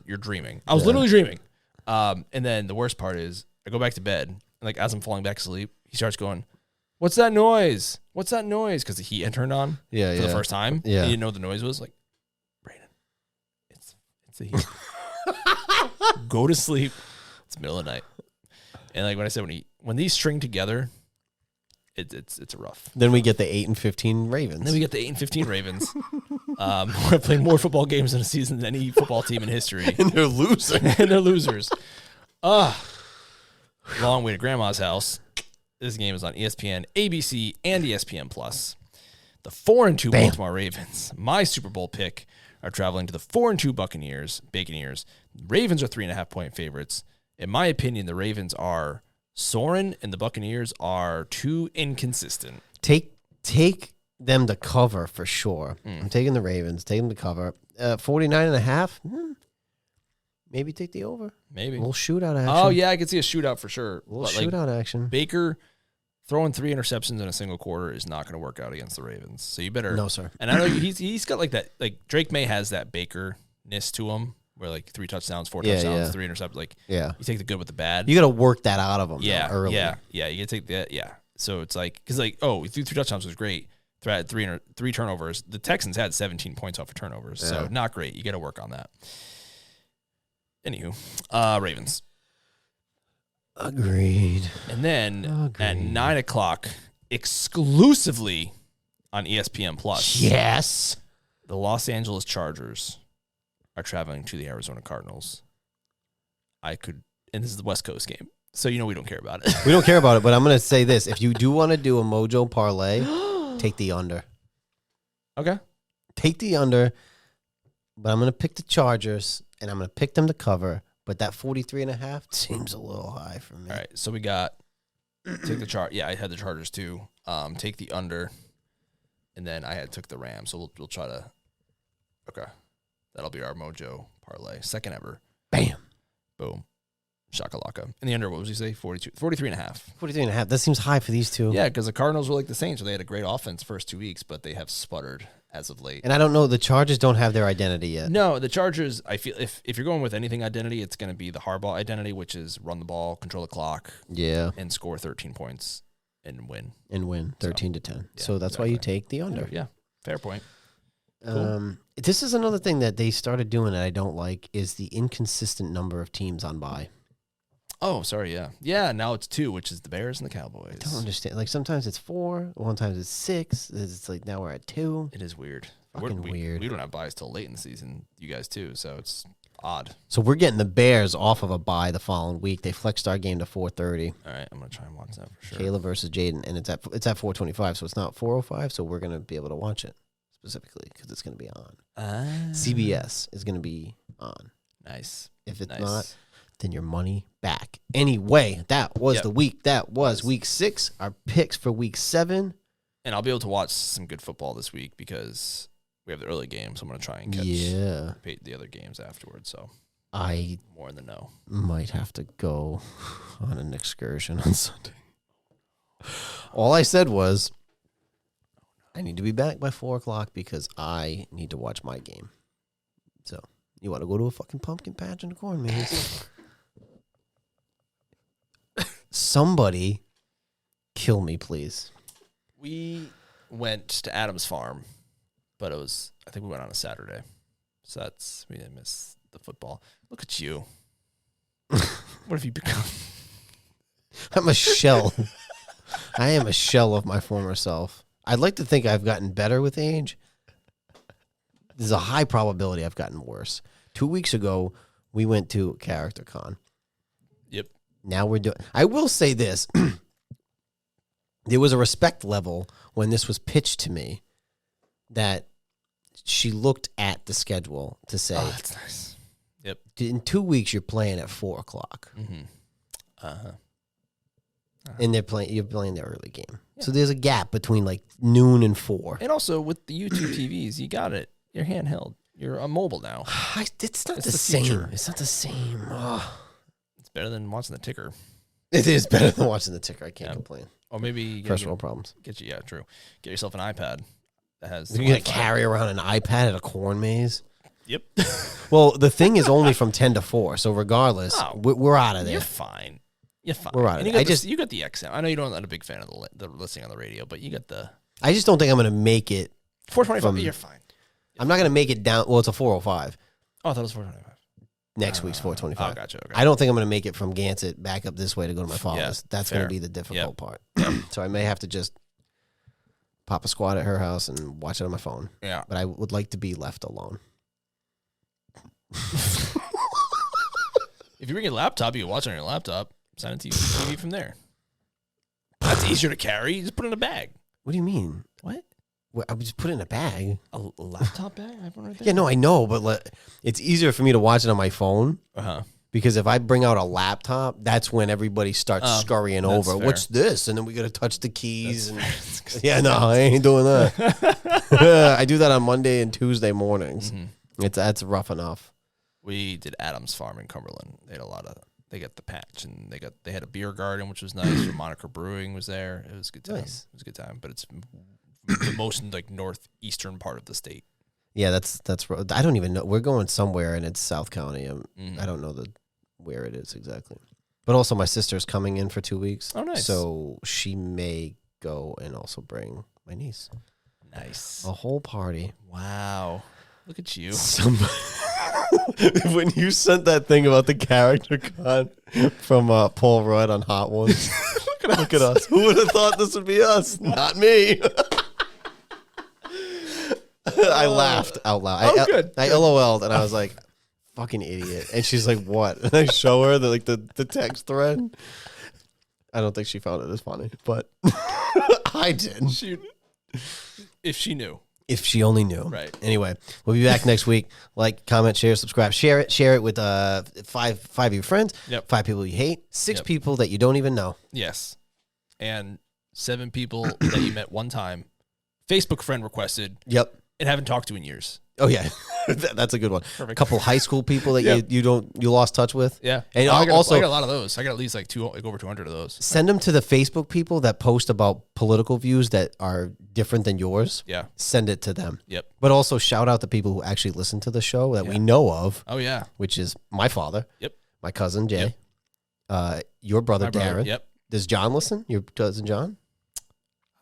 B: you're dreaming. I was literally dreaming. And then the worst part is I go back to bed. Like, as I'm falling back asleep, he starts going, "What's that noise? What's that noise?" Because the heat had turned on for the first time.
A: Yeah.
B: He didn't know what the noise was. Like, Brayden, it's the heat. Go to sleep. It's middle of the night. And like when I said, when these string together, it's a rough.
A: Then we get the 8 and 15 Ravens.
B: We're playing more football games in a season than any football team in history.
A: And they're losing.
B: And they're losers. Long way to grandma's house. This game is on ESPN, ABC, and ESPN Plus. The 4-2 Baltimore Ravens, my Super Bowl pick, are traveling to the 4-2 Baconeers. Ravens are 3.5-point favorites. In my opinion, the Ravens are Soren and the Buccaneers are too inconsistent.
A: Take them to cover for sure. I'm taking the Ravens. Take them to cover. 49.5. Maybe take the over.
B: Maybe.
A: A little shootout action.
B: Oh, yeah, I could see a shootout for sure.
A: A little shootout action.
B: Baker throwing 3 interceptions in a single quarter is not going to work out against the Ravens. So you better.
A: No, sir.
B: And I know he's got like that. Like Drake May has that Baker-ness to him, where like 3 touchdowns, 4 touchdowns, 3 interceptions. Like you take the good with the bad.
A: You got to work that out of them.
B: Yeah,
A: early.
B: Yeah. You got to take that. Yeah. So it's like because he threw 3 touchdowns was great. Had 3 turnovers. The Texans had 17 points off of turnovers, so not great. You got to work on that. Anywho, Ravens.
A: Agreed.
B: And then at 9 o'clock, exclusively on ESPN Plus.
A: Yes.
B: The Los Angeles Chargers are traveling to the Arizona Cardinals. And this is the West Coast game, so we don't care about it.
A: We don't care about it, but I'm going to say this: if you do want to do a Mojo parlay, take the under.
B: Okay.
A: Take the under, but I'm going to pick the Chargers, and I'm going to pick them to cover. But that 43.5 seems a little high for me.
B: All right, so we got take the chart. Yeah, I had the Chargers too. Take the under, and then I took the Rams. So we'll try to. Okay, that'll be our Mojo parlay, second ever.
A: Bam,
B: boom, shakalaka. And the under, what was you say? 43.5.
A: 43.5. That seems high for these two.
B: Yeah, because the Cardinals were like the Saints, so they had a great offense first 2 weeks, but they have sputtered as of late.
A: And I don't know, the Chargers don't have their identity yet.
B: No, the Chargers, I feel if you're going with anything identity, it's going to be the Harbaugh identity, which is run the ball, control the clock, and score 13 points and win.
A: 13 to 10. Yeah, so that's why you take the under.
B: Yeah, fair point.
A: Cool. This is another thing that they started doing that I don't like is the inconsistent number of teams on bye.
B: Oh, sorry, yeah. Yeah, now it's 2, which is the Bears and the Cowboys.
A: I don't understand. Like, sometimes it's 4, one times it's 6. It's like, now we're at 2.
B: It is weird.
A: Weird.
B: We don't have buys till late in the season. You guys, too, so it's odd.
A: So we're getting the Bears off of a bye the following week. They flexed our game to 4:30.
B: All right, I'm going to try and watch that for sure.
A: Kayla versus Jaden, and it's at 4:25, so it's not 4:05, so we're going to be able to watch it specifically because it's going to be on. CBS is going to be on.
B: Nice.
A: If it's not, then your money back. Anyway, that was the week. That was week 6. Our picks for week 7.
B: And I'll be able to watch some good football this week because we have the early game, so I'm going to try and catch the other games afterwards. So
A: I
B: more in the know.
A: Might have to go on an excursion on Sunday. All I said was I need to be back by 4 o'clock because I need to watch my game. So you want to go to a fucking pumpkin patch in the corn maze? Somebody kill me, please.
B: We went to Adam's farm, but I think we went on a Saturday. So we didn't miss the football. Look at you. What have you become?
A: I'm a shell. I am a shell of my former self. I'd like to think I've gotten better with age. There's a high probability I've gotten worse. 2 weeks ago, we went to Character Con.
B: Yep.
A: Now we're doing... I will say this. There was a respect level when this was pitched to me that she looked at the schedule to say...
B: Oh, that's nice. Yep.
A: In 2 weeks, you're playing at 4 o'clock.
B: Mm-hmm. Uh-huh.
A: And you're playing the early game. Yeah. So there's a gap between like noon and 4.
B: And also with the YouTube TVs, you got it. You're handheld. You're mobile now.
A: It's not the same. Future. It's not the same. Oh.
B: It's better than watching the ticker.
A: It is better than watching the ticker. I can't complain.
B: Or maybe
A: first world problems.
B: True. Get yourself an iPad that has.
A: You're gonna carry around an iPad at a corn maze.
B: Yep.
A: Well, the thing is only from 10 to 4, so regardless, we're out of there.
B: You're fine. You're fine.
A: We're out of there.
B: You got the XM. I know you're not a big fan of the listening on the radio, but you got the.
A: I just don't think I'm gonna make it.
B: 425. You're fine.
A: I'm not gonna make it down. Well, it's a 405.
B: Oh, I thought it was 425.
A: Next week's 425.
B: Oh, gotcha. Okay.
A: I don't think I'm going to make it from Gansett back up this way to go to my father's.
B: Yeah,
A: that's going to be the difficult part. So I may have to just pop a squat at her house and watch it on my phone.
B: Yeah.
A: But I would like to be left alone.
B: If you bring your laptop, you can watch it on your laptop. Sign it to TV from there. That's easier to carry. You just put it in a bag.
A: What do you mean?
B: What?
A: I would just put it in a bag.
B: A laptop bag? I have one right there.
A: Yeah, no, I know, but it's easier for me to watch it on my phone Because if I bring out a laptop, that's when everybody starts scurrying over.
B: fair.
A: What's this? And then we got to touch the keys. Yeah, no, I ain't doing that. I do that on Monday and Tuesday mornings. That's rough enough.
B: We did Adams Farm in Cumberland. They had they got the patch, and they had a beer garden, which was nice. Moniker Brewing was there. It was a good time.
A: Nice.
B: It was a good time, but it's the most in like northeastern part of the state.
A: Yeah, that's. I don't even know. We're going somewhere, and it's South County. I don't know where it is exactly. But also, my sister's coming in for 2 weeks.
B: Oh, nice.
A: So she may go and also bring my niece.
B: Nice.
A: A whole party.
B: Wow. Look at you.
A: When you sent that thing about the character con from Paul Rudd on Hot Ones, look at us. Who would have thought this would be us? Not me. I laughed out loud.
B: Good.
A: I LOL'd and I was like, fucking idiot. And she's like, what? And I show her the text thread. I don't think she found it as funny, but I did.
B: If she knew.
A: If she only knew.
B: Right.
A: Anyway, we'll be back next week. Like, comment, share, subscribe. Share it with five of your friends.
B: Yep.
A: 5 people you hate. 6 people that you don't even know.
B: Yes. And 7 people that you met one time. Facebook friend requested.
A: Yep.
B: And haven't talked to in years.
A: Oh yeah, that's a good one.
B: Perfect.
A: A couple high school people that you lost touch with.
B: Yeah.
A: And
B: I got
A: also
B: a lot of those. I got at least like over 200 of those.
A: Send them to the Facebook people that post about political views that are different than yours.
B: Yeah.
A: Send it to them.
B: Yep.
A: But also shout out the people who actually listen to the show that we know of.
B: Oh yeah.
A: Which is my father.
B: Yep.
A: My cousin Jay. Your brother Darren.
B: Yep.
A: Does John listen? Your cousin John?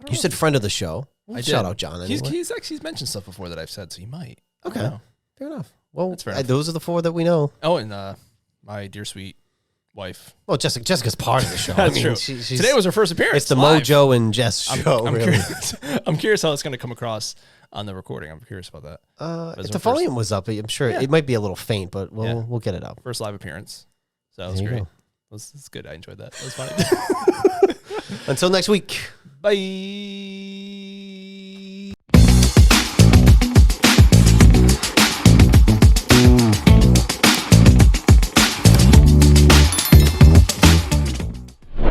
A: You said friend of the show. Well, shout out John anyway.
B: He's mentioned stuff before that I've said, so he might.
A: Okay. Fair enough. Well,
B: fair enough.
A: Those are the 4 that we know.
B: Oh, and my dear sweet wife.
A: Well, Jessica's part of the show.
B: That's true. Today was her first appearance.
A: It's the
B: live.
A: MOJO and Jess show.
B: I'm
A: really.
B: I'm curious how it's going to come across on the recording. I'm curious about that.
A: If the volume was up, I'm sure it might be a little faint, but we'll get it up.
B: First live appearance. So that was
A: There you
B: great.
A: go.
B: It's good. I enjoyed that. It was funny.
A: Until next week.
B: Bye.